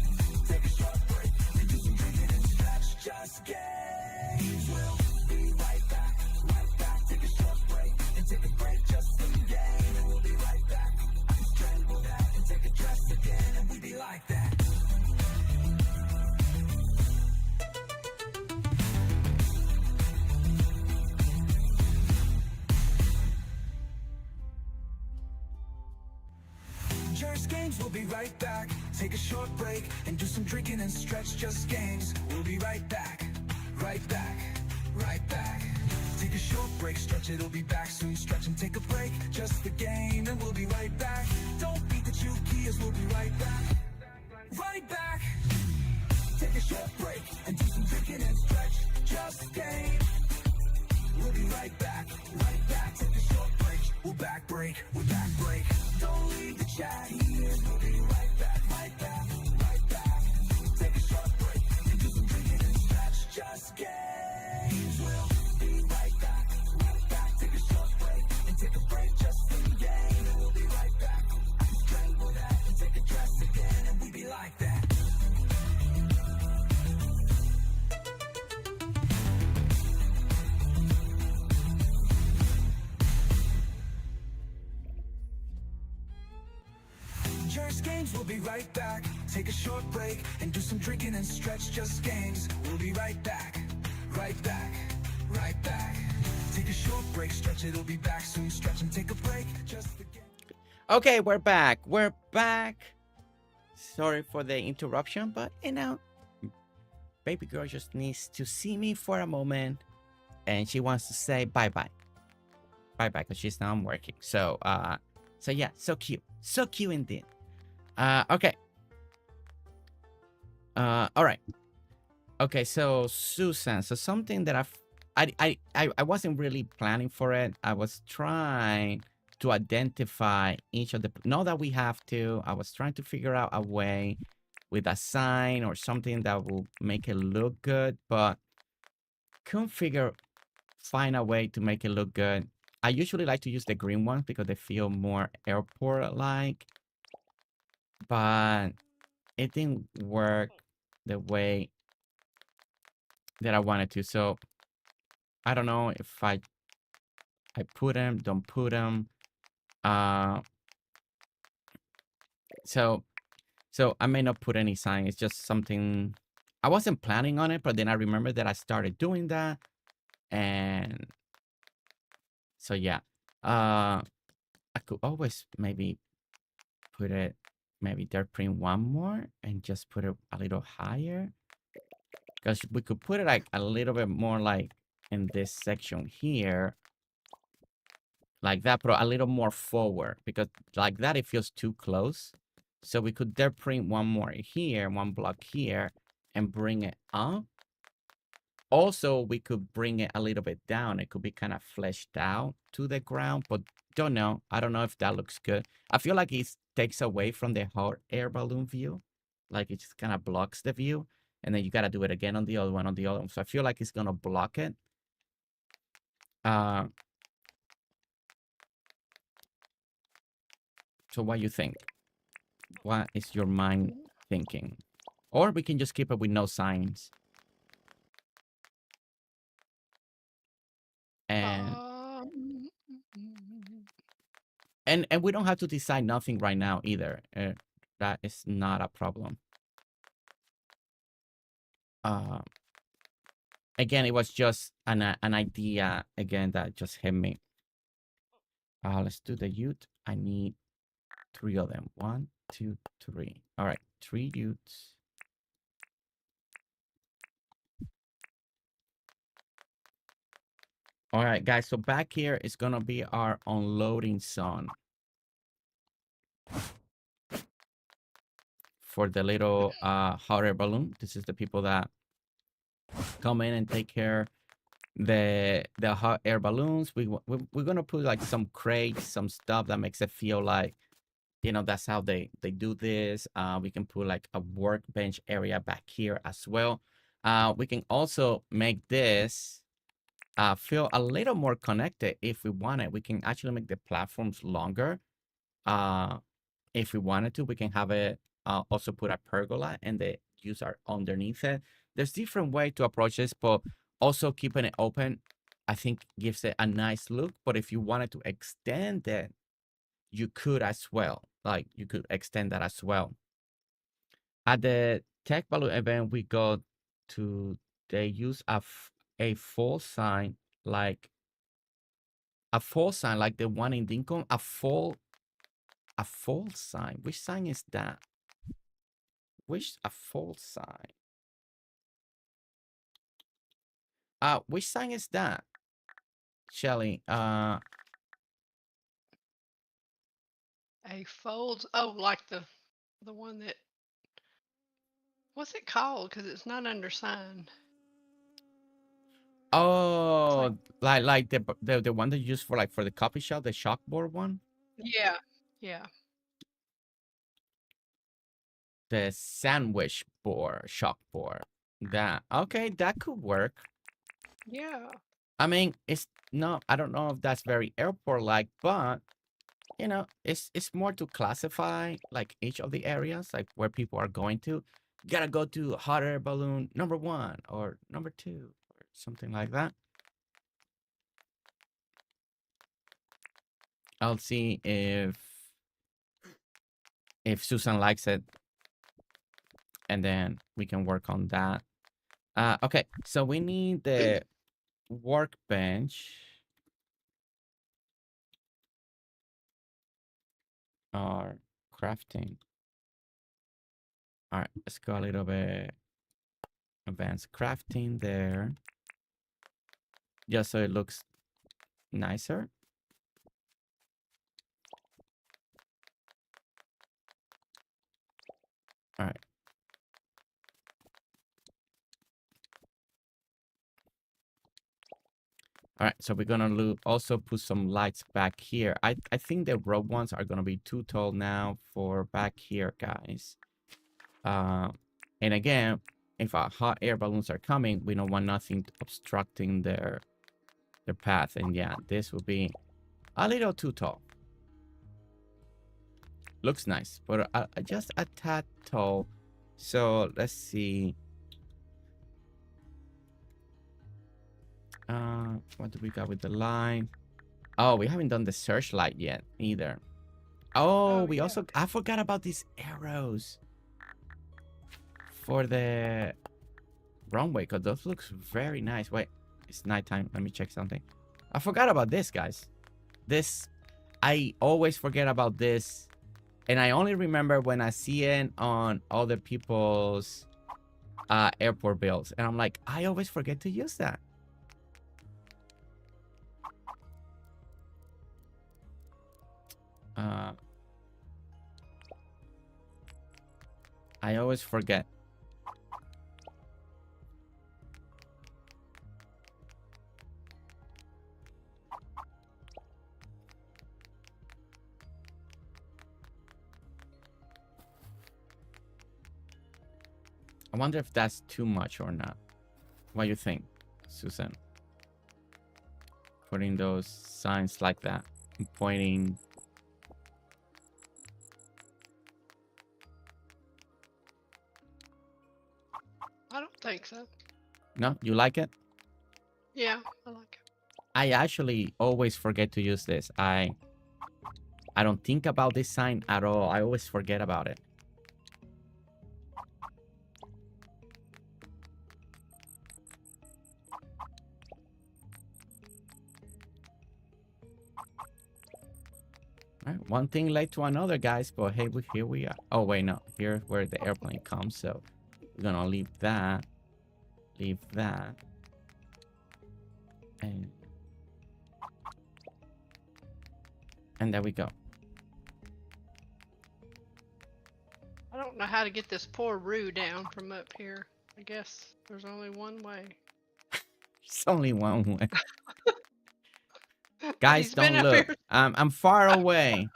Take a short break and do some drinking and stretch. Just games. We'll be right back. Right back. Take a short break and take a break. Just some game. And we'll be right back. I can strangle that and take a dress again. And we be like that. GerseGames, we'll be right back. Take a short break and do some drinking and stretch. Just games, we'll be right back. Right back, right back. Take a short break, stretch, it'll be back soon. Stretch and take a break, just the game, and we'll be right back. Don't beat the 2 keys, we'll be right back. Right back. Take a short break and do some drinking and stretch. Just game. We'll be right back. Right back. Take a short break. We'll back break. We'll back break. Don't leave the chat here. We'll be right back. Right back. Right back. Take a short break and do some drinking and stretch. Just games. We'll be right back. Right back. Take a short break and take a break. Just some game. And we'll be right back. I can strangle that and take a dress again. And we be like that. games, we'll be right back. Take a short break and do some drinking and stretch. Just games, we'll be right back. Right back, right back. Take a short break, stretch, it'll be back soon. Stretch and take a break, just the game. Okay, we're back. We're back. Sorry for the interruption, but you know, baby girl just needs to see me for a moment, and she wants to say bye-bye. Bye-bye, because she's now working. So, so yeah, so cute. So cute indeed. Okay. All right. Okay, so Susan, so something that I wasn't really planning for it. I was trying to identify each of the, not that we have to, I was trying to figure out a way with a sign or something that will make it look good, but couldn't find a way to make it look good. I usually like to use the green ones because they feel more airport-like, but it didn't work the way that I wanted to. So I don't know if I put them, don't put them. So I may not put any sign. It's just something I wasn't planning on it, but then I remember that I started doing that, and so yeah. I could always maybe put it, maybe they're print one more and just put it a little higher, because we could put it like a little bit more like in this section here, like that, but a little more forward, because like that it feels too close. So we could there print one more here, one block here, and bring it up. Also, we could bring it a little bit down. It could be kind of fleshed out to the ground, but don't know. I don't know if that looks good. I feel like it takes away from the hot air balloon view. Like it just kind of blocks the view. And then you got to do it again on the other one, on the other one. So I feel like it's going to block it. So what do you think? What is your mind thinking? Or we can just keep it with no signs. And we don't have to decide nothing right now either. That is not a problem. Again, it was just an idea again that just hit me. Let's do the youth. I need 3 of them. 1, 2, 3. All right, 3 youths. All right, guys. So back here is gonna be our unloading zone for the little hot air balloon. This is the people that come in and take care the hot air balloons. We're gonna put like some crates, some stuff that makes it feel like, you know, that's how they do this. We can put like a workbench area back here as well. We can also make this feel a little more connected if we want it. We can actually make the platforms longer. If we wanted to, we can have it also put a pergola and the use are underneath it. There's different way to approach this, but also keeping it open, I think gives it a nice look. But if you wanted to extend it, you could as well. Like you could extend that as well. At the Tech Balloon event, we got to, they use a full sign, like the one in Dinkum, a full sign. Which sign is that? A full sign? Which sign is that, Shelly? A fold. Oh, like the one that. What's it called? Because it's not undersigned. Oh, like the one that you use for like for the coffee shop, the chalkboard one. Yeah, yeah. The sandwich board, chalkboard. That okay? That could work. Yeah. I mean, it's not. I don't know if that's very airport-like, but you know, it's more to classify like each of the areas, like where people are going to. You gotta go to hot air balloon number 1 or number 2 or something like that. I'll see if if Susan likes it, and then we can work on that. Okay, so we need the workbench. Or crafting. All right, let's go a little bit advanced crafting there. Just so it looks nicer. All right. All right, so we're gonna also put some lights back here. I think the rope ones are gonna be too tall now for back here, guys. And again, if hot air balloons are coming, we don't want nothing obstructing their path. And yeah, this will be a little too tall. Looks nice, but just a tad tall. So let's see. What do we got with the line? Oh, we haven't done the searchlight yet either. Oh, we also, I forgot about these arrows for the runway, because those looks very nice. Wait, it's nighttime. Let me check something. I forgot about this, guys. This, I always forget about this. And I only remember when I see it on other people's airport bills. And I'm like, I always forget to use that. I always forget. I wonder if that's too much or not. What do you think, Susan? Putting those signs like that and pointing. I don't think so. No, you like it? Yeah, I like it. I actually always forget to use this. I don't think about this sign at all. I always forget about it. All right, one thing led to another, guys, but hey, here we are. Oh, wait, no. Here's where the airplane comes, so we're gonna leave that. Leave that. And there we go. I don't know how to get this poor Roo down from up here. I guess there's only one way. It's only one way. Guys, He's been don't up look. here. I'm far away.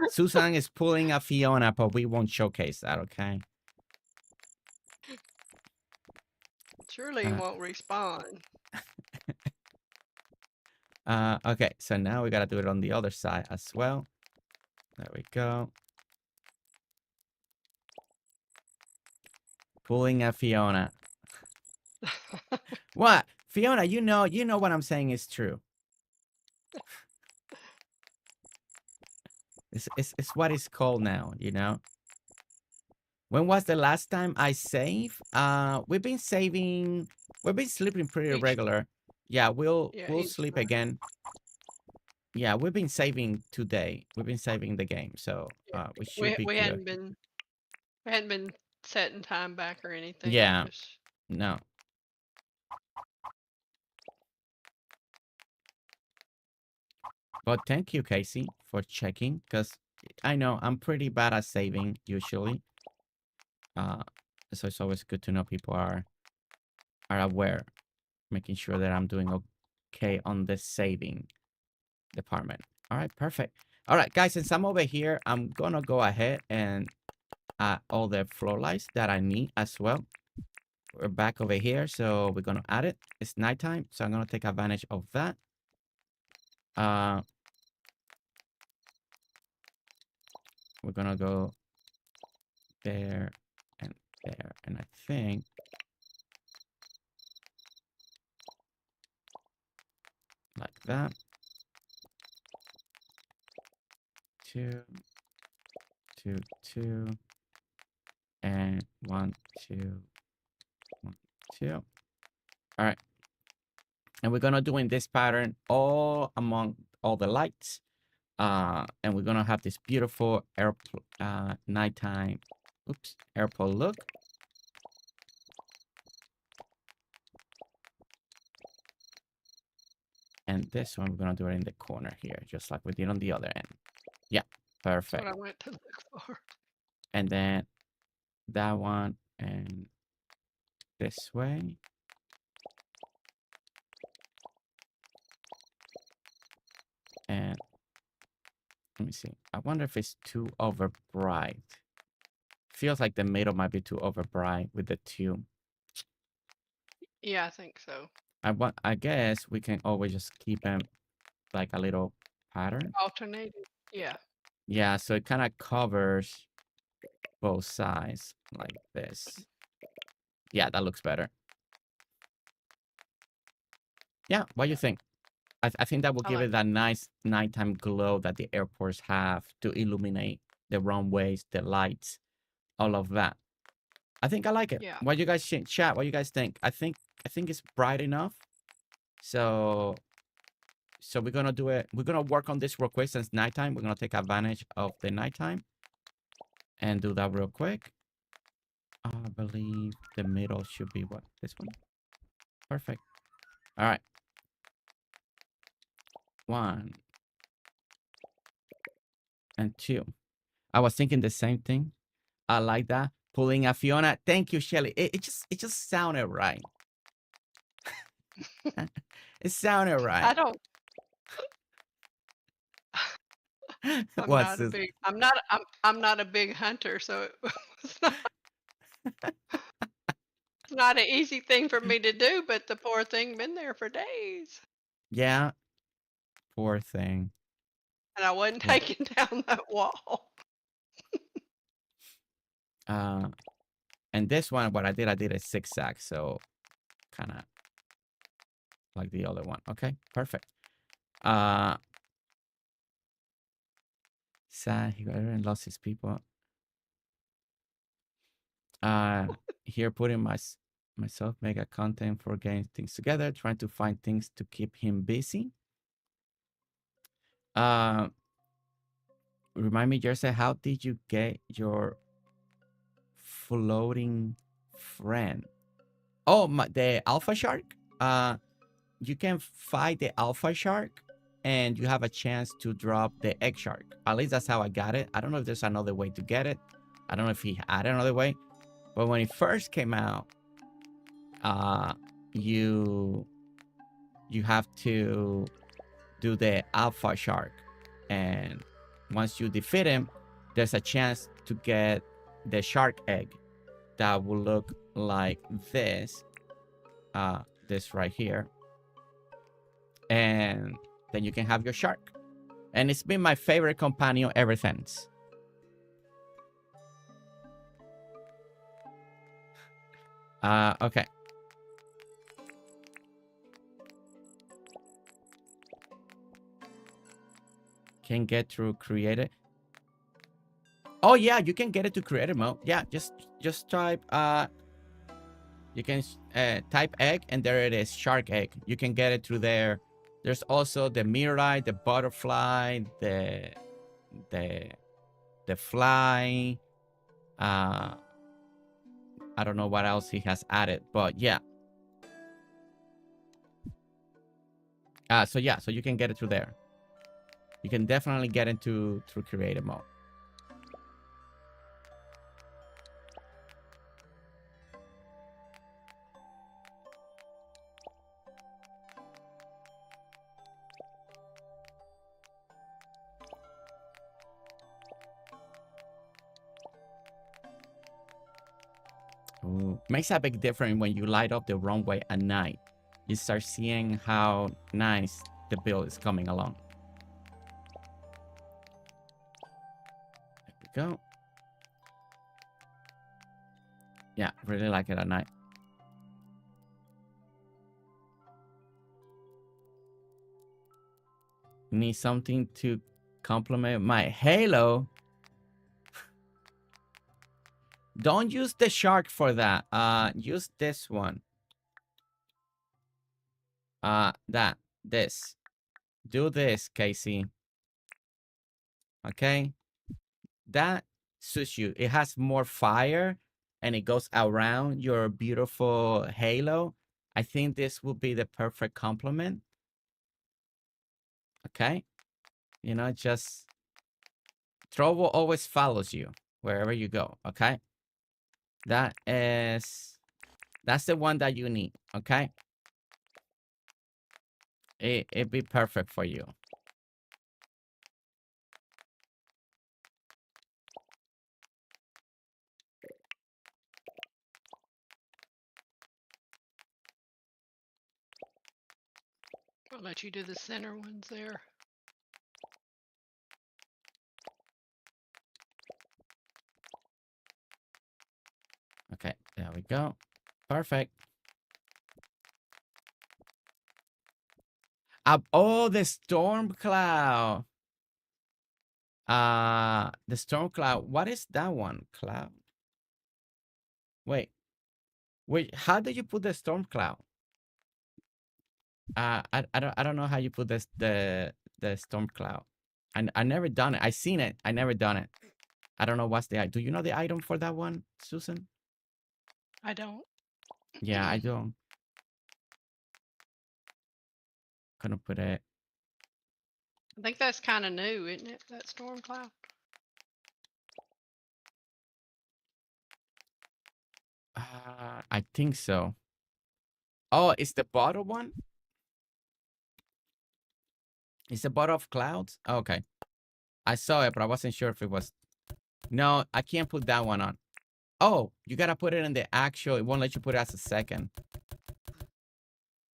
Susan is pulling a Fiona, but we won't showcase that, okay? Surely he won't respawn. Okay, so now we gotta do it on the other side as well. There we go. Pulling a Fiona. What? Fiona, you know what I'm saying is true. It's what it's called now, you know? When was the last time I saved? We've been saving. We've been sleeping pretty regular. Yeah, we'll sleep again. Yeah, we've been saving today. We've been saving the game, so we should be good. We hadn't been setting time back or anything. Yeah. No. But thank you, Casey, for checking, because I know I'm pretty bad at saving usually. So it's always good to know people are aware, making sure that I'm doing okay on the saving department. All right, perfect. All right, guys, since I'm over here, I'm gonna go ahead and add all the floor lights that I need as well. We're back over here, so we're gonna add it. It's nighttime, so I'm gonna take advantage of that. We're gonna go there and there, and I think like that. 2, 2, 2, and 1, 2, 1, 2. All right. And we're gonna do in this pattern all among all the lights. And we're gonna have this beautiful nighttime, airport look. And this one, we're gonna do it in the corner here, just like we did on the other end. Yeah, perfect. That's what I went to look for. And then that one, and this way. And let me see. I wonder if it's too over bright. Feels like the middle might be too over bright with the two. Yeah, I think so. I guess we can always just keep them like a little pattern. Alternating. Yeah. Yeah, so it kind of covers both sides like this. Yeah, that looks better. Yeah, what do you think? I think that will give it that nice nighttime glow that the airports have to illuminate the runways, the lights, all of that. I think I like it. Yeah. What do you guys chat? What do you guys think? I think it's bright enough. So we're gonna do it. We're gonna work on this real quick since nighttime. We're gonna take advantage of the nighttime and do that real quick. I believe the middle should be what? This one? Perfect. All right. 1 and 2. I was thinking the same thing. I like that. Pulling a Fiona. Thank you, Shelly. It just sounded right. It sounded right. I don't. What's I'm not a big hunter, so it was not. It's not an easy thing for me to do, but the poor thing been there for days. Yeah. Poor thing. And I wasn't Yeah. taking down that wall. And this one, what I did a zigzag, so kind of like the other one. Okay, perfect. Sad he got and lost his people. Here putting myself mega content for getting things together, trying to find things to keep him busy. Remind me, Jersey, how did you get your floating friend? Oh, the alpha shark. You can fight the alpha shark and you have a chance to drop the egg shark. At least that's how I got it. I don't know if there's another way to get it. I don't know if he had another way, but when it first came out, you have to do the alpha shark, and once you defeat him, there's a chance to get the shark egg that will look like this. This right here. And then you can have your shark. And it's been my favorite companion ever since. Okay. Can get through creative. Oh yeah, you can get it to creative mode. Yeah, just type you can type egg and there it is, shark egg. You can get it through there. There's also the mirror eye, the butterfly, the fly. I don't know what else he has added, but yeah. So you can get it through there. You can definitely get into through creative mode. Ooh. Makes a big difference when you light up the runway at night. You start seeing how nice the build is coming along. There we go. Yeah, really like it at night. Need something to complement my halo. Don't use the shark for that. Use this one. This. Do this, Casey. Okay? That suits you. It has more fire and it goes around your beautiful halo. I think this will be the perfect complement. Okay? You know, just trouble always follows you wherever you go. Okay? That's the one that you need. Okay? It'd be perfect for you. I'll let you do the center ones there. Okay, there we go. Perfect. Oh, the storm cloud. The storm cloud. What is that one? Cloud. Wait. How did you put the storm cloud? I don't know how you put this the storm cloud. I never done it. I seen it. I never done it. I don't know what's the. Do you know the item for that one, Susan? I don't. Yeah, I don't. Gonna put it. I think that's kind of new, isn't it? That storm cloud. I think so. Oh, it's the bottle one? It's the bottle of clouds? Oh, okay. I saw it, but I wasn't sure if it was. No, I can't put that one on. Oh, you gotta put it in the actual. It won't let you put it as a second.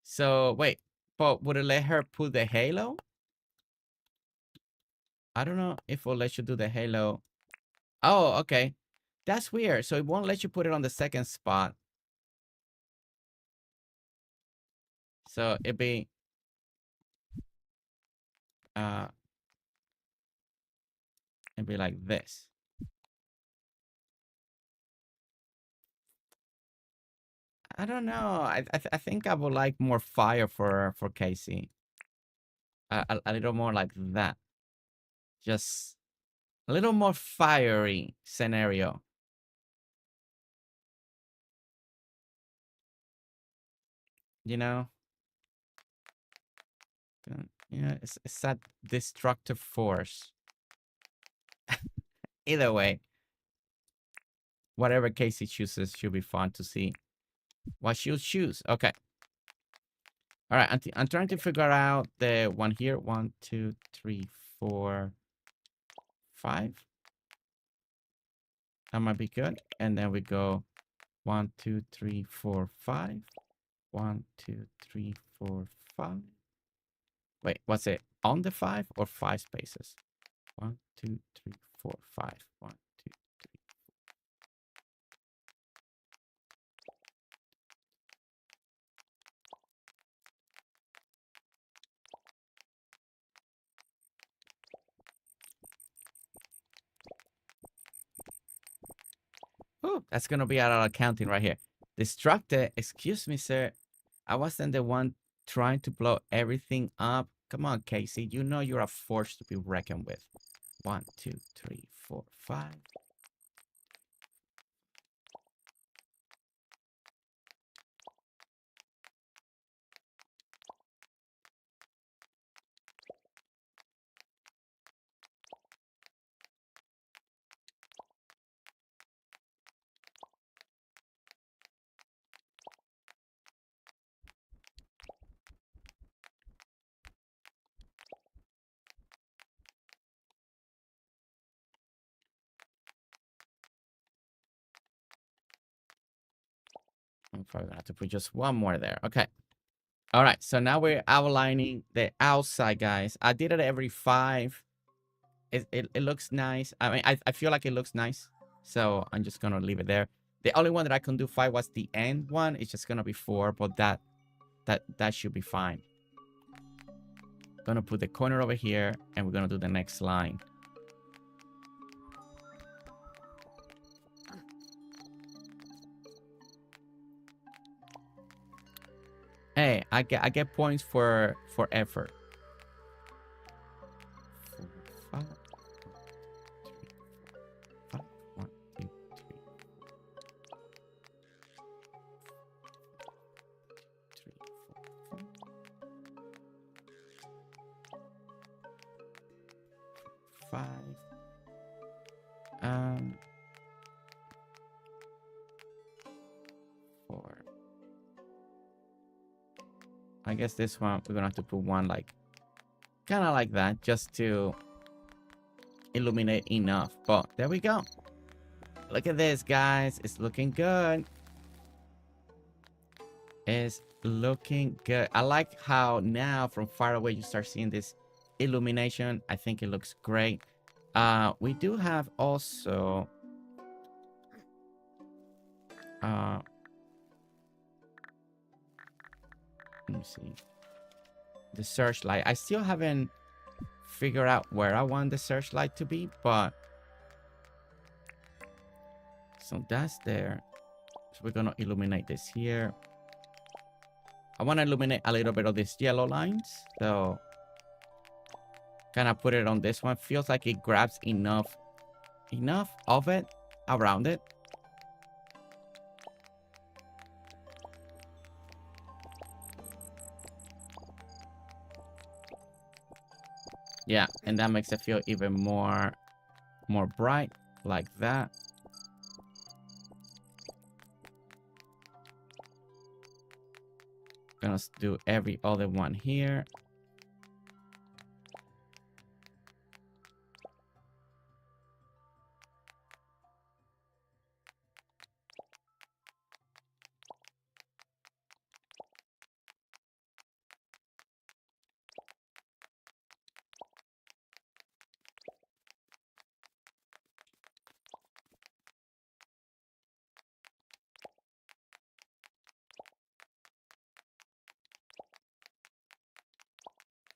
So, wait. But would it let her put the halo? I don't know if it will let you do the halo. Oh, okay. That's weird. So it won't let you put it on the second spot. So it'd be like this. I don't know. I think I would like more fire for Casey. A little more like that. Just a little more fiery scenario. You know? Yeah, it's that destructive force. Either way, whatever Casey chooses should be fun to see what she'll choose. Okay. All right. I'm trying to figure out the one here. 1, 2, 3, 4, 5. That might be good. And then we go 1, 2, 3, 4, 5. 1, 2, 3, 4, 5. Wait, what's it? On the 5 or 5 spaces? 1, 2, 3, 4, 5. 1, 2, 3. Oh, that's gonna be a lot of counting right here. Destructed. Excuse me, sir. I wasn't the one trying to blow everything up. Come on, Casey. You know you're a force to be reckoned with. 1, 2, 3, 4, 5. I'm probably gonna have to put just one more there. Okay. All right. So now we're outlining the outside, guys. I did it every 5. It looks nice. I mean, I feel like it looks nice. So I'm just gonna leave it there. The only one that I can do 5 was the end one. It's just gonna be 4, but that should be fine. Gonna put the corner over here, and we're gonna do the next line. Hey, I get points for effort. 4, 5, 3, 4, 5. 1, 2, 3, 3, 4, 5. 4. I guess this one we're gonna have to put one like kind of like that just to illuminate enough. But there we go. Look at this, guys. It's looking good. It's looking good. I like how now from far away you start seeing this illumination. I think it looks great. We do have also let me see. The searchlight. I still haven't figured out where I want the searchlight to be, but so that's there. So we're gonna illuminate this here. I want to illuminate a little bit of these yellow lines. So kind of put it on this one. Feels like it grabs enough of it around it. Yeah, and that makes it feel even more bright like that. Gonna do every other one here.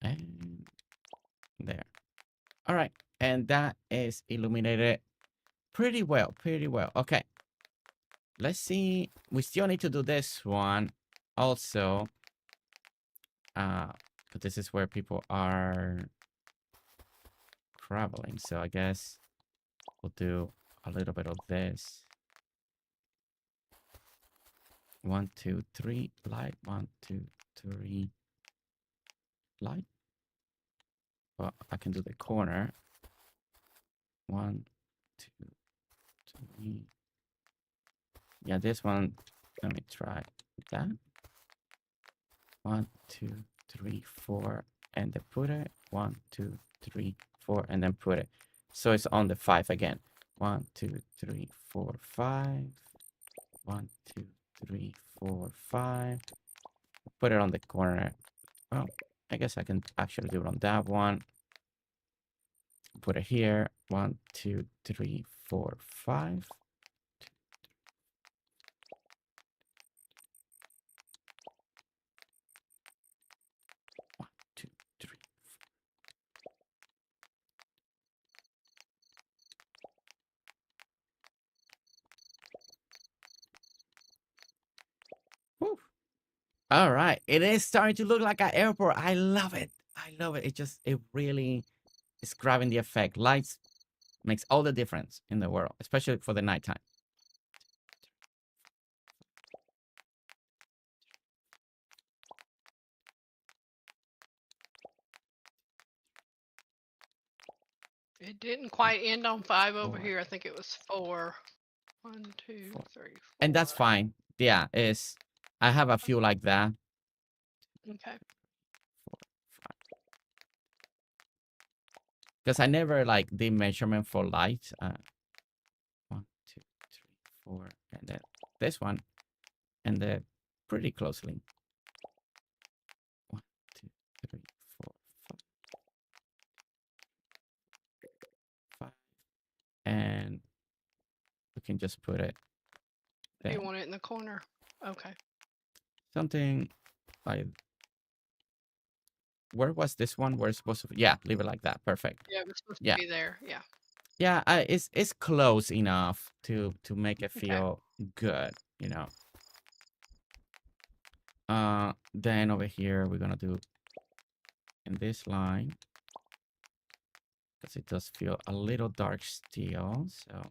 And there. All right. And that is illuminated pretty well. Okay. Let's see. We still need to do this one also. But this is where people are traveling. So I guess we'll do a little bit of this. 1, 2, 3, light. 1, 2, 3, light. Well, I can do the corner. 1, 2, 3. Yeah, this one. Let me try that. 1, 2, 3, 4, and then put it. 1, 2, 3, 4, and then put it. So it's on the 5 again. 1, 2, 3, 4, 5. 1, 2, 3, 4, 5. Put it on the corner. Well, I guess I can actually do it on that one. Put it here. 1, 2, 3, 4, 5. 1, 2, 3, 4. Woo. All right. It is starting to look like an airport. I love it. It really is grabbing the effect. Lights makes all the difference in the world, especially for the nighttime. It didn't quite end on 5 over 4. here. I think it was 4. 1, 2, 4. 3, 4. And that's fine. Yeah, I have a few like that. Okay. 4, 5. Because I never like the measurement for light. 1, 2, 3, 4, and then this one, and then pretty closely. 1, 2, 3, 4, 5. And we can just put it there. You want it in the corner? Okay. Something like, where was this one? Where it's supposed to be? Yeah, leave it like that. Perfect. Yeah, it was supposed Yeah. to be there. Yeah. Yeah, it's close enough to make it Okay. feel good, you know. Then over here, we're gonna do in this line because it does feel a little dark still. So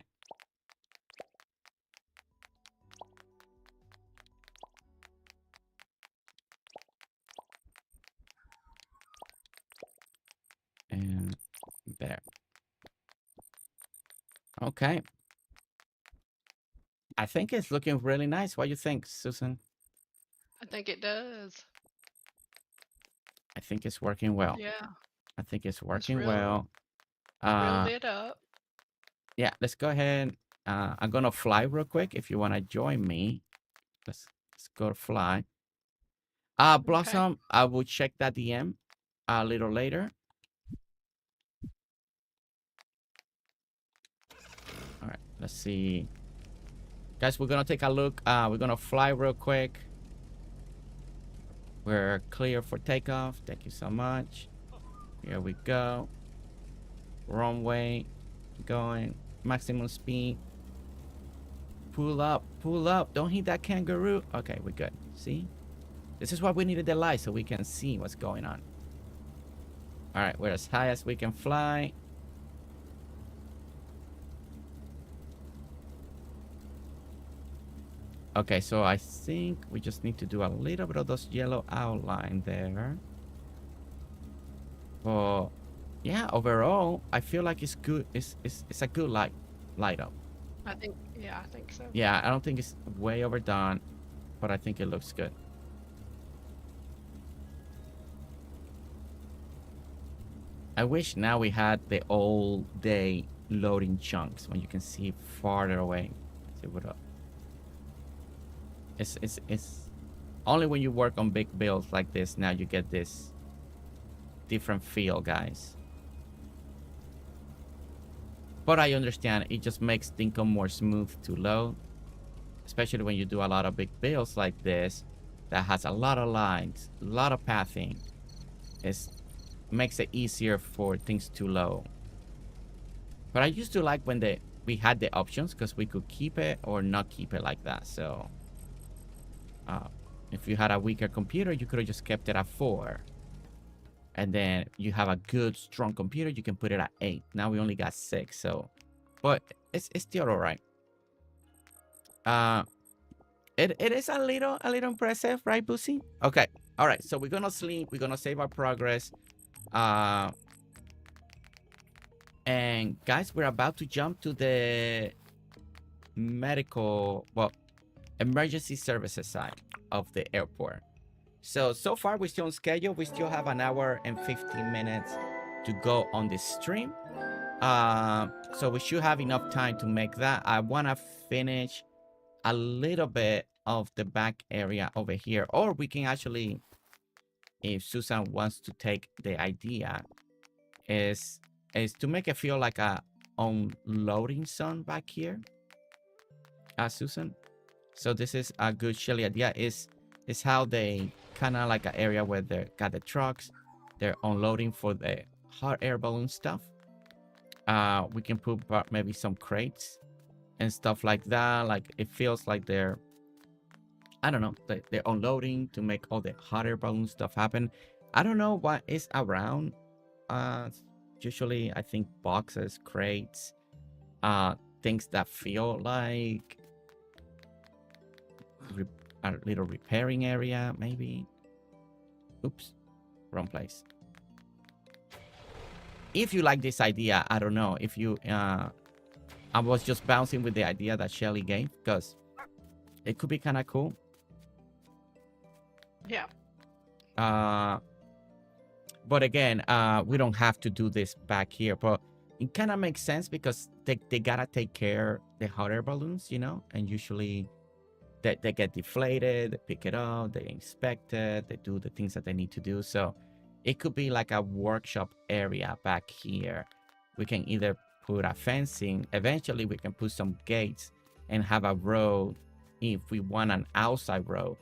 and there. Okay. I think it's looking really nice. What do you think, Susan? I think it does. I think it's working well. Yeah, I think it's it's working real, well. real lit up. Yeah, let's go ahead. I'm gonna fly real quick. If you wanna join me, let's go to fly. Okay. Blossom, I will check that DM a little later. All right, let's see. Guys, we're gonna take a look. We're gonna fly real quick. We're clear for takeoff. Thank you so much. Here we go. Runway going. Maximum speed. Pull up, pull up. Don't hit that kangaroo. Okay, we're good. See? This is why we needed the light so we can see what's going on. All right, we're as high as we can fly. Okay, so I think we just need to do a little bit of those yellow outline there. But yeah, overall, I feel like it's good. It's a good light up. I think, yeah, I think so. Yeah, I don't think it's way overdone, but I think it looks good. I wish now we had the all day loading chunks when you can see farther away. Let's see what up. It's only when you work on big builds like this now you get this different feel, guys. But I understand it just makes Dinkum more smooth to load, especially when you do a lot of big builds like this that has a lot of lines, a lot of pathing. It makes it easier for things to load. But I used to like when we had the options because we could keep it or not keep it like that. So if you had a weaker computer, you could have just kept it at 4. And then you have a good, strong computer, you can put it at 8. Now we only got 6, so... But it's still alright. It is a little impressive, right, Boosie? Okay, alright, so we're gonna sleep, we're gonna save our progress. And guys, we're about to jump to the emergency services side of the airport. So far we're still on schedule. We still have an hour and 15 minutes to go on this stream. So we should have enough time to make that. I want to finish a little bit of the back area over here. Or we can actually, if Susan wants to take the idea, is to make it feel like a unloading zone back here. Susan. So this is a good Shelly idea. Is how they kind of like an area where they got the trucks, they're unloading for the hot air balloon stuff. We can put maybe some crates and stuff like that. Like it feels like they're, I don't know, they're unloading to make all the hot air balloon stuff happen. I don't know what is around. Usually I think boxes, crates, things that feel like a little repairing area, maybe. Oops, wrong place. If you like this idea, I don't know if you I was just bouncing with the idea that Shelly gave because it could be kind of cool. Yeah. But again, we don't have to do this back here, but it kind of makes sense because they gotta take care the hot air balloons, you know, and usually they get deflated, they pick it up, they inspect it, they do the things that they need to do. So it could be like a workshop area back here. We can either put a fencing, eventually we can put some gates and have a road if we want an outside road.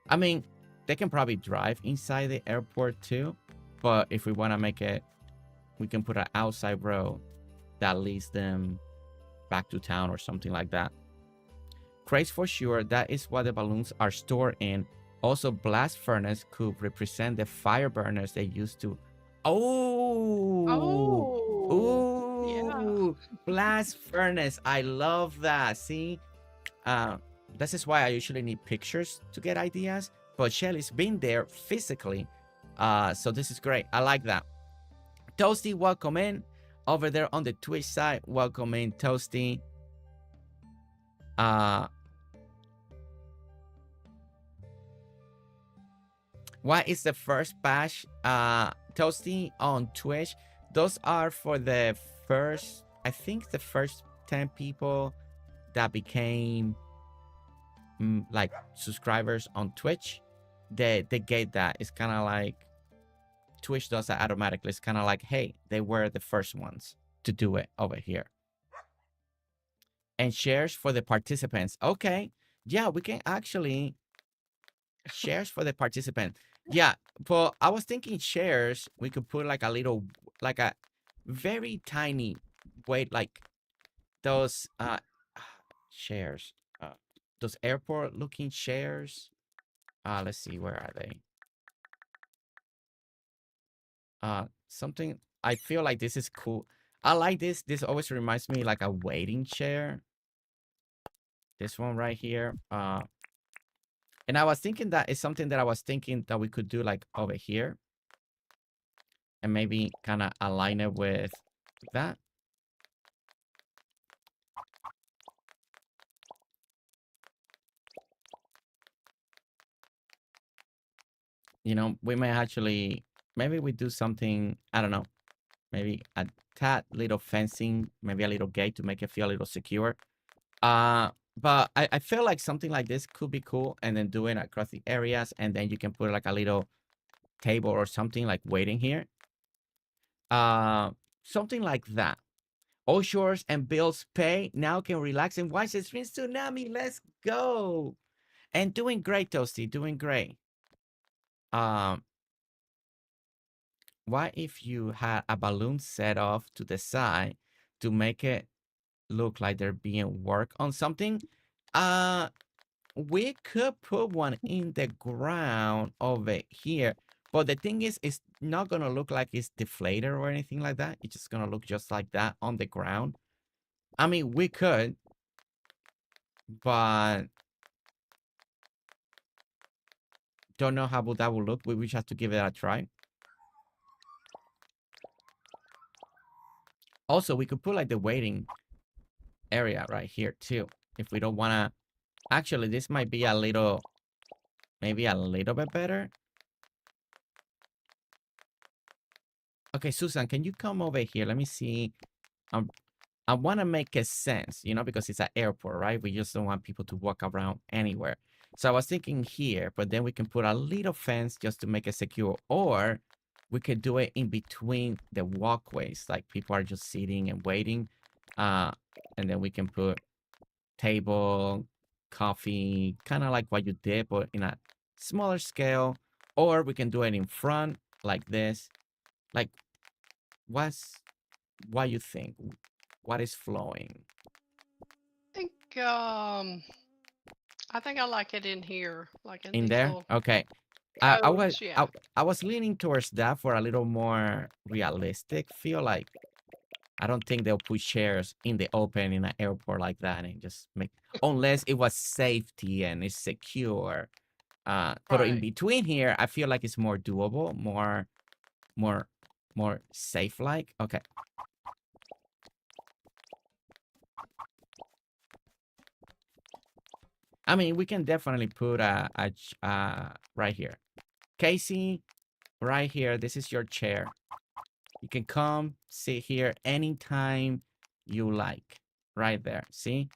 I mean, they can probably drive inside the airport too, but if we want to make it, we can put an outside road that leads them back to town or something like that. Crates for sure, that is what the balloons are stored in. Also, blast furnace could represent the fire burners they used to. Oh, Yeah. ooh, blast furnace. I love that. See, this is why I usually need pictures to get ideas. But Shelly's been there physically, so this is great. I like that. Toasty, welcome in. Over there on the Twitch side, welcome in, Toasty. What is the first batch, Toasty, on Twitch? Those are for the first, I think the first 10 people that became like subscribers on Twitch. They get that. It's kind of like Twitch does that automatically. It's kind of like, hey, they were the first ones to do it over here. And shares for the participants. Okay. Yeah, we can actually shares for the participant. Yeah, but I was thinking shares, we could put like a little, like a very tiny weight, like those shares, those airport looking shares. Let's see, where are they? Something, I feel like this is cool. I like this. This always reminds me like a waiting chair. This one right here. And I was thinking that is something that I was thinking that we could do like over here. And maybe kind of align it with that. You know, we may actually, maybe we do something, I don't know, maybe a tad little fencing, maybe a little gate to make it feel a little secure. But I feel like something like this could be cool, and then doing across the areas, and then you can put like a little table or something like waiting here. Something like that. All shores and bills pay. Now can relax and watch the stream tsunami. Let's go. And doing great, Toasty. Doing great. What if you had a balloon set off to the side to make it look like they're being work on something? We could put one in the ground over here, but the thing is, it's not gonna look like it's deflated or anything like that. It's just gonna look just like that on the ground. I mean, we could, but don't know how that will look. We just have to give it a try. Also, we could put like the waiting area right here too. If we don't wanna, actually, this might be a little, maybe a little bit better. Okay, Susan, can you come over here? Let me see. I want to make a sense, you know, because it's an airport, right? We just don't want people to walk around anywhere. So I was thinking here, but then we can put a little fence just to make it secure. Or we could do it in between the walkways, like people are just sitting and waiting. And then we can put table, coffee, kind of like what you did, but in a smaller scale. Or we can do it in front like this. Like, what you think? What is flowing? I think I like it in here, like in In these there? little Okay. I codes, yeah. I was leaning towards that for a little more realistic feel. Like, I don't think they'll put chairs in the open in an airport like that and just make, unless it was safety and it's secure. But in Right. between here, I feel like it's more doable, more safe like. Okay. I mean, we can definitely put right here. Casey, right here, this is your chair. You can come sit here anytime you like. Right there, see?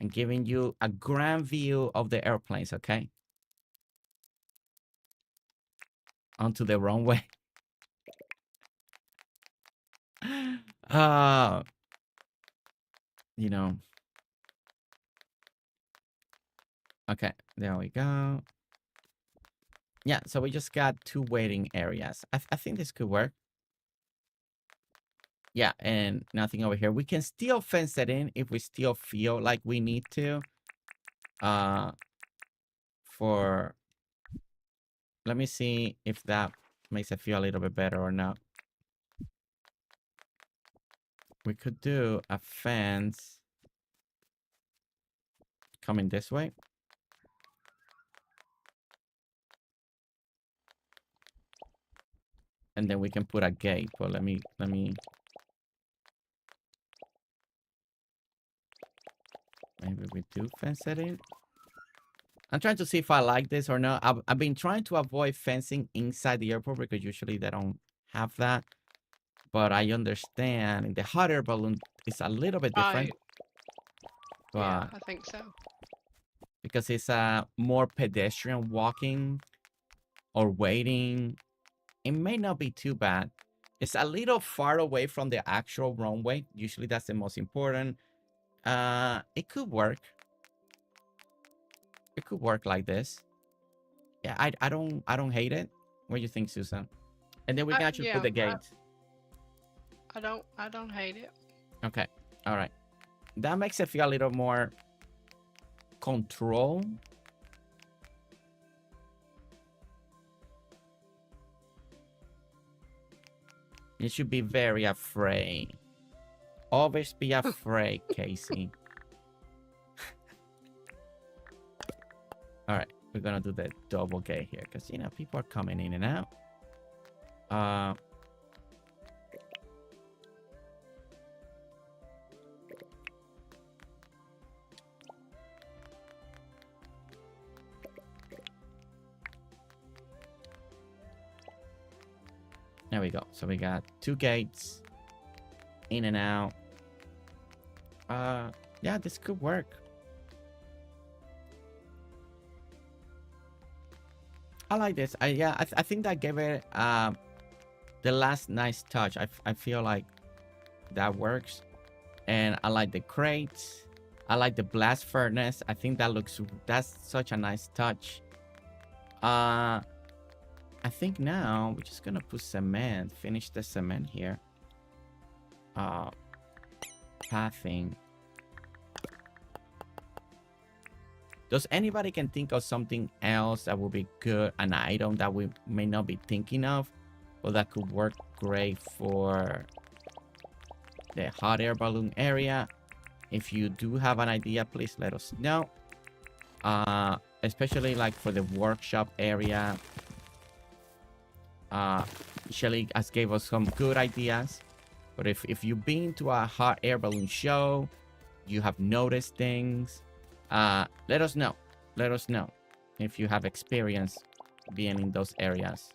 I'm giving you a grand view of the airplanes, okay? Onto the runway. You know. Okay, there we go. Yeah, so we just got 2 waiting areas. I think this could work. Yeah, and nothing over here. We can still fence it in if we still feel like we need to. For Let me see if that makes it feel a little bit better or not. We could do a fence coming this way. And then we can put a gate. But let me maybe we do fence it in. I'm trying to see if I like this or not. I've been trying to avoid fencing inside the airport because usually they don't have that. But I understand the hot air balloon is a little bit different. Right. But Yeah, I think so. because it's more pedestrian walking or waiting, it may not be too bad. It's a little far away from the actual runway. Usually that's the most important. It could work. It could work like this. Yeah, I don't hate it. What do you think, Susan? And then we can actually put the gate. I don't hate it. Okay. All right. That makes it feel a little more control. You should be very afraid. Always be afraid, Casey. All right. We're going to do the double gate here because, you know, people are coming in and out. There we go. So we got 2 gates in and out. Yeah, this could work. I like this. I think that gave it the last nice touch. I feel like that works. And I like the crates. I like the blast furnace. I think that's such a nice touch. I think now we're just gonna put cement, finish the cement here. Pathing. Does anybody can think of something else that would be good, an item that we may not be thinking of, or that could work great for the hot air balloon area? If you do have an idea, please let us know. Especially like for the workshop area. Shelly has gave us some good ideas. But if you've been to a hot air balloon show, you have noticed things, let us know. Let us know if you have experience being in those areas.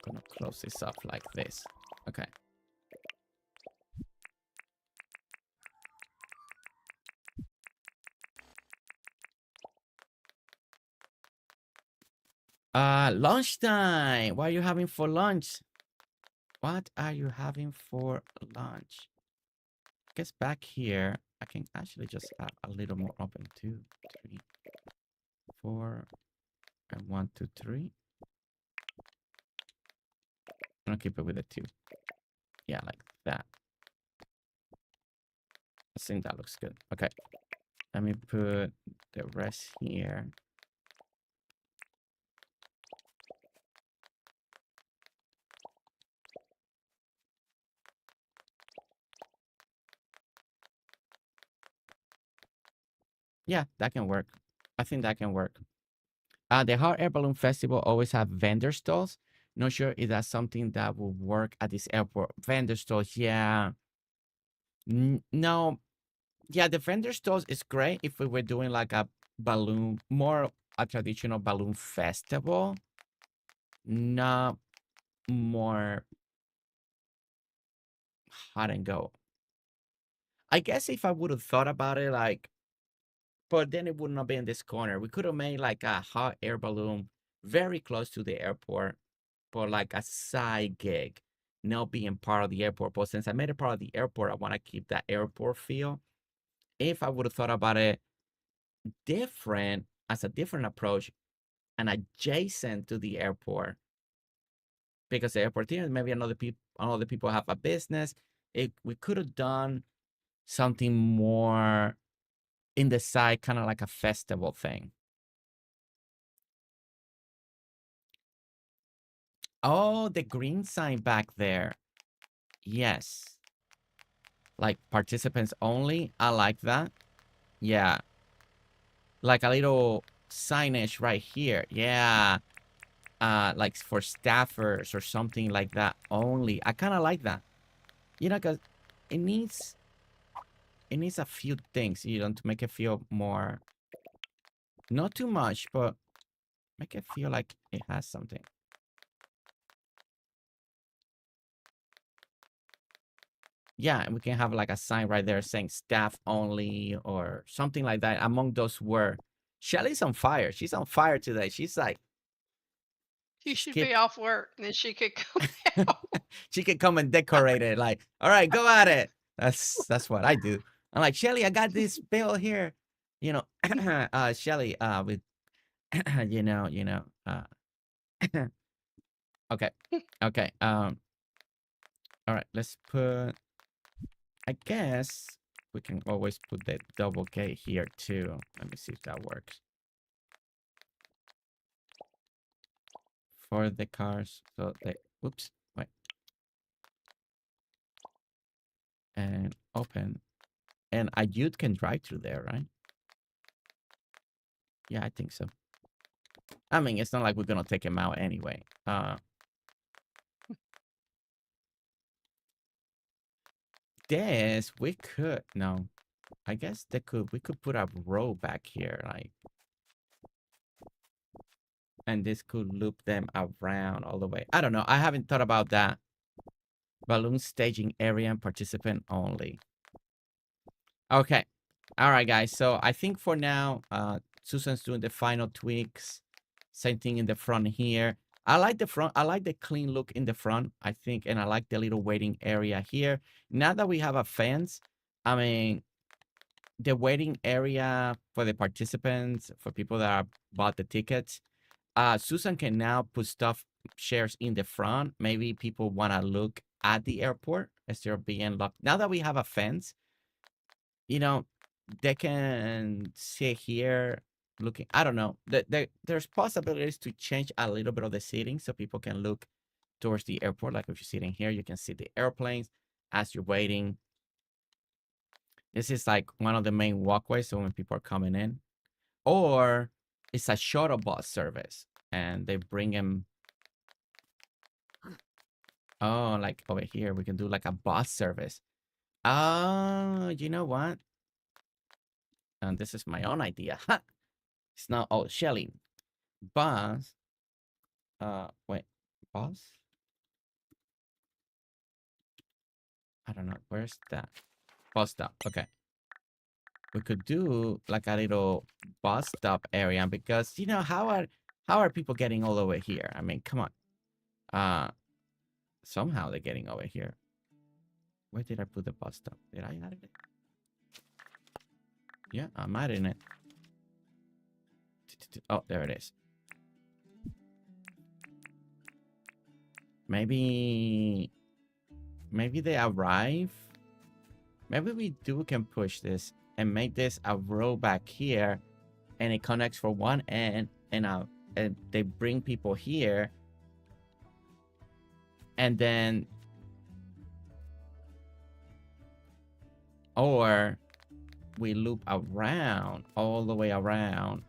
Gonna close this up like this. Okay. Lunchtime. What are you having for lunch? What are you having for lunch? I guess back here, I can actually just have a little more open. 2, 3, 4, and 1, 2, 3. I'm gonna keep it with a 2. Yeah, like that. I think that looks good. Okay. Let me put the rest here. Yeah, that can work. I think that can work. The Hot Air Balloon Festival always have vendor stalls. Not sure if that's something that will work at this airport. Vendor stalls, yeah. No. Yeah, the vendor stalls is great if we were doing like a balloon, more a traditional balloon festival. Not more hot and go. I guess if I would have thought about it, like, but then it would not be in this corner. We could have made like a hot air balloon very close to the airport, but like a side gig, not being part of the airport. But since I made it part of the airport, I want to keep that airport feel. If I would have thought about it different, as a different approach, and adjacent to the airport, because the airport here, maybe another people have a business. We could have done something more in the side, kind of like a festival thing. Oh, the green sign back there. Yes. Like participants only. I like that. Yeah. Like a little signage right here. Yeah. Like for staffers or something like that only. I kind of like that. You know, because it needs a few things, you know, to make it feel more, not too much, but make it feel like it has something. Yeah, and we can have like a sign right there saying staff only or something like that. Among those words. Shelly's on fire. She's on fire today. She's like, You she should skipped. be off work, and then she could come out. She could come and decorate it. Like, all right, go at it. That's what I do. I'm like, Shelly, I got this bill here. You know, Shelly, with you know, okay. Okay. All right, let's put, I guess we can always put the double K here too. Let me see if that works. For the cars. So they, oops, wait. And open. And a youth can drive through there, right? Yeah, I think so. I mean, it's not like we're gonna take him out anyway. This we could, no. I guess we could put a row back here, like, and this could loop them around all the way. I don't know. I haven't thought about that. Balloon staging area and participant only. Okay. All right, guys. So I think for now, Susan's doing the final tweaks. Same thing in the front here. I like the front. I like the clean look in the front, I think. And I like the little waiting area here. Now that we have a fence, I mean, the waiting area for the participants, for people that are bought the tickets, Susan can now put stuff, shares in the front. Maybe people want to look at the airport as they're being locked. Now that we have a fence, you know, they can sit here looking. I don't know. There's possibilities to change a little bit of the seating so people can look towards the airport. Like if you're sitting here, you can see the airplanes as you're waiting. This is like one of the main walkways, so when people are coming in. Or it's a shuttle bus service, and they bring them. Oh, like over here, we can do like a bus service. Oh, you know what? And this is my own idea. Ha! It's not, oh, Shelly. Bus. Wait, bus? I don't know. Where's that? Bus stop. Okay. We could do like a little bus stop area because, you know, how are people getting all over here? I mean, come on. Somehow they're getting over here. Where did I put the bus stop? Did I add it? Yeah, I'm adding it. Oh, there it is. Maybe they arrive. Maybe we can push this and make this a row back here, and it connects for one end, and they bring people here, and then, or we loop around all the way around,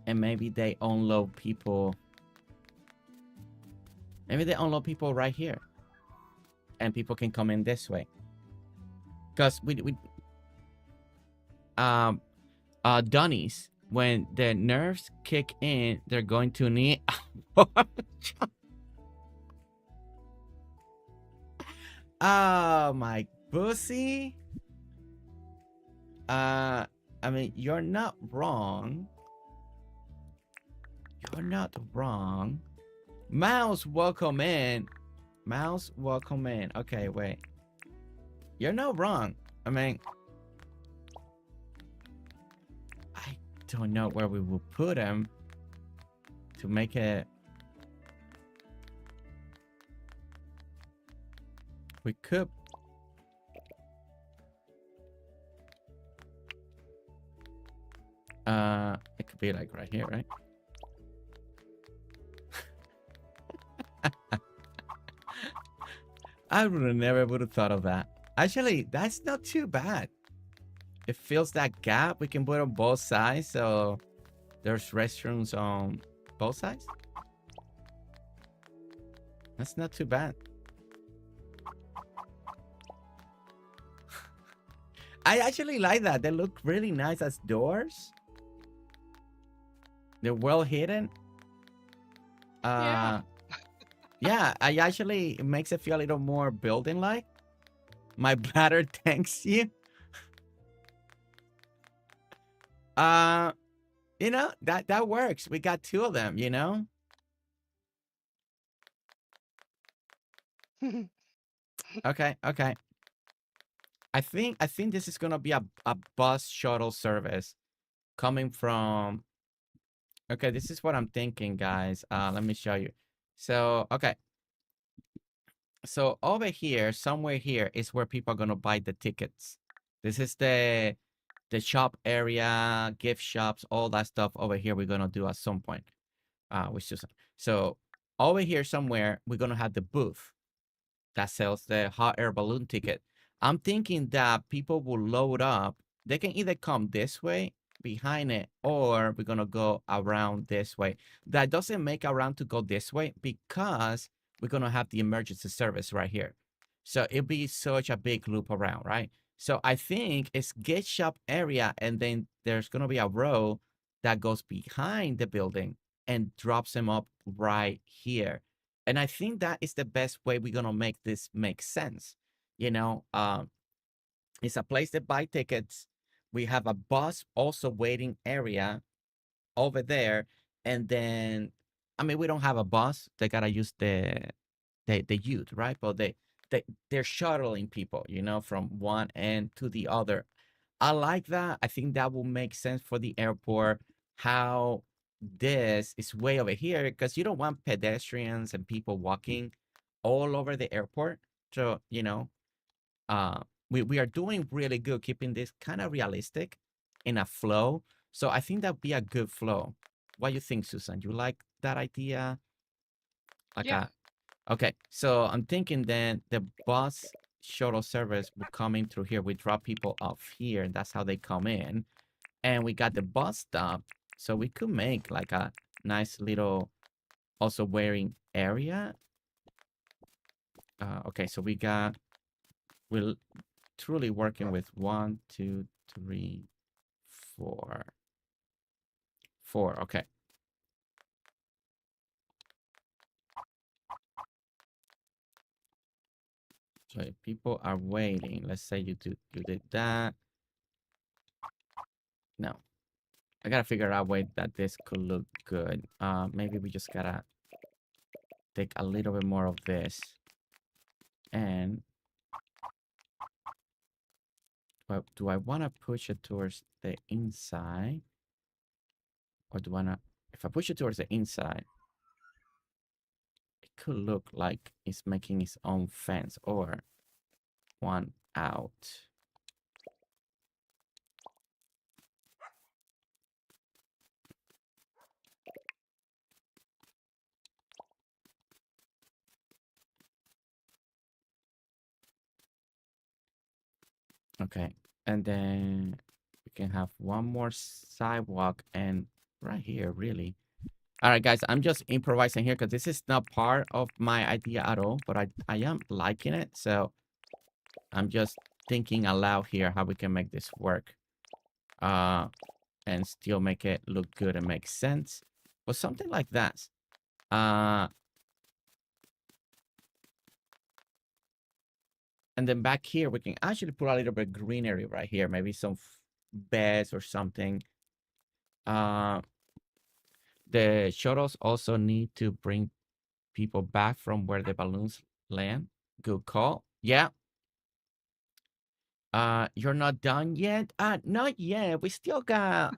and maybe they unload people. Maybe they unload people right here, and people can come in this way. Because Dunnies, when the nerves kick in, they're going to need. Oh my pussy. I mean, you're not wrong. You're not wrong. Mouse, welcome in. Mouse, welcome in. Okay, wait. You're not wrong. I mean, I don't know where we will put him to make it. We could It could be like right here, right? I would have thought of that. Actually, that's not too bad. It fills that gap. We can put on both sides, so there's restrooms on both sides. That's not too bad. I actually like that. They look really nice as doors. They're well hidden. Yeah. Yeah, I actually, it makes it feel a little more building-like. My bladder thanks you. You know, that works. We got 2 of them, you know? Okay, okay. I think this is gonna be a bus shuttle service coming from. Okay, this is what I'm thinking, guys. Let me show you. So, okay. So over here, somewhere here is where people are gonna buy the tickets. This is the shop area, gift shops, all that stuff over here. We're gonna do at some point. With Susan. So over here somewhere, we're gonna have the booth that sells the hot air balloon ticket. I'm thinking that people will load up. They can either come this way behind it, or we're gonna go around this way. That doesn't make around to go this way because we're gonna have the emergency service right here. So it'll be such a big loop around, right? So I think it's gift shop area, and then there's gonna be a row that goes behind the building and drops them up right here. And I think that is the best way we're gonna make this make sense. You know, it's a place to buy tickets. We have a bus also waiting area over there, and then I mean we don't have a bus. They gotta use the youth, right? But they're shuttling people, you know, from one end to the other. I like that. I think that will make sense for the airport. How this is way over here because you don't want pedestrians and people walking all over the airport. So, you know, we are doing really good keeping this kind of realistic in a flow. So I think that'd be a good flow. What do you think, Susan? You like that idea? Like Yeah. okay, so I'm thinking then the bus shuttle service will come in through here. We drop people off here, and that's how they come in. And we got the bus stop, so we could make like a nice little also wearing area. Okay, so we're truly working with 1, 2, 3, 4. 4, okay. So if people are waiting, let's say you did that. No. I gotta figure out a way that this could look good. Maybe we just gotta take a little bit more of this. And well, do I want to push it towards the inside? Or do I not? If I push it towards the inside, it could look like it's making its own fence or one out. Okay, and then we can have one more sidewalk and right here, really. All right, guys, I'm just improvising here because this is not part of my idea at all, but I am liking it. So I'm just thinking aloud here how we can make this work and still make it look good and make sense. But something like that. And then back here, we can actually put a little bit of greenery right here. Maybe some beds or something. The shuttles also need to bring people back from where the balloons land. Good call. Yeah. You're not done yet? Not yet. We still got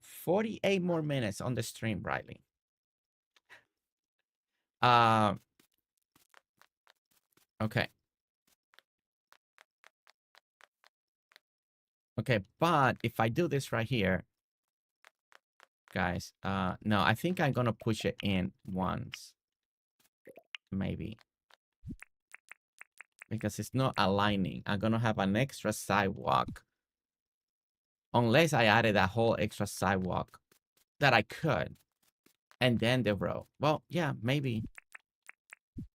48 more minutes on the stream, Riley. Okay. Okay, but if I do this right here, guys, no, I think I'm gonna push it in once, maybe, because it's not aligning. I'm gonna have an extra sidewalk, unless I added a whole extra sidewalk that I could, and then the road. Well, yeah, maybe.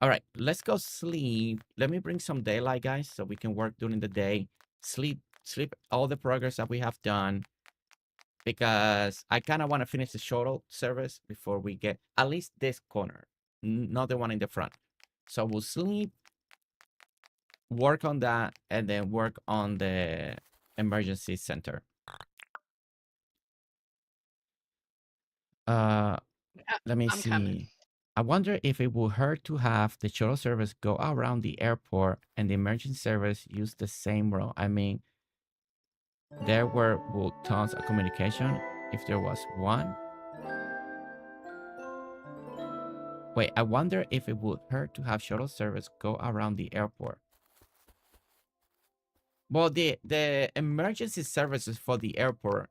All right, let's go sleep. Let me bring some daylight, guys, so we can work during the day. Sleep all the progress that we have done, because I kind of want to finish the shuttle service before we get at least this corner, not the one in the front. So we'll sleep, work on that, and then work on the emergency center. Let me I'm see. coming. I wonder if it would hurt to have the shuttle service go around the airport and the emergency service use the same road. I mean, there were tons of communication if there was one. Wait, I wonder if it would hurt to have shuttle service go around the airport. Well, the emergency services for the airport,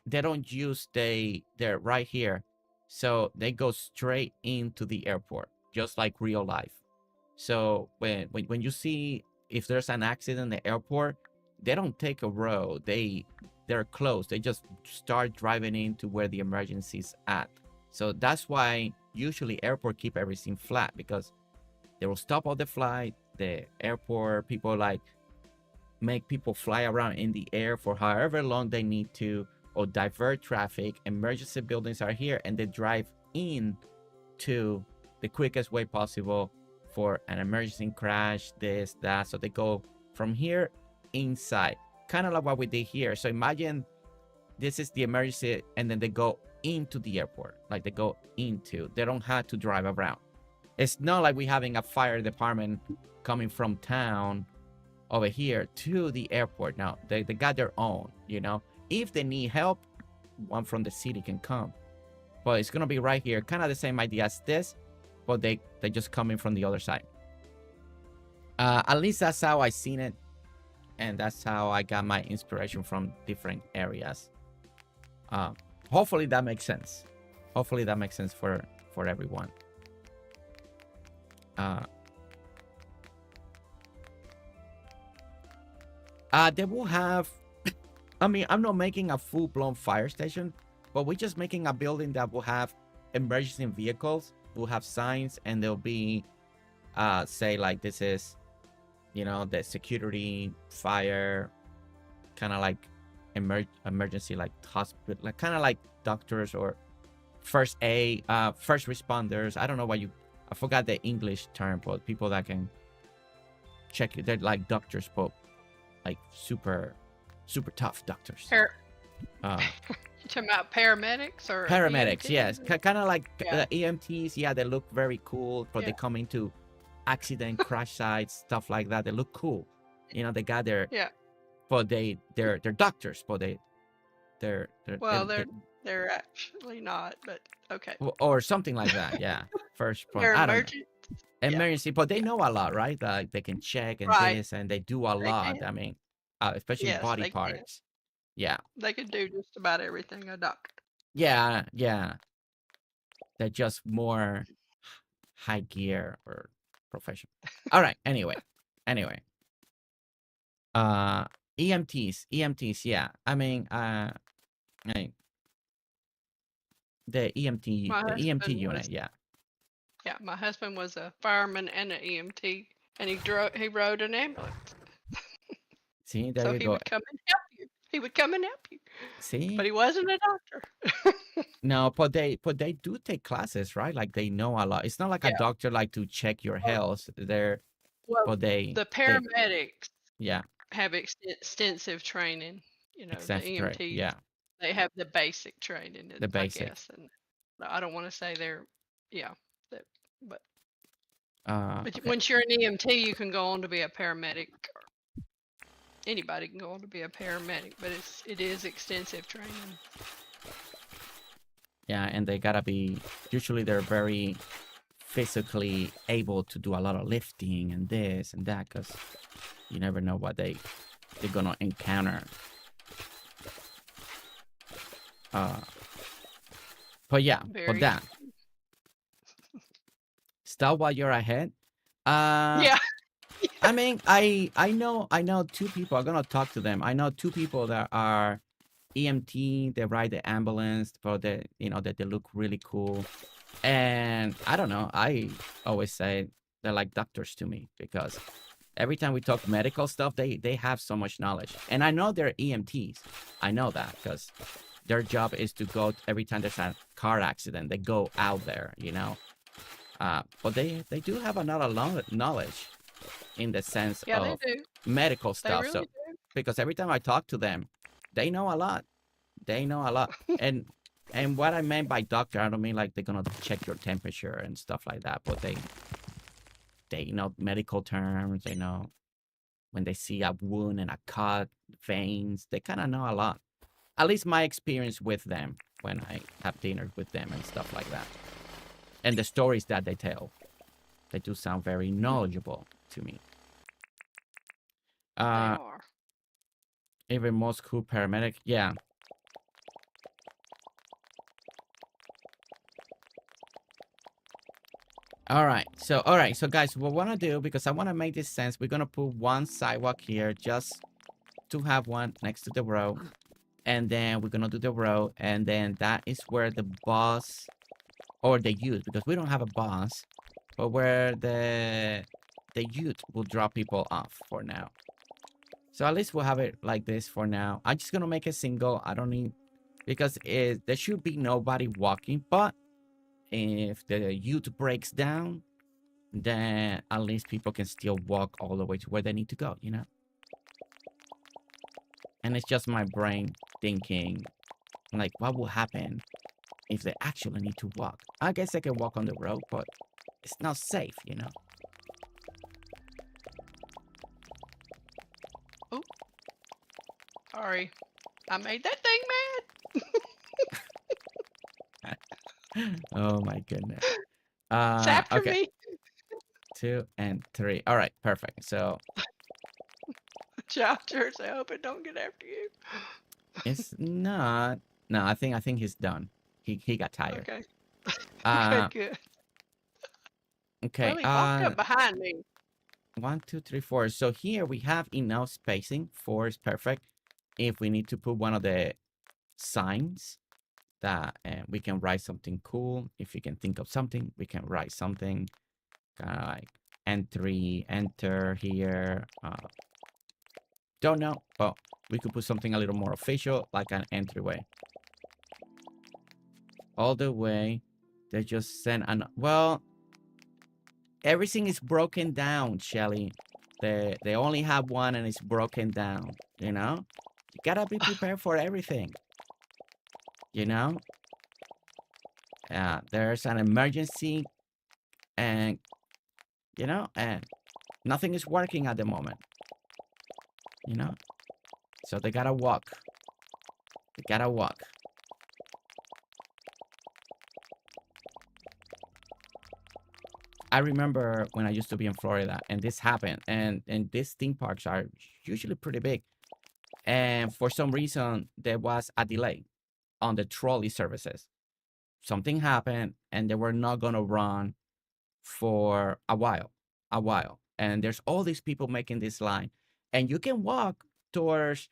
they don't use they're right here. So they go straight into the airport, just like real life. So when you see if there's an accident in the airport, they don't take a road. They're close. They just start driving into where the emergency's at. So that's why usually airport keep everything flat, because they will stop all the flight. The airport people like make people fly around in the air for however long they need to, or divert traffic. Emergency buildings are here, and they drive in to the quickest way possible for an emergency crash, this, that. So they go from here inside, kind of like what we did here. So imagine this is the emergency, and then they go into the airport, like they go into, they don't have to drive around. It's not like we having a fire department coming from town over here to the airport. Now they got their own, you know. If they need help, one from the city can come, but it's gonna be right here, kind of the same idea as this, but they just come in from the other side. At least that's how I seen it, and that's how I got my inspiration from different areas. Hopefully that makes sense. Hopefully that makes sense for everyone. They will have, I mean, I'm not making a full-blown fire station, but we're just making a building that will have emergency vehicles, will have signs, and there'll be, say like this is, you know, the security, fire, kind of like emergency, like hospital, like kind of like doctors or first aid, first responders. I don't know why I forgot the English term, but people that can check it, they're like doctors, but like super tough doctors. You talking about paramedics or paramedics? EMTs? Yes, kind of like EMTs. Yeah, they look very cool, but they come into accident, crash sites, stuff like that. They look cool. You know, they got their but they're doctors, but they're actually not, but okay. Or something like that. Yeah, first point. They're I don't know. Emergency, but they know a lot, right? Like they can check and this, and they do a lot. I mean, especially body parts. Yeah, they can do just about everything a doctor. Yeah. They're just more high gear or professional. All right. Anyway. EMTs. Yeah. I mean, the EMT unit. Yeah. Yeah, my husband was a fireman and an EMT, and he rode an ambulance. See, there so you he go. would come and help you. He would come and help you. See, but he wasn't a doctor. No, but they do take classes, right? Like they know a lot. It's not like a doctor like to check your health. The paramedics yeah have extensive training. You know, the EMTs they have the basic training. The basic. I guess, and I don't want to say they're but once you're an EMT, you can go on to be a paramedic. Anybody can go on to be a paramedic, but it is extensive training. Yeah, and they gotta be. Usually, they're very physically able to do a lot of lifting and this and that, because you never know what they're gonna encounter. But yeah, Very. that. Stop while you're ahead. Yeah. I mean, I know 2 people. I'm gonna talk to them. I know 2 people that are EMT. They ride the ambulance, but they, that they look really cool. And I don't know. I always say they're like doctors to me because every time we talk medical stuff, they have so much knowledge. And I know they're EMTs. I know that because their job is to go every time there's a car accident. They go out there, but they do have a lot of knowledge in the sense Yeah, of they do. medical They stuff. really So do. because every time I talk to them, they know a lot. They know a lot. And what I meant by doctor, I don't mean like they're gonna check your temperature and stuff like that, but they know medical terms. They know when they see a wound and a cut, veins. They kind of know a lot. At least my experience with them when I have dinner with them and stuff like that. And the stories that they tell, they do sound very knowledgeable to me. They are. Even most cool paramedic, yeah. All right, so guys, what I want to do, because I want to make this sense, we're gonna put one sidewalk here just to have one next to the road, and then we're gonna do the road, and then that is where the bus or the youth, because we don't have a bus, but where the youth will drop people off for now. So at least we'll have it like this for now. I'm just gonna make a single. I don't need, because there should be nobody walking, but if the youth breaks down, then at least people can still walk all the way to where they need to go, And it's just my brain thinking, like, what will happen if they actually need to walk? I guess they can walk on the road, but it's not safe, Oh, sorry. I made that thing mad. Oh my goodness. It's after Okay. me. 2 and 3. All right, perfect. So Chapters. I hope it don't get after you. it's not. No, I think he's done. He got tired. Okay. Uh, Okay, good. okay. Well, he walked up behind me. 1, 2, 3, 4. So here we have enough spacing. 4 is perfect. If we need to put one of the signs that we can write something cool. If you can think of something, we can write something kind of like entry, enter here. Don't know, but we could put something a little more official, like an entryway. All the way, they just send well, everything is broken down, Shelly. They only have one and it's broken down, You gotta be prepared for everything, There's an emergency and, and nothing is working at the moment, So they gotta walk. They gotta walk. I remember when I used to be in Florida and this happened, and these theme parks are usually pretty big. And for some reason, there was a delay on the trolley services. Something happened and they were not going to run for a while. And there's all these people making this line. And you can walk towards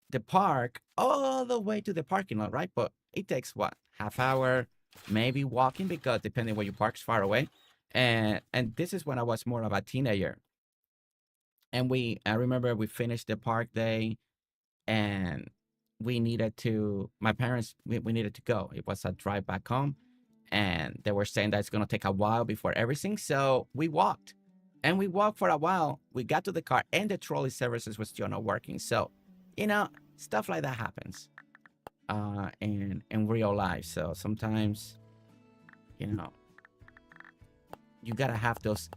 the park all the way to the parking lot, right? But it takes what? Half hour, maybe walking, because depending where you park's far away. And this is when I was more of a teenager. And I remember we finished the park day and we needed to, my parents, we needed to go. It was a drive back home. And they were saying that it's going to take a while before everything. So we walked. And we walked for a while. We got to the car and the trolley services was still not working. So, stuff like that happens in real life. So sometimes, you got to have those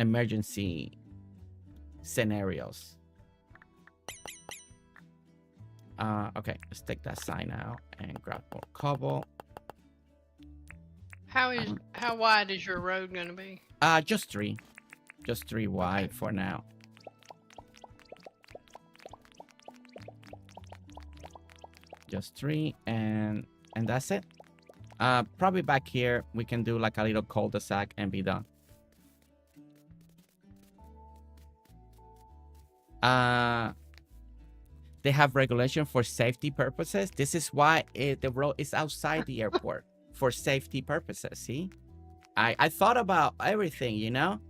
emergency scenarios. Okay, let's take that sign out and grab more cobble. How wide is your road gonna be? Just 3 wide for now. Just 3 and that's it. Probably back here we can do like a little cul-de-sac and be done. They have regulation for safety purposes. This is why the road is outside the airport for safety purposes. See, I thought about everything, you know.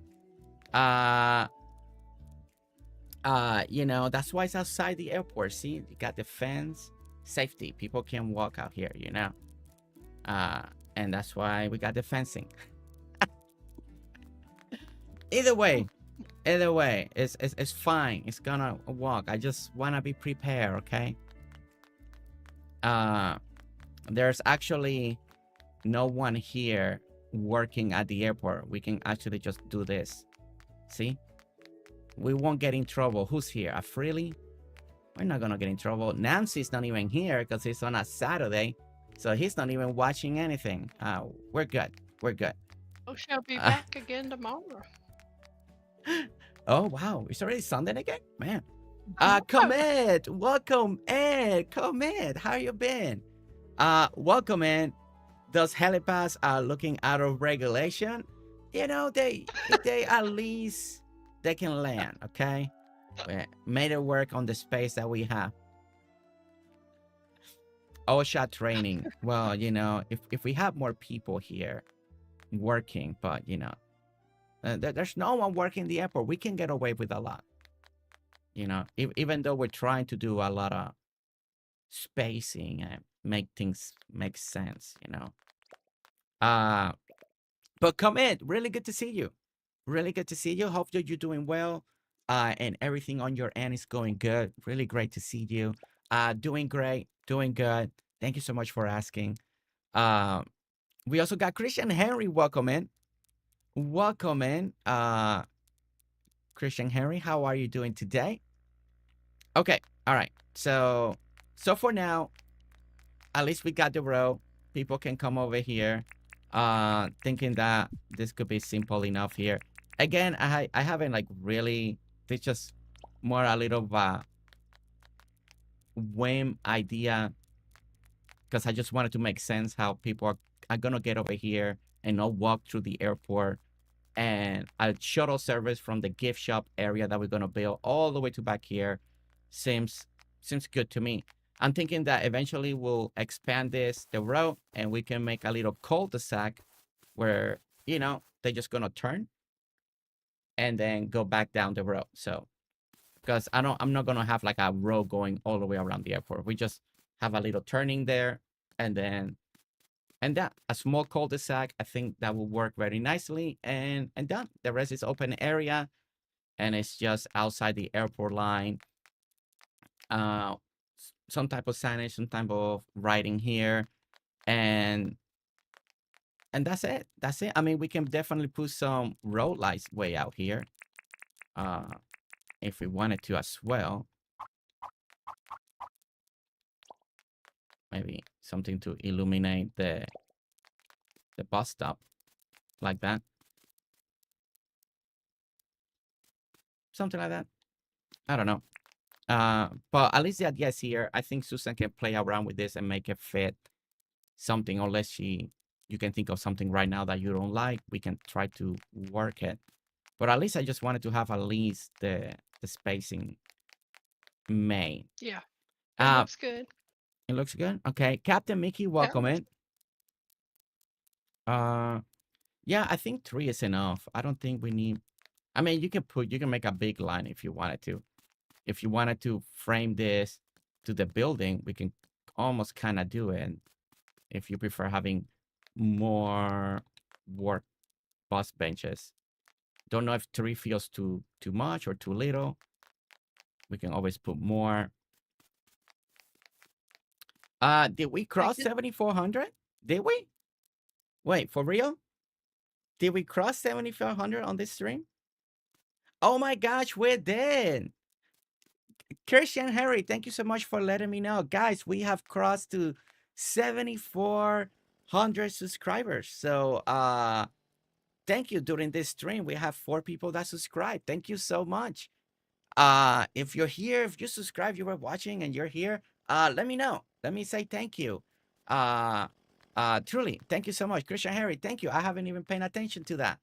You know, that's why it's outside the airport. See, you got the fence, safety. People can walk out here, you know. And that's why we got the fencing. Either way, it's fine. It's gonna walk. I just wanna be prepared, okay? There's actually no one here working at the airport. We can actually just do this. See? We won't get in trouble. Who's here? A Freely? We're not gonna get in trouble. Nancy's not even here because it's on a Saturday. So he's not even watching anything. We're good. We're good. Oh, she'll be back again tomorrow. Oh, wow. It's already Sunday again? Man. Comet. Welcome, Ed. Comet. How you been? Welcome, Ed. Those helipads are looking out of regulation. You know, they at least they can land, okay? We made it work on the space that we have. OSHA training. Well, you know, if we have more people here working, but, you know, there's no one working the airport. We can get away with a lot. You know, even though we're trying to do a lot of spacing and make things make sense, you know. But come in. Really good to see you. Really good to see you. Hope that you're doing well. And everything on your end is going good. Really great to see you. Doing great. Doing good. Thank you so much for asking. We also got Christian Henry. Welcome in. Welcome in. Christian Henry, how are you doing today? Okay. All right. So for now, at least we got the row. People can come over here. Thinking that this could be simple enough here. Again, I haven't like really, it's just more a little whim idea because I just wanted to make sense how people are gonna get over here and not walk through the airport, and a shuttle service from the gift shop area that we're gonna build all the way to back here seems good to me. I'm thinking that eventually we'll expand the road and we can make a little cul-de-sac where, you know, they're just gonna turn and then go back down the road. So, because I'm not gonna have like a road going all the way around the airport. We just have a little turning there, and then that a small cul-de-sac. I think that will work very nicely, and done. The rest is open area, and it's just outside the airport line. Some type of signage, some type of writing here, and that's it. That's it. I mean, we can definitely put some road lights way out here, if we wanted to as well. Maybe something to illuminate the bus stop, like that. Something like that. I don't know. But at least the idea is here. I think Susan can play around with this and make it fit something, unless you can think of something right now that you don't like. We can try to work it. But at least I just wanted to have at least the spacing made. Yeah. It looks good. It looks good. Okay. Captain Mickey, welcome in. Yeah, I think 3 is enough. I don't think we need, I mean, you can make a big line if you wanted to. If you wanted to frame this to the building, we can almost kind of do it. If you prefer having more work bus benches. Don't know if 3 feels too much or too little. We can always put more. Did we cross 7,400? Did we? Wait, for real? Did we cross 7,400 on this stream? Oh my gosh, we did. Christian Harry, thank you so much for letting me know. Guys, we have crossed to 7,400 subscribers. So, thank you. During this stream, we have 4 people that subscribe. Thank you so much. If you're here, if you subscribe, you were watching and you're here, let me know. Let me say thank you. Truly, thank you so much. Christian Harry, thank you. I haven't even paid attention to that.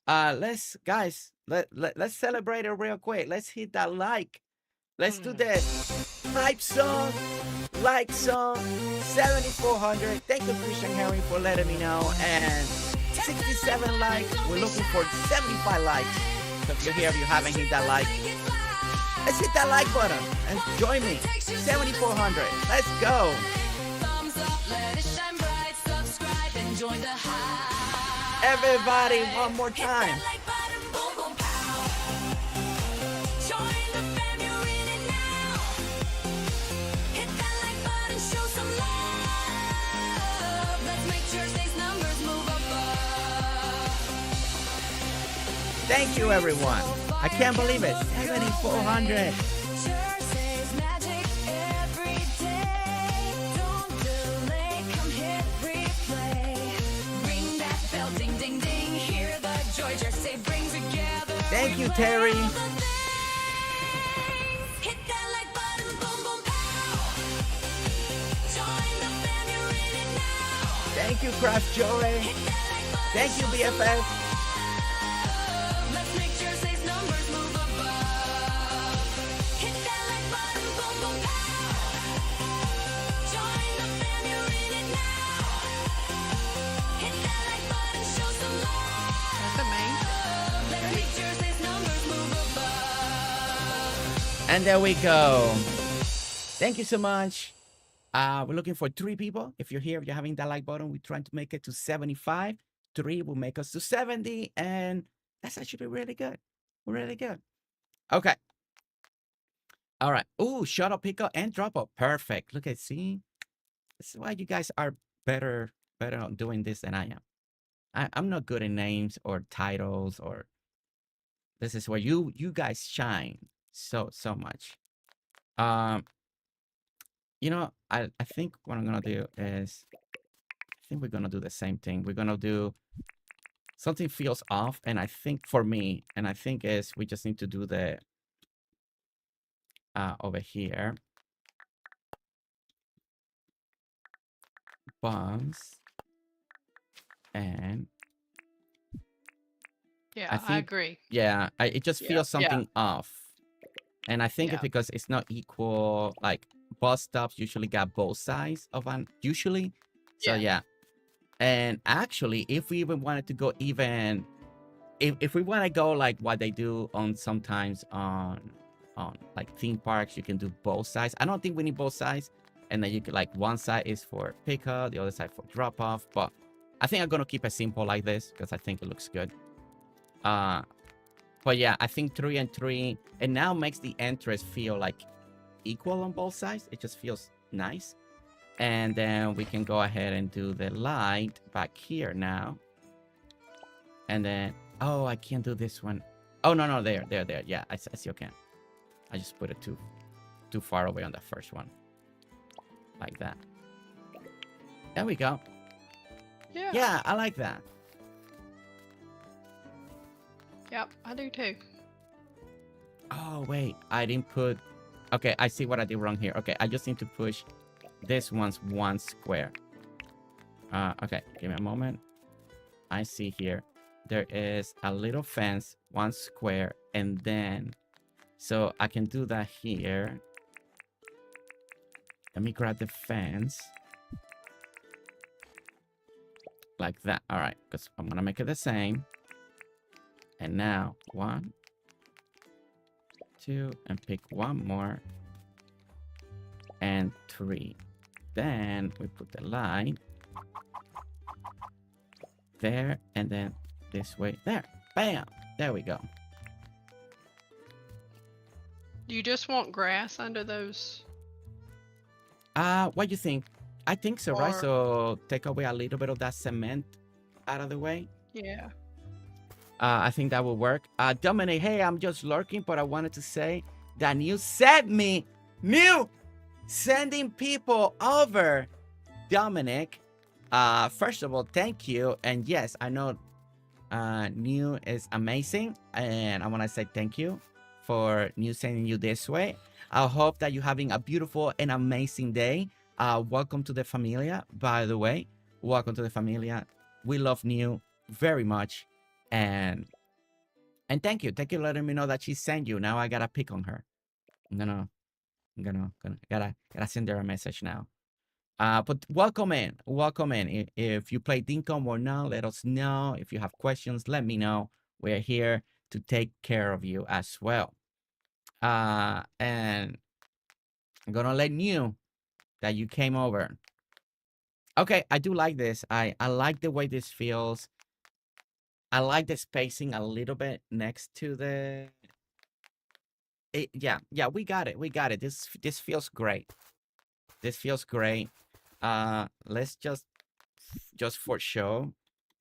Let's guys, let's celebrate it real quick. Let's hit that like. Let's do this. Hype song, like song, 7,400. Thank you, Christian Harry, for letting me know. And 67 likes. We're looking for 75 likes. So if you're here, if you haven't hit that like, let's hit that like button and join me. 7,400. Let's go. Thumbs up, let it shine bright. Subscribe and join the hype. Everybody, one more time. Hit that like button, boom, boom, pow. Join the fam, you're in it now. Hit that like button, show some love. Let's make Thursday's numbers move above. Thank you, everyone. I can't believe it. 7,400. Thursday's magic every day. Don't delay, come hit replay. Ring that bell, ding, ding, ding. Hear the joy Thursday brings together. Thank you, Terry. Hit that like button, boom, boom, pow. Join the fam, you're in it now. Thank you, Craft Joey. Hit that like button, Thank you, show some BFF. love. Let's make Thursday's numbers move above. Hit that like button, boom, boom, pow. Join the fam, you're in it now. Hit that like button, show some love. That's amazing. Let's make Thursday's numbers move above. And there we go. Thank you so much. We're looking for 3 people. If you're here, if you're having that like button, we're trying to make it to 75. 3 will make us to 70. And that's actually really good. Really good. Okay. All right. Ooh, shuttle, pickup, and drop off. Perfect. Look at, see? This is why you guys are better on doing this than I am. I'm not good in names or titles, or this is where you guys shine so much. You know, I think what I'm gonna do is, I think we're gonna do the same thing. We're gonna do something feels off, and I think for me, and I think is we just need to do the over here bombs, and Yeah, I I think- agree. yeah, it just Yeah, feels something off, and I think Yeah. it's because it's not equal. Like bus stops usually got both sides of an usually, so Yeah. yeah. And actually, if we even wanted to go even, if we want to go like what they do on sometimes on like theme parks, you can do both sides. I don't think we need both sides, and then you can like one side is for pickup, the other side for drop off. But I think I'm gonna keep it simple like this because I think it looks good. But yeah, I think 3 and 3, and now makes the entrance feel like equal on both sides. It just feels nice. And then we can go ahead and do the light back here now. And then, oh, I can't do this one. Oh, no, there. Yeah, I see, okay. I just put it too far away on the first one. Like that. There we go. Yeah. Yeah, I like that. Yep, I do too. Oh, wait, I didn't put... Okay, I see what I did wrong here. Okay, I just need to push this one's 1 square. Okay, give me a moment. I see here. There is a little fence, 1 square, and then... So I can do that here. Let me grab the fence. Like that. All right, because I'm going to make it the same. And now, 1, 2, and pick 1 more. And 3. Then we put the line there, and then this way there. Bam! There we go. Do you just want grass under those? What do you think? I think so, right? Or- So take away a little bit of that cement out of the way. Yeah. I think that will work. Dominic, hey, I'm just lurking, but I wanted to say that you sent me sending people over. Dominic, first of all, thank you. And yes, I know New is amazing, and I want to say thank you for New sending you this way. I hope that you're having a beautiful and amazing day. Welcome to the familia, by the way. Welcome to the familia. We love you very much. And thank you. Thank you for letting me know that she sent you. Now I gotta pick on her. Gotta send her a message now. But welcome in. Welcome in. If you play Dinkum or not, let us know. If you have questions, let me know. We're here to take care of you as well. And I'm gonna let you that you came over. Okay, I do like this. I like the way this feels. I like the spacing a little bit next to the. Yeah, we got it. We got it. This feels great. This feels great. Let's just for show,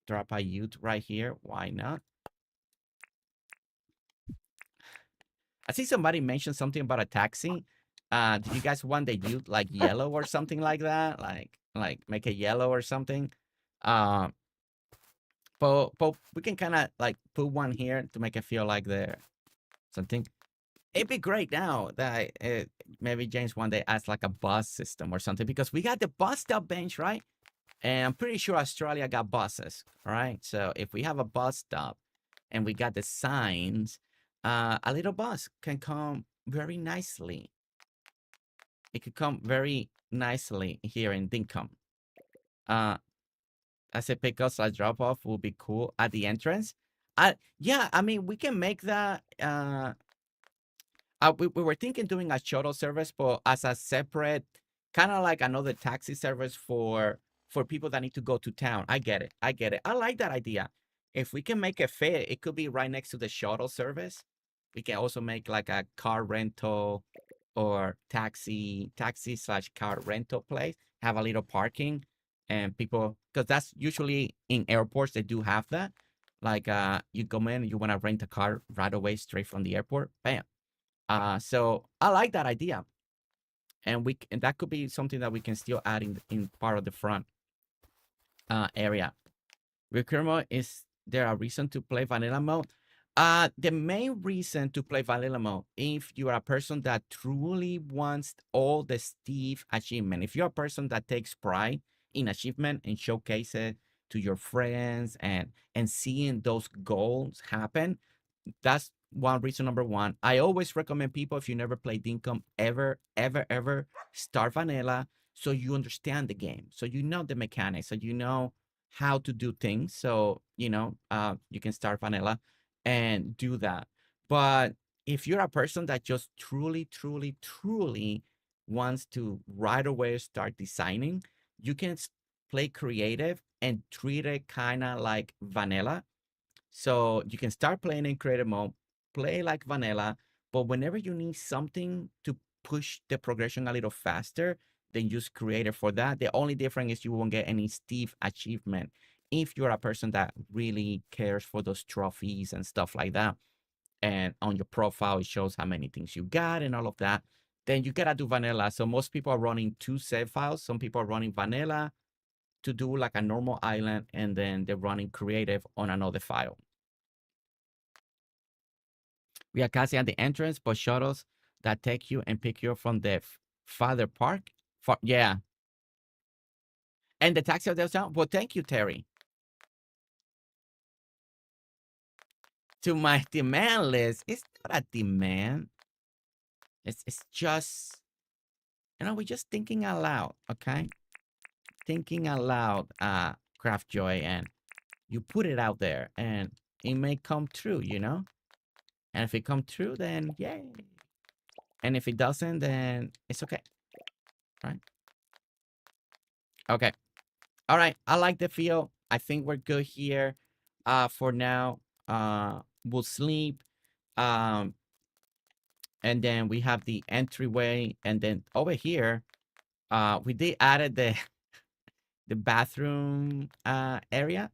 drop a youth right here. Why not? I see somebody mentioned something about a taxi. Do you guys want the youth like yellow or something like that? Like make it yellow or something. But we can kind of like put one here to make it feel like the something. It'd be great now that maybe James one day adds like a bus system or something, because we got the bus stop bench, right? And I'm pretty sure Australia got buses, right? So if we have a bus stop and we got the signs, a little bus can come very nicely. It could come very nicely here in Dinkum. I said pick up / drop off will be cool at the entrance. Yeah, I mean, we can make that. We were thinking doing a shuttle service, but as a separate, kind of like another taxi service for people that need to go to town. I get it. I like that idea. If we can make it fit, it could be right next to the shuttle service. We can also make like a car rental or taxi / car rental place. Have a little parking, and people, because that's usually in airports, they do have that. Like you come in, you want to rent a car right away, straight from the airport. Bam. So I like that idea, and that could be something that we can still add in part of the front area. Recurmo, is there a reason to play vanilla mode? The main reason to play vanilla mode, if you are a person that truly wants all the Steve achievement, if you're a person that takes pride in achievement and showcase it to your friends and seeing those goals happen, that's one reason. Number one, I always recommend people, if you never play Dinkum ever, start vanilla, so you understand the game, so you know the mechanics, so you know how to do things. So you can start vanilla and do that. But if you're a person that just truly wants to right away start designing, you can play creative and treat it kind of like vanilla. So you can start playing in creative mode, play like vanilla, but whenever you need something to push the progression a little faster, then use creative for that. The only difference is you won't get any Steve achievement. If you're a person that really cares for those trophies and stuff like that, and on your profile it shows how many things you got and all of that, then you gotta do vanilla. So most people are running 2 save files. Some people are running vanilla to do like a normal island, and then they're running creative on another file. We are Cosie at the entrance, but shuttles that take you and pick you up from the father park. Yeah. And the taxi of downtown. Well, thank you, Terry. To my demand list, it's not a demand. It's just, we're just thinking out loud, okay? Thinking out loud, Craft Joy, and you put it out there, and it may come true, And if it comes true, then yay. And if it doesn't, then it's okay, right? Okay. All right. I like the feel. I think we're good here. For now, we'll sleep. And then we have the entryway, and then over here, we did added the the bathroom area.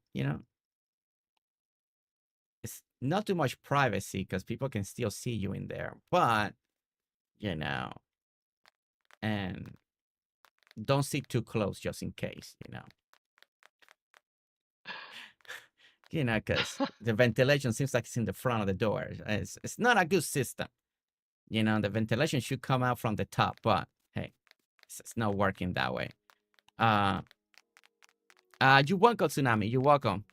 It's not too much privacy because people can still see you in there, but and don't sit too close just in case, because the ventilation seems like it's in the front of the door. It's not a good system. You know, the ventilation should come out from the top, but hey, it's not working that way. You're welcome, Tsunami. You're welcome.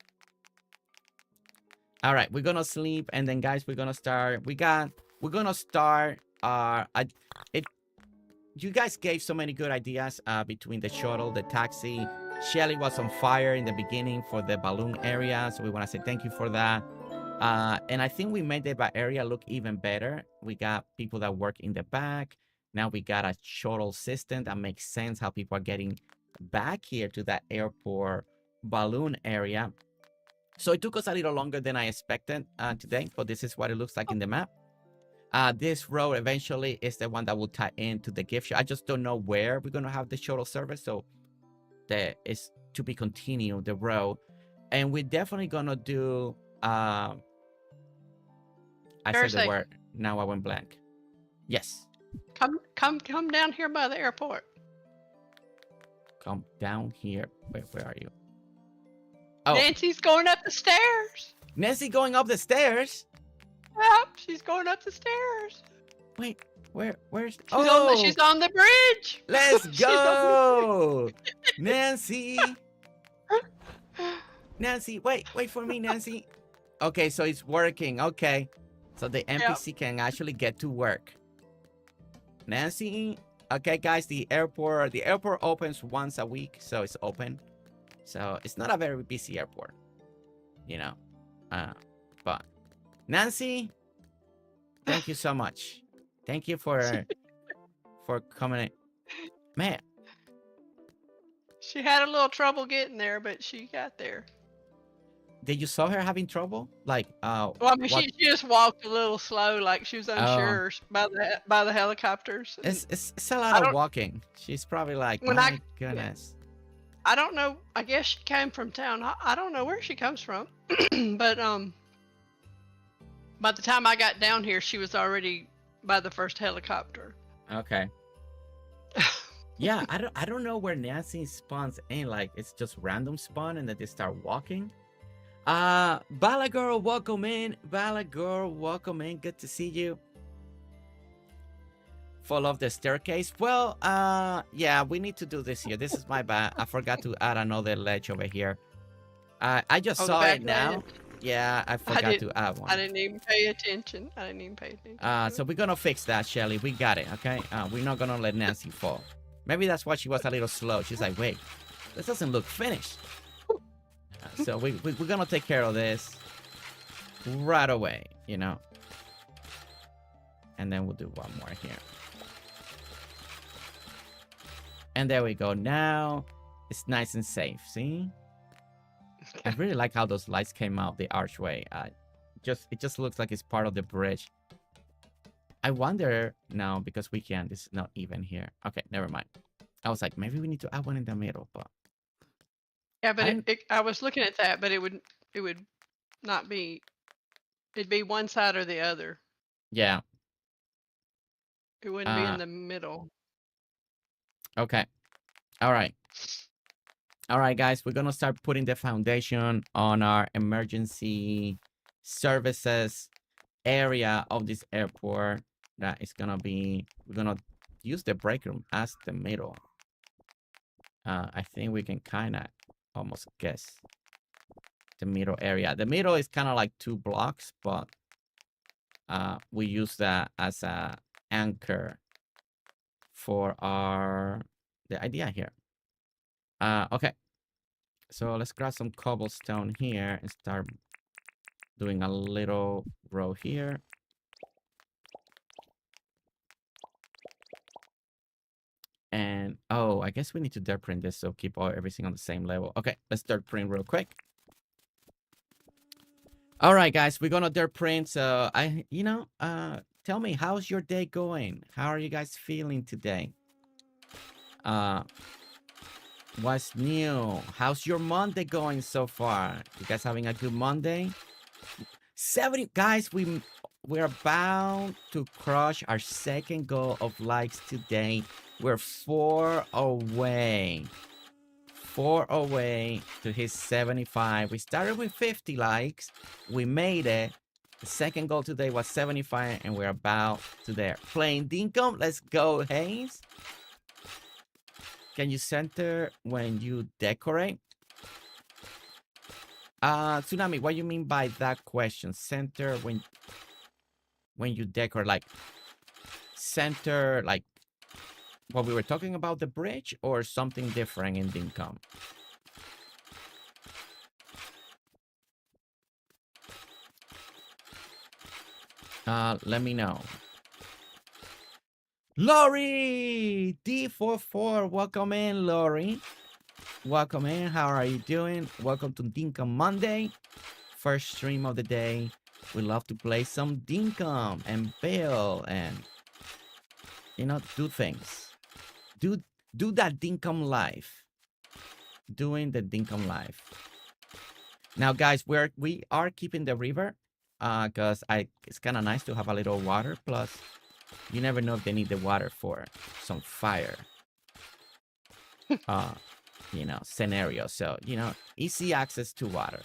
All right, we're gonna sleep, and then guys, we're gonna start. We're gonna start. You guys gave so many good ideas between the shuttle, the taxi. Shelly was on fire in the beginning for the balloon area, so we want to say thank you for that. And I think we made the area look even better. We got people that work in the back. Now we got a shuttle system that makes sense how people are getting back here to that airport balloon area. So it took us a little longer than I expected today, but this is what it looks like in the map. This road eventually is the one that will tie into the gift shop. I just don't know where we're going to have the shuttle service, so there is to be continued, the road. And we're definitely going to do... I said the word. Now I went blank. Yes. Come down here by the airport. Come down here. Where are you? Oh. Nancy's going up the stairs. Nancy going up the stairs? Yep, she's going up the stairs. Wait, where's... She's on the bridge. Let's go! Nancy! Nancy, wait for me, Nancy. Okay, so it's working. Okay. So the NPC can actually get to work. Nancy. Okay, guys, the airport opens once a week, so it's open. So it's not a very busy airport, you know. But Nancy, thank you so much. Thank you for coming in. Man. She had a little trouble getting there, but she got there. Did you saw her having trouble? Like, well, I mean, she just walked a little slow, like she was unsure by the helicopters. It's a lot of walking. She's probably like, my goodness. I don't know. I guess she came from town. I don't know where she comes from, but by the time I got down here, she was already by the first helicopter. Okay. Yeah, I don't know where Nancy spawns in. Like, it's just random spawn and then they start walking. Bala girl, welcome in. Bala girl, welcome in. Good to see you. Follow the staircase. Well, yeah, we need to do this here. This is my bad. I forgot to add another ledge over here. I just saw it now. Yeah, I forgot to add one. I didn't even pay attention. So we're gonna fix that, Shelly. We got it, okay? We're not gonna let Nancy fall. Maybe that's why she was a little slow. She's like, wait, this doesn't look finished. So we're gonna take care of this right away, you know. And then we'll do one more here. And there we go. Now it's nice and safe. See? I really like how those lights came out the archway. It just looks like it's part of the bridge. I wonder now because we can. This is not even here. Okay, never mind. I was like, maybe we need to add one in the middle, but yeah, but I was looking at that, but it would not be. It'd be one side or the other. Yeah. It wouldn't be in the middle. Okay. All right. All right, guys. We're gonna start putting the foundation on our emergency services area of this airport. That is gonna be. We're gonna use the break room as the middle. I think we can kind of almost guess the middle area. The middle is kind of like 2 blocks, but we use that as a anchor for the idea here. Okay, so let's grab some cobblestone here and start doing a little row here. And oh, I guess we need to dirt print this, so keep everything on the same level. Okay, let's dirt print real quick. All right, guys, we're gonna dirt print. So tell me, how's your day going? How are you guys feeling today? What's new? How's your Monday going so far? You guys having a good Monday? 70 guys, we're about to crush our second goal of likes today. We're 4 away. 4 away to hit 75. We started with 50 likes. We made it. The second goal today was 75, and we're about to there. Playing Dinkum. Let's go, Hayes. Can you center when you decorate? Tsunami, what do you mean by that question? Center when you decorate, like center, like what we were talking about, the bridge, or something different in Dinkum? Let me know. Lori D44, welcome in, Lori. Welcome in. How are you doing? Welcome to Dinkum Monday, first stream of the day. We love to play some Dinkum and build and, you know, do things. Do that Dinkum life. Doing the Dinkum life. Now, guys, we are keeping the river, because it's kind of nice to have a little water. Plus, you never know if they need the water for some fire. You know, scenario. So, you know, easy access to water.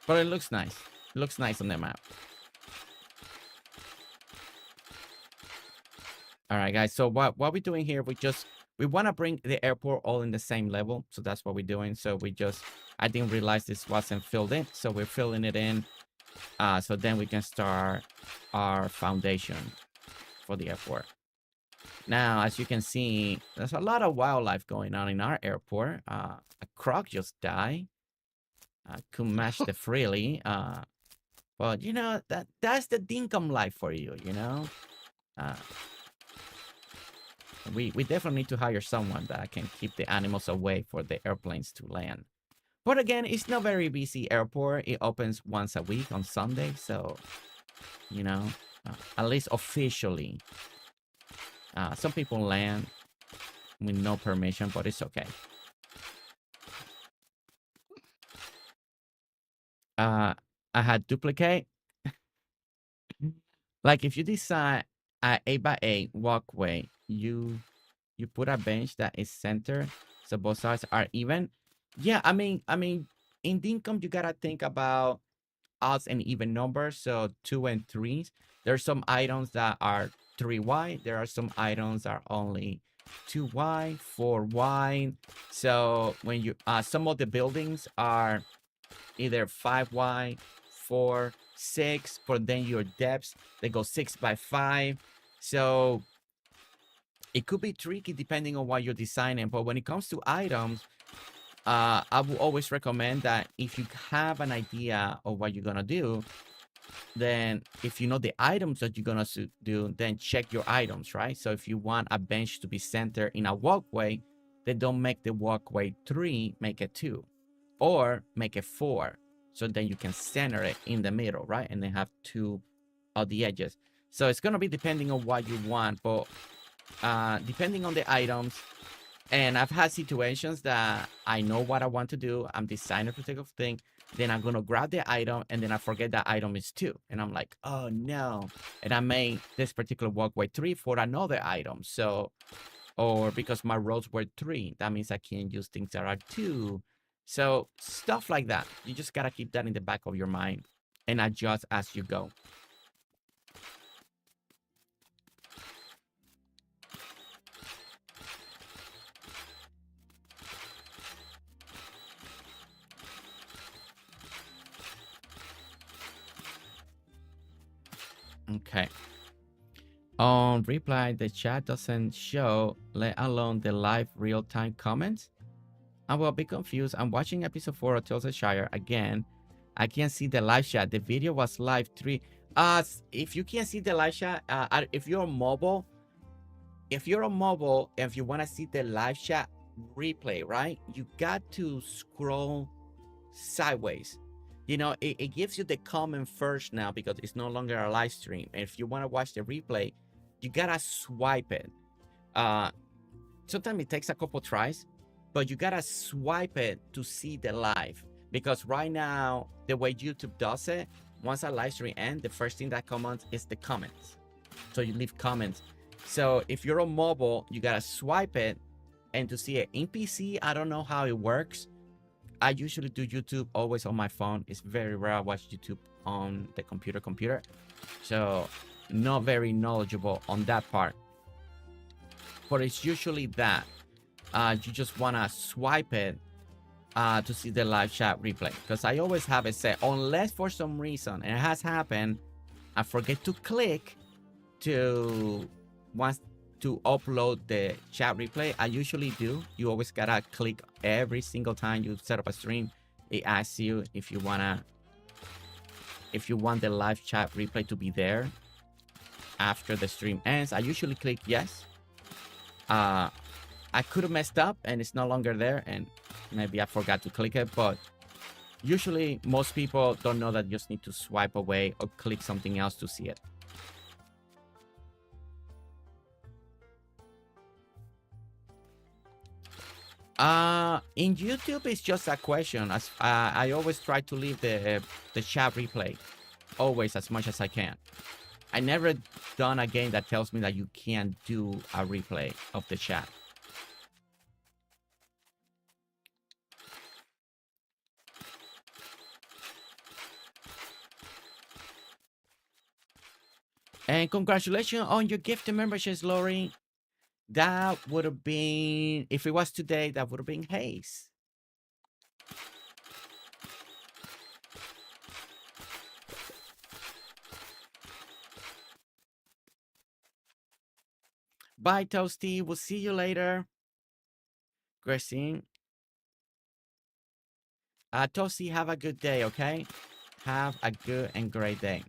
But it looks nice. It looks nice on the map. All right, guys. So what we're doing here, we want to bring the airport all in the same level. So that's what we're doing. So I didn't realize this wasn't filled in. So we're filling it in. So then we can start our foundation for the airport. Now, as you can see, there's a lot of wildlife going on in our airport. A croc just died. Could match the freely. But you know, that's the Dinkum life for you, you know? We definitely need to hire someone that can keep the animals away for the airplanes to land. But again, it's not very busy airport. It opens once a week on Sunday. So, you know, at least officially. Some people land with no permission, but it's okay. I had duplicate. Like if you design an 8x8 walkway, you put a bench that is centered so both sides are even. Yeah, I mean, in Dinkum you gotta think about odds and even numbers. So 2 and 3s. There's some items that are 3 wide. There are some items that are only 2 wide, 4 wide. So when you some of the buildings are either 5 wide, 4, 6, but then your depths they go 6 by 5. So it could be tricky depending on what you're designing. But when it comes to items, I would always recommend that if you have an idea of what you're gonna do, then if you know the items that you're gonna do, then check your items, right? So if you want a bench to be centered in a walkway, then don't make the walkway 3, make it 2, or make it 4. So then you can center it in the middle, right? And then have 2 of the edges. So it's gonna be depending on what you want, but depending on the items. And I've had situations that I know what I want to do. I'm designing a particular thing. Then I'm going to grab the item and then I forget that item is 2. And I'm like, oh no. And I made this particular walkway 3 for another item. So, or because my roads were 3, that means I can't use things that are 2. So stuff like that. You just got to keep that in the back of your mind and adjust as you go. Okay. On reply, the chat doesn't show, let alone the live real-time comments. I will be confused. I'm watching episode 4 of Tales of Shire again. I can't see the live chat. The video was live 3. If you can't see the live chat, if you're on mobile, if you want to see the live chat replay, right? You got to scroll sideways. You know, it gives you the comment first now because it's no longer a live stream. And if you want to watch the replay, you gotta swipe it. Sometimes it takes a couple tries, but you gotta swipe it to see the live. Because right now, the way YouTube does it, once a live stream ends, the first thing that comes is the comments. So you leave comments. So if you're on mobile, you gotta swipe it, and to see it in PC, I don't know how it works. I usually do YouTube always on my phone. It's very rare I watch YouTube on the computer. So not very knowledgeable on that part. But it's usually that you just want to swipe it to see the live chat replay. Because I always have it set, unless for some reason, and it has happened, I forget to click to once to upload the chat replay. I usually do. You always gotta click every single time you set up a stream. It asks you if you want the live chat replay to be there after the stream ends. I usually click yes. I could have messed up and it's no longer there, and maybe I forgot to click it, but usually most people don't know that you just need to swipe away or click something else to see it. In YouTube, it's just a question. As I always try to leave the chat replay always as much as I can. I never done a game that tells me that you can't do a replay of the chat. And congratulations on your gift and memberships, Lori. That would have been, if it was today, that would have been Hayes. Bye, Toasty. We'll see you later. Gracie. Toasty, have a good day, okay? Have a good and great day.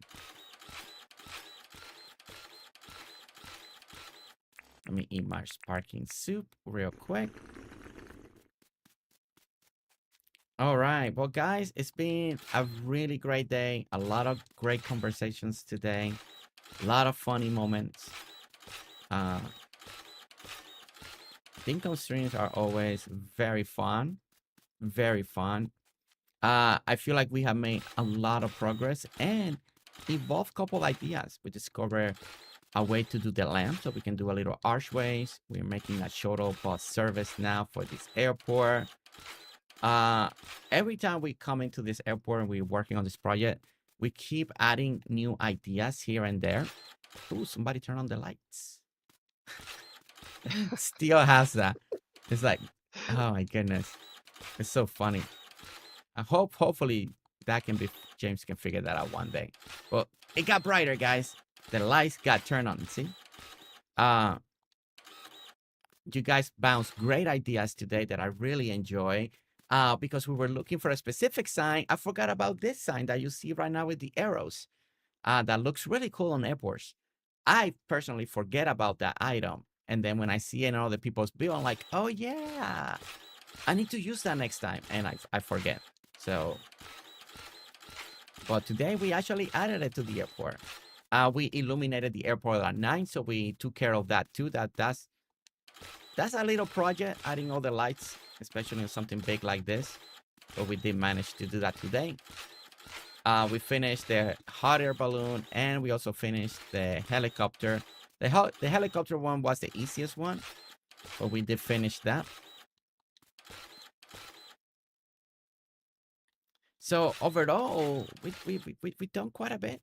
Let me eat my sparkling soup real quick. All right. Well, guys, it's been a really great day. A lot of great conversations today. A lot of funny moments. Dinkum streams are always very fun. Very fun. I feel like we have made a lot of progress and evolved a couple ideas. We discovered a way to do the lamp so we can do a little archways. We're making a shuttle bus service now for this airport. Every time we come into this airport and we're working on this project, we keep adding new ideas here and there. Ooh, somebody turn on the lights. Still has that. It's like, oh my goodness. It's so funny. I hopefully that can be, James can figure that out one day. Well, it got brighter, guys. The lights got turned on, see? You guys bounced great ideas today that I really enjoy. Because we were looking for a specific sign. I forgot about this sign that you see right now with the arrows. That looks really cool on airports. I personally forget about that item. And then when I see it in other people's bill, I'm like, oh yeah, I need to use that next time. And I forget. So, but today we actually added it to the airport. We illuminated the airport at 9, so we took care of that too. That's a little project, adding all the lights, especially on something big like this. But we did manage to do that today. We finished the hot air balloon, and we also finished the helicopter. The helicopter one was the easiest one, but we did finish that. So overall, we've done quite a bit.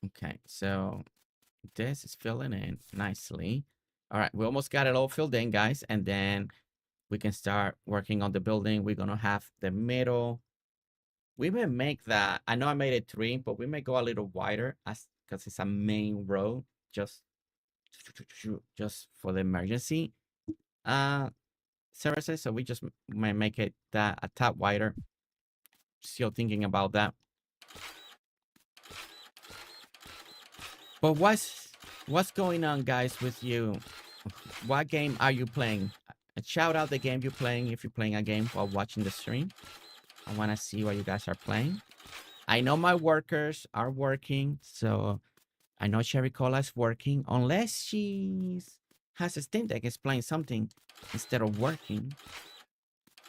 Okay, so this is filling in nicely. All right, we almost got it all filled in, guys, and then we can start working on the building. We're gonna have the middle. We may make that. I know I made it 3, but we may go a little wider because it's a main road, just for the emergency services. So we just might make it that a tad wider. Still thinking about that. But what's going on, guys, with you? What game are you playing? Shout out the game you're playing if you're playing a game while watching the stream. I want to see what you guys are playing. I know my workers are working, so I know Cherry Cola is working, unless she has a Steam Deck is playing something instead of working.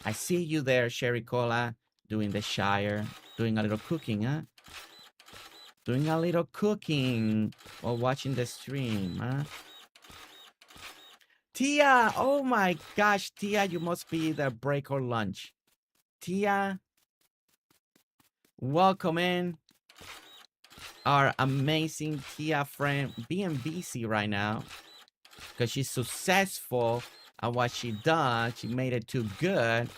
I see you there, Cherry Cola, doing the Shire, doing a little cooking, huh? Doing a little cooking while watching the stream, huh? Tia, oh my gosh, Tia, you must be the break or lunch. Tia, welcome in. Our amazing Tia friend being busy right now because she's successful at what she does. She made it too good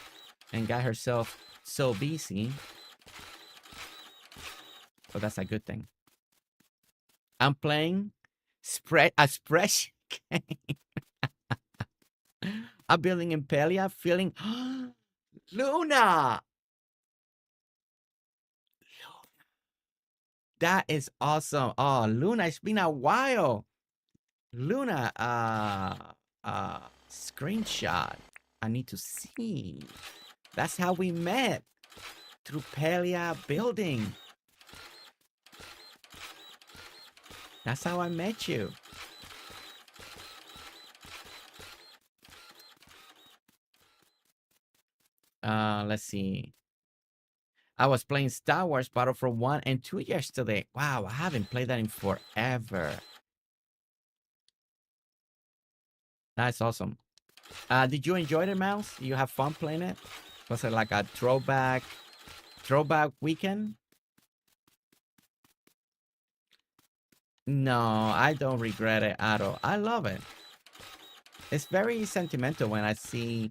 and got herself so busy. But that's a good thing. I'm playing a spreadsheet game. I'm building Impelia, feeling Luna. That is awesome. Oh, Luna, it's been a while. Luna, screenshot. I need to see. That's how we met. Through Pelia building. That's how I met you. Let's see. I was playing Star Wars Battlefront 1 and 2 yesterday. Wow, I haven't played that in forever. That's awesome. Did you enjoy the mouse? You have fun playing it? Was it like a throwback weekend? No, I don't regret it at all. I love it. It's very sentimental when I see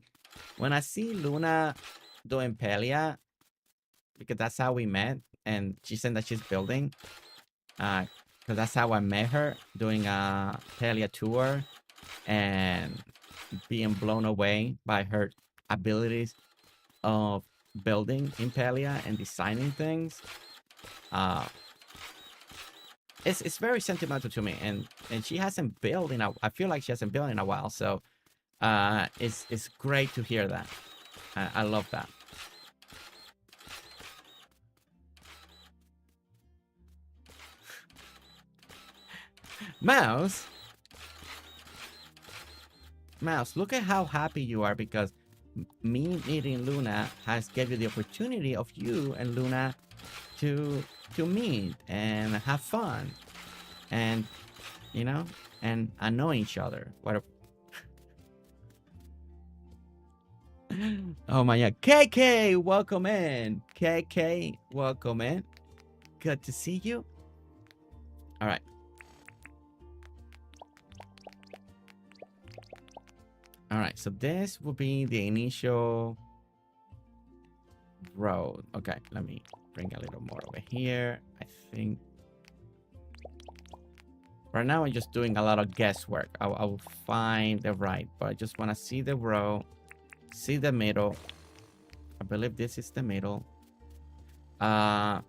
Luna doing Pelia, because that's how we met, and she said that she's building. Because that's how I met her, doing a Pelia tour and being blown away by her abilities of building in Pelia and designing things. It's very sentimental to me, and she hasn't built in I feel like she hasn't built in a while, so it's great to hear that. I love that. Mouse, look at how happy you are because me meeting Luna has gave you the opportunity of you and Luna to meet and have fun and, you know, and know each other. What a oh my god. KayKay, welcome in. KayKay, welcome in. Good to see you. All right. All right, so this will be the initial road. Okay, let me bring a little more over here. I think right now I'm just doing a lot of guesswork. I will find the right, but I just want to see the row, see the middle. I believe this is the middle. We're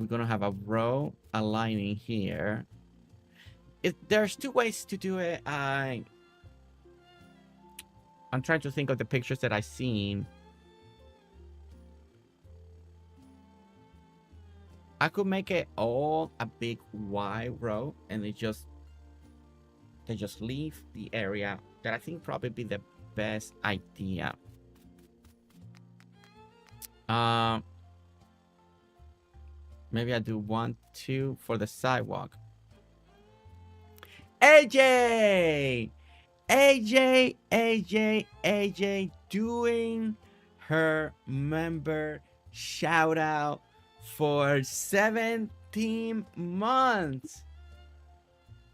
gonna have a row aligning here. There's two ways to do it. I'm trying to think of the pictures that I've seen. I could make it all a big wide row, and they just leave the area. That I think probably be the best idea. Maybe I do 1, 2 for the sidewalk. AJ doing her member shout out for 17 months.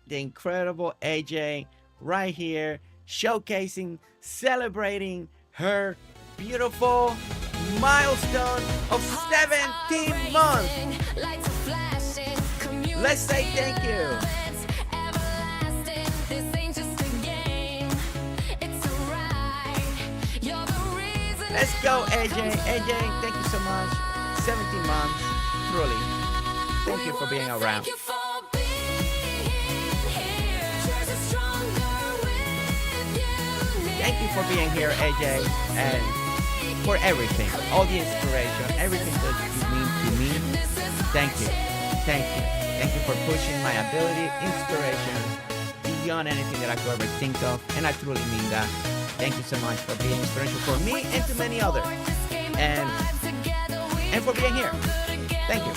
The incredible AJ right here showcasing, celebrating her beautiful milestone of 17 months. Let's say thank you. Let's go, AJ. AJ, thank you so much. 17 months, truly. Thank you for being around. Thank you for being here, AJ, and for everything, all the inspiration, everything that you mean to me. Thank you. Thank you. Thank you for pushing my ability, inspiration, beyond anything that I could ever think of, and I truly mean that. Thank you so much for being inspirational for me and to many others. And for being here. Thank you.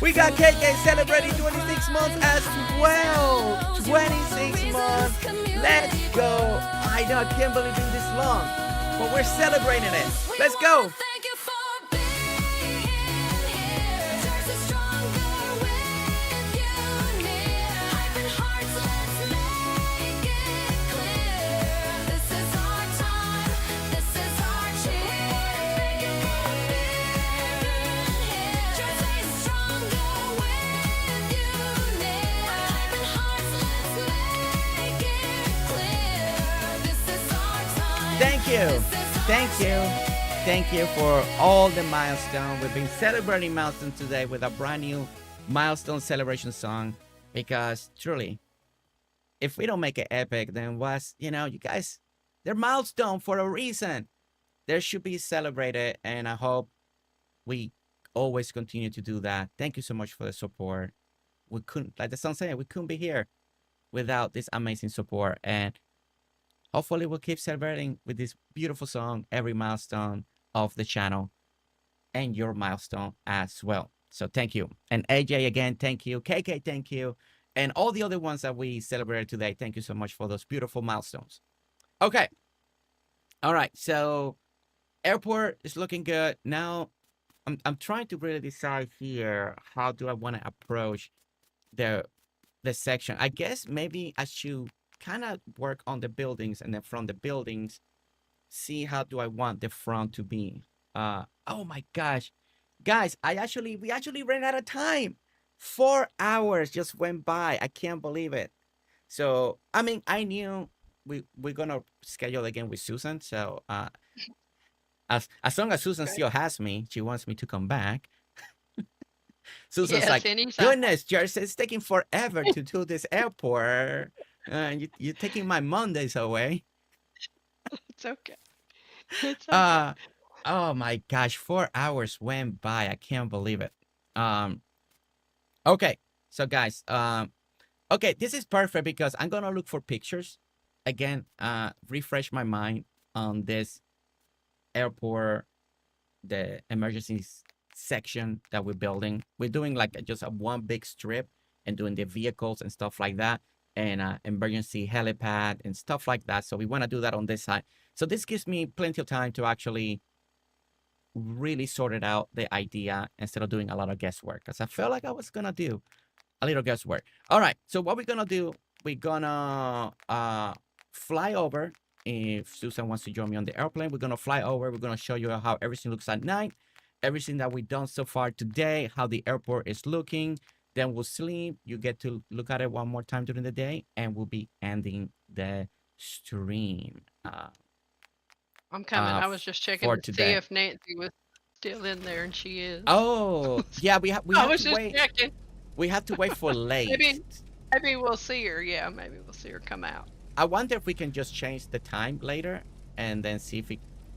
We got KayKay celebrating 26 months as well. 26 months. Let's go. I know, I can't believe it's been this long, but we're celebrating it. Let's go. Thank you for being here. Just as stronger with you near. Hyping hearts, let's make it clear. This is our time. This is our cheer. Just as stronger with you near. Hyping hearts, let's make it clear. This is our time. Thank you. Thank you. Thank you for all the milestones. We've been celebrating milestones today with a brand new milestone celebration song, because truly, if we don't make it epic, then what's, you know, you guys, they're milestone for a reason. They should be celebrated, and I hope we always continue to do that. Thank you so much for the support. We couldn't, like the song said, we couldn't be here without this amazing support, and hopefully we'll keep celebrating with this beautiful song every milestone of the channel and your milestone as well. So thank you. And AJ, again, thank you. KayKay, thank you. And all the other ones that we celebrated today, thank you so much for those beautiful milestones. Okay. All right. So airport is looking good. Now I'm trying to really decide here, how do I want to approach the section? I guess maybe I should kind of work on the buildings, and then from the buildings, see how do I want the front to be. Oh my gosh, guys, we actually ran out of time. 4 hours just went by. I can't believe it. So I mean, I knew we're gonna schedule again with Susan. So as long as Susan still has me, she wants me to come back. Susan's Yes, like, anytime. goodness, Jersey, it's taking forever to do this airport. You're taking my Mondays away. It's okay. It's okay. Oh my gosh, 4 hours went by. I can't believe it. Okay, so guys, okay, this is perfect because I'm gonna look for pictures again. Refresh my mind on this airport, the emergency section that we're building. We're doing like just a one big strip and doing the vehicles and stuff like that, and emergency helipad and stuff like that. So we want to do that on this side. So this gives me plenty of time to actually really sort it out, the idea, instead of doing a lot of guesswork, because I felt like I was gonna do a little guesswork. All right, so what we're gonna do, we're gonna fly over. If Susan wants to join me on the airplane, we're gonna fly over. We're gonna show you how everything looks at night, everything that we've done so far today, how the airport is looking. Then we'll sleep. You get to look at it one more time during the day, and we'll be ending the stream. I'm coming. I was just checking for to see today. if Nancy was still in there, and she is. Oh, yeah, we I have was to just wait. checking. We have to wait for late. Maybe we'll see her. Yeah, maybe we'll see her come out. I wonder if we can just change the time later and then see if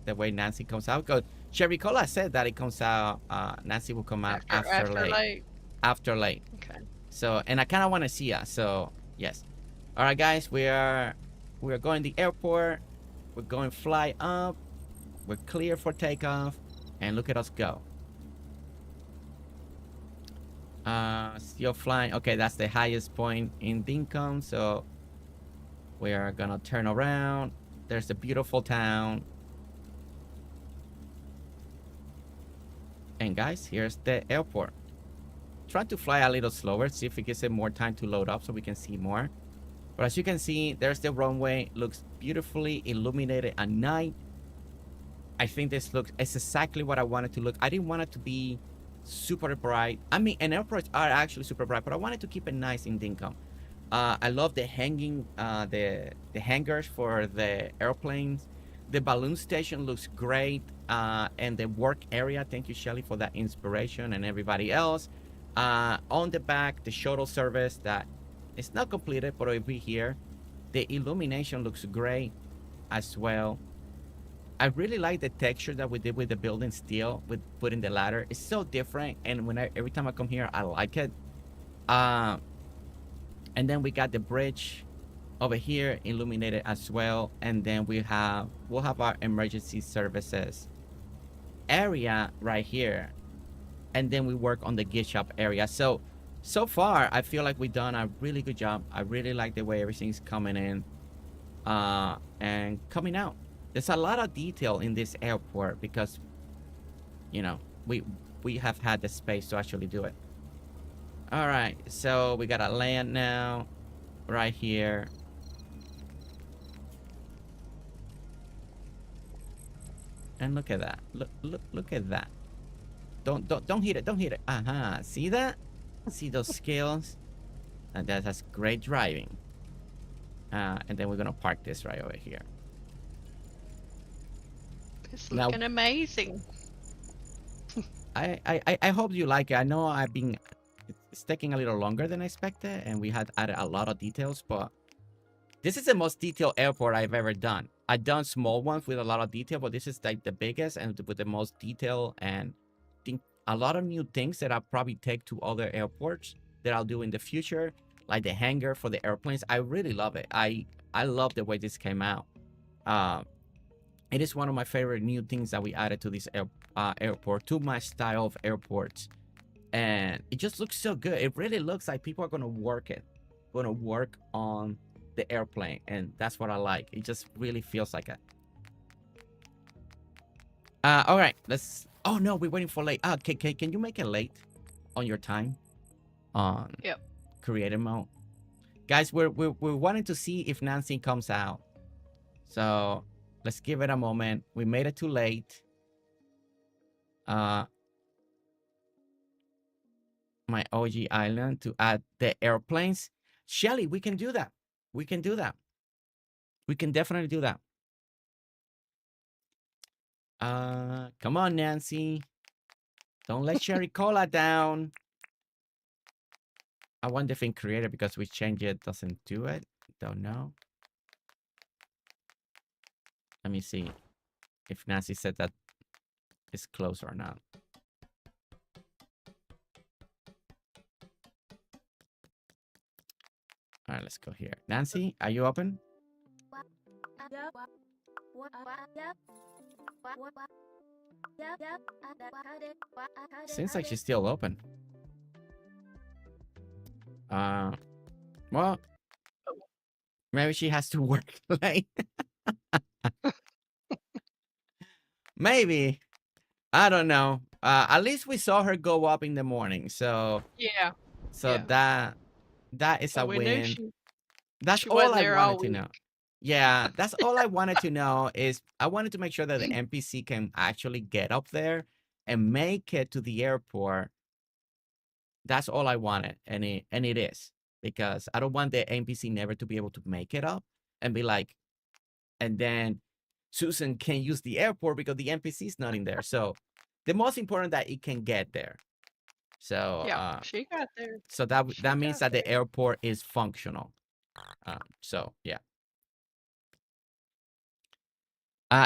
the way Nancy comes out. Because Sherry Cola said that it comes out, Nancy will come out after late. After late. Okay. So, and I kind of want to see her. So, yes. All right, guys, we are going to the airport. We're going fly up. We're clear for takeoff. And look at us go. Still flying. Okay, that's the highest point in Dinkum. So we are gonna turn around. There's the beautiful town. And guys, here's the airport. Try to fly a little slower, see if it gives it more time to load up so we can see more. But as you can see, there's the runway. Looks beautifully illuminated at night. I think this looks, it's exactly what I wanted to look. I didn't want it to be super bright. I mean, and airports are actually super bright, but I wanted to keep it nice in Dinkum. I love the hanging, the hangars for the airplanes. The balloon station looks great. And the work area, thank you, Shelly, for that inspiration, and everybody else. On the back, the shuttle service that it's not completed, but it'll be here. The illumination looks great as well. I really like the texture that we did with the building steel, with putting the ladder. It's so different, and every time I come here, I like it. And then we got the bridge over here illuminated as well, and then we'll have our emergency services area right here. and then we work on the gift shop area. So far, I feel like we've done a really good job. I really like the way everything's coming in and coming out. There's a lot of detail in this airport because, you know, we have had the space to actually do it. All right, so we gotta land now right here. And look at that. Look at that. Don't hit it. Don't hit it. See that? See those skills? And that's great driving. And then we're gonna park this right over here. It's Now- looking amazing. I hope you like it. I know it's taking a little longer than I expected, and we had added a lot of details, but this is the most detailed airport I've ever done. I've done small ones with a lot of detail, but this is like the biggest and with the most detail, and think a lot of new things that I'll probably take to other airports that I'll do in the future, like the hangar for the airplanes. I really love it. I love the way this came out. It is one of my favorite new things that we added to this airport, to my style of airports. And it just looks so good. It really looks like people are going to work on the airplane. And that's what I like. It just really feels like it. All right, let's... Oh, no, we're waiting for late. KayKay, can you make it late on your time? On creative mode? Guys, we're wanting to see if Nancy comes out. So... let's give it a moment. We made it too late. My OG island to add the airplanes. Shelly, we can do that. We can do that. We can definitely do that. Come on, Nancy. Don't let Sherry Cola down. I wonder if in creative, because we changed it, doesn't do it. Don't know. Let me see if Nancy said that it's close or not. All right, let's go here. Nancy, are you open? Seems like she's still open. Well, maybe she has to work late. Maybe. I don't know. At least we saw her go up in the morning. So Yeah. So yeah. that is So a we knew win. That's she all wasn't I there all wanted to know. Yeah, that's all I wanted to know is I wanted to make sure that the NPC can actually get up there and make it to the airport. That's all I wanted, and it is, because I don't want the NPC never to be able to make it up and be like, and then Susan can't use the airport because the NPC is not in there. So the most important that it can get there. So Yeah, she got there. so that She means got that the airport is functional. So yeah.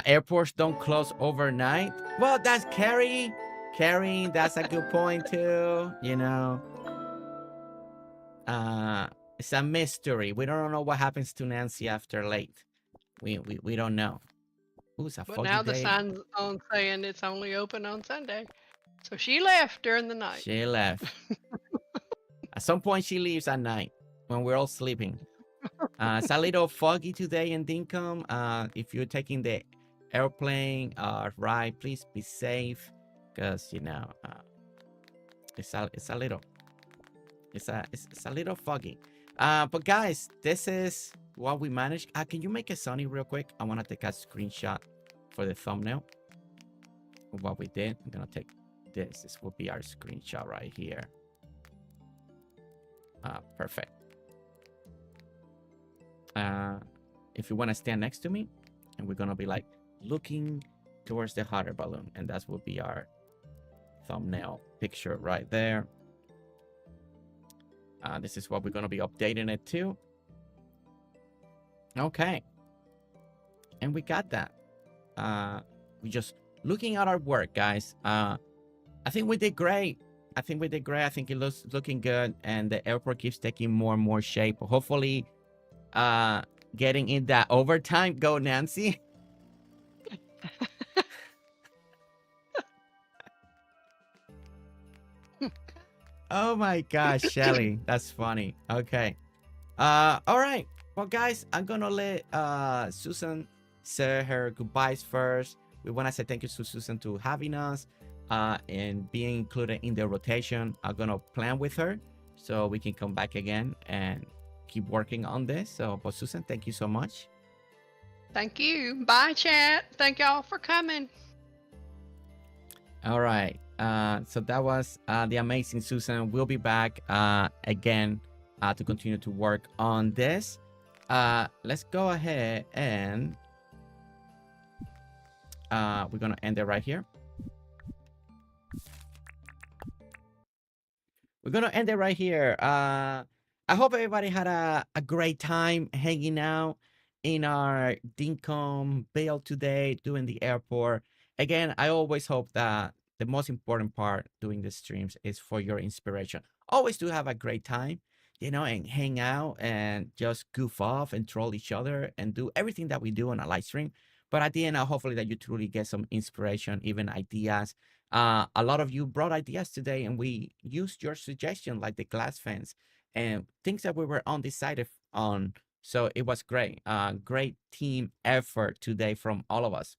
Airports don't close overnight. Well, that's Carrie. Carrie, that's a good point too. You know, it's a mystery. We don't know what happens to Nancy after late. We don't know. Ooh, it's a But foggy now the day. sign's on saying it's only open on Sunday. So she left during the night. She left. At some point, she leaves at night when we're all sleeping. It's a little foggy today in Dinkum. If you're taking the airplane ride, please be safe, because you know it's a little foggy. But guys, this is what we managed. Can you make it sunny real quick? I want to take a screenshot for the thumbnail of what we did. I'm gonna take this. This will be our screenshot right here. Perfect. If you want to stand next to me, and we're gonna be like looking towards the hot air balloon, and that will be our thumbnail picture right there. This is what we're gonna be updating it to. Okay, and we got that. We just looking at our work, guys. I think we did great. I think we did great. I think it looks looking good, and the airport keeps taking more and more shape. Hopefully, getting in that overtime. Go, Nancy. Oh my gosh, Shelly. That's funny. Okay. All right. Well, guys, I'm gonna let Susan say her goodbyes first. We wanna say thank you to Susan to having us and being included in the rotation. I'm gonna plan with her so we can come back again and keep working on this. So, but Susan, thank you so much. Thank you. Bye, chat. Thank y'all for coming. All right. So that was the amazing Susan. We'll be back again to continue to work on this. Let's go ahead and we're gonna end it right here. We're gonna end it right here. I hope everybody had a great time hanging out in our Dinkum Vale today, doing the airport. Again, I always hope that the most important part doing the streams is for your inspiration. Always to have a great time, you know, and hang out and just goof off and troll each other and do everything that we do on a live stream. But at the end, hopefully that you truly get some inspiration, even ideas. A lot of you brought ideas today, and we used your suggestion, like the glass fence and things that we were undecided on. So it was great. Great team effort today from all of us.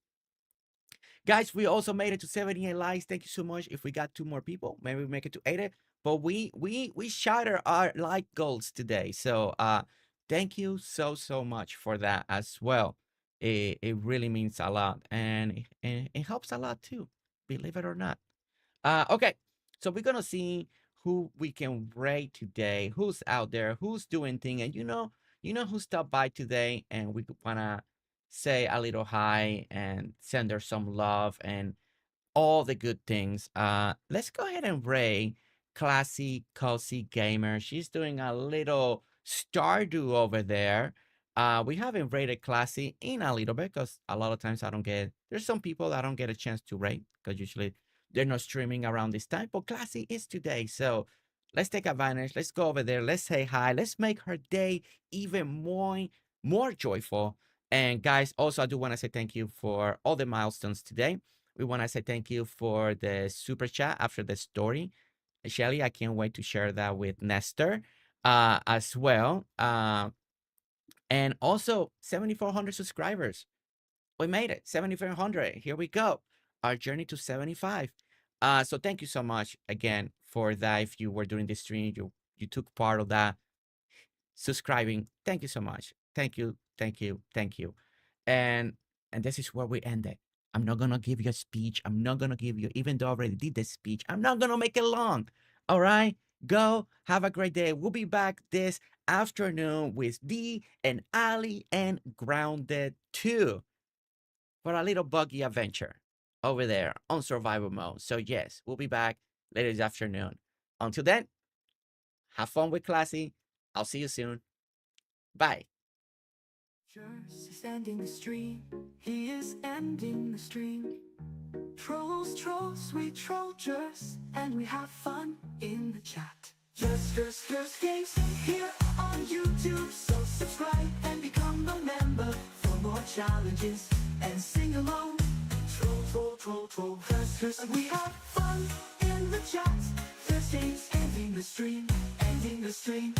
Guys, we also made it to 78 likes. Thank you so much. If we got 2 more people, maybe we make it to 80. But we shattered our like goals today. So thank you so much for that as well. It really means a lot, and it helps a lot too, believe it or not. Okay, so we're gonna see who we can rate today, who's out there, who's doing thing, and you know who stopped by today, and we wanna say a little hi and send her some love and all the good things. Let's go ahead and rate Classy Cozy Gamer. She's doing a little Stardew over there. We haven't rated Classy in a little bit because a lot of times there's some people that I don't get a chance to rate because usually they're not streaming around this time, but Classy is today. So let's take advantage. Let's go over there. Let's say hi. Let's make her day even more joyful. And guys, also I do want to say thank you for all the milestones today. We want to say thank you for the super chat after the story. Shelly, I can't wait to share that with Nestor as well. And also 7,400 subscribers. We made it, 7,400. Here we go. Our journey to 75. So thank you so much again for that. If you were doing the stream, you took part of that. Subscribing. Thank you so much. Thank you. And this is where we end it. I'm not gonna give you a speech. I'm not gonna give you, even though I already did the speech, I'm not gonna make it long. All right? Go have a great day. We'll be back this afternoon with Dee and Alli and Grounded 2 for a little buggy adventure over there on survival mode. So yes, we'll be back later this afternoon. Until then, have fun with Classy. I'll see you soon. Bye. Jers is ending the stream. He is ending the stream. Trolls, we troll Jers, and we have fun in the chat. GerseGames here on YouTube. So subscribe and become a member for more challenges and sing along. Troll, Gers, and we have fun in the chat. GerseGames ending the stream. GerseGames.